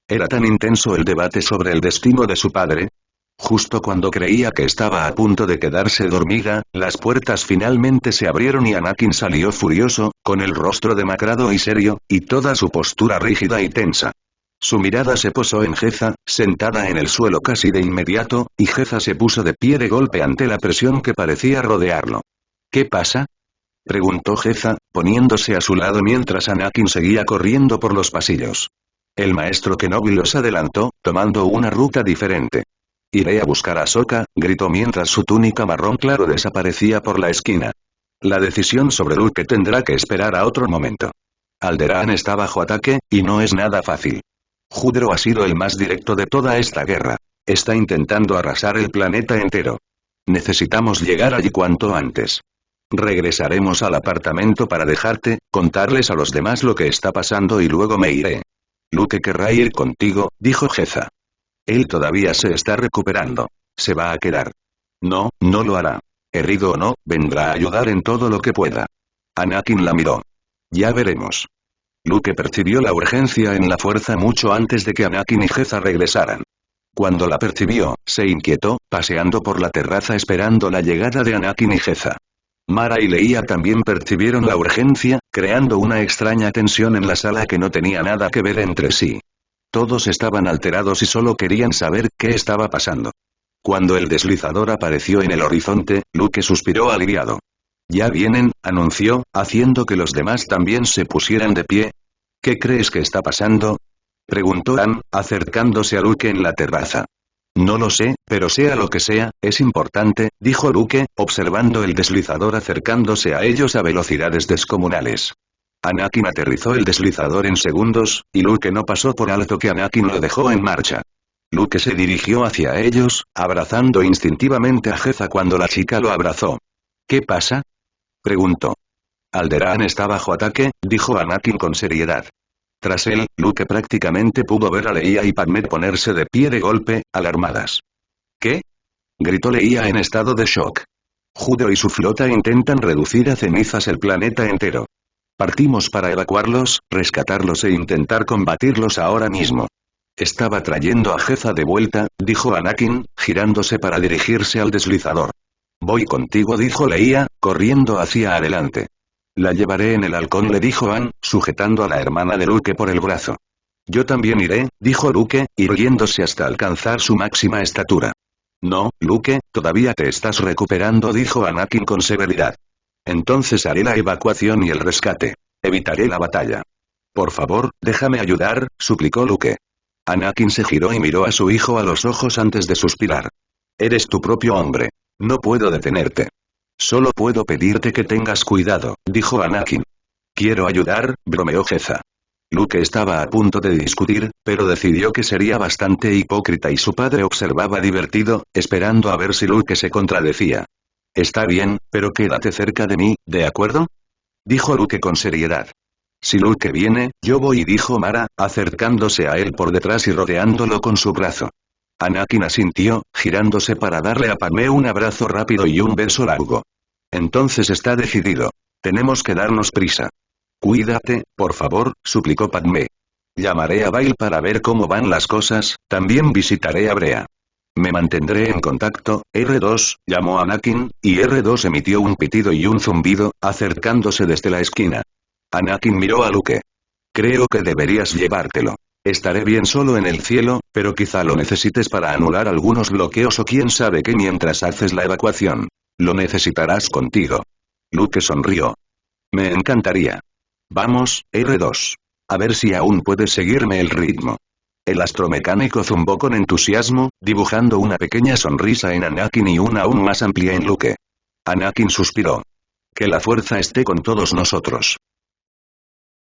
[SPEAKER 1] ¿Era tan intenso el debate sobre el destino de su padre? Justo cuando creía que estaba a punto de quedarse dormida, las puertas finalmente se abrieron y Anakin salió furioso, con el rostro demacrado y serio, y toda su postura rígida y tensa. Su mirada se posó en Geza, sentada en el suelo casi de inmediato, y Geza se puso de pie de golpe ante la presión que parecía rodearlo. ¿Qué pasa? Preguntó Geza, poniéndose a su lado mientras Anakin seguía corriendo por los pasillos. El maestro Kenobi los adelantó, tomando una ruta diferente. Iré a buscar a Sokka, gritó mientras su túnica marrón claro desaparecía por la esquina. La decisión sobre Luke tendrá que esperar a otro momento. Alderaan está bajo ataque, y no es nada fácil. Judro ha sido el más directo de toda esta guerra. Está intentando arrasar el planeta entero. Necesitamos llegar allí cuanto antes. Regresaremos al apartamento para dejarte, contarles a los demás lo que está pasando y luego me iré. Luke querrá ir contigo, dijo Geza. Él todavía se está recuperando. Se va a quedar. No, no lo hará. Herido o no, vendrá a ayudar en todo lo que pueda. Anakin la miró. Ya veremos. Luke percibió la urgencia en la fuerza mucho antes de que Anakin y Geza regresaran. Cuando la percibió, se inquietó, paseando por la terraza esperando la llegada de Anakin y Geza. Mara y Leia también percibieron la urgencia, creando una extraña tensión en la sala que no tenía nada que ver entre sí. Todos estaban alterados y solo querían saber qué estaba pasando. Cuando el deslizador apareció en el horizonte, Luke suspiró aliviado. Ya vienen, anunció, haciendo que los demás también se pusieran de pie. ¿Qué crees que está pasando? Preguntó Han, acercándose a Luke en la terraza. No lo sé, pero sea lo que sea, es importante, dijo Luke, observando el deslizador acercándose a ellos a velocidades descomunales. Anakin aterrizó el deslizador en segundos, y Luke no pasó por alto que Anakin lo dejó en marcha. Luke se dirigió hacia ellos, abrazando instintivamente a Geza cuando la chica lo abrazó. ¿Qué pasa? Preguntó. Alderaan está bajo ataque, dijo Anakin con seriedad. Tras él, Luke prácticamente pudo ver a Leia y Padmé ponerse de pie de golpe, alarmadas. ¿Qué? Gritó Leia en estado de shock. Judro y su flota intentan reducir a cenizas el planeta entero. Partimos para evacuarlos, rescatarlos e intentar combatirlos ahora mismo. Estaba trayendo a Geza de vuelta, dijo Anakin, girándose para dirigirse al deslizador. Voy contigo, dijo Leia, corriendo hacia adelante. La llevaré en el halcón, le dijo Han, sujetando a la hermana de Luke por el brazo. Yo también iré, dijo Luke, irguiéndose hasta alcanzar su máxima estatura. No, Luke, todavía te estás recuperando, dijo Anakin con severidad. Entonces haré la evacuación y el rescate. Evitaré la batalla. Por favor, déjame ayudar, suplicó Luke. Anakin se giró y miró a su hijo a los ojos antes de suspirar. Eres tu propio hombre. No puedo detenerte. Solo puedo pedirte que tengas cuidado, dijo Anakin. Quiero ayudar, bromeó Geza. Luke estaba a punto de discutir, pero decidió que sería bastante hipócrita y su padre observaba divertido, esperando a ver si Luke se contradecía. Está bien, pero quédate cerca de mí, ¿de acuerdo? Dijo Luke con seriedad. Si Luke viene, yo voy, dijo Mara, acercándose a él por detrás y rodeándolo con su brazo. Anakin asintió, girándose para darle a Padmé un abrazo rápido y un beso largo. Entonces está decidido. Tenemos que darnos prisa. Cuídate, por favor, suplicó Padmé. Llamaré a Bail para ver cómo van las cosas, también visitaré a Brea. Me mantendré en contacto, R2, llamó Anakin, y R2 emitió un pitido y un zumbido, acercándose desde la esquina. Anakin miró a Luke. Creo que deberías llevártelo. Estaré bien solo en el cielo, pero quizá lo necesites para anular algunos bloqueos o quién sabe qué mientras haces la evacuación. Lo necesitarás contigo. Luke sonrió. Me encantaría. Vamos, R2. A ver si aún puedes seguirme el ritmo. El astromecánico zumbó con entusiasmo, dibujando una pequeña sonrisa en Anakin y una aún más amplia en Luke. Anakin suspiró. Que la fuerza esté con todos nosotros.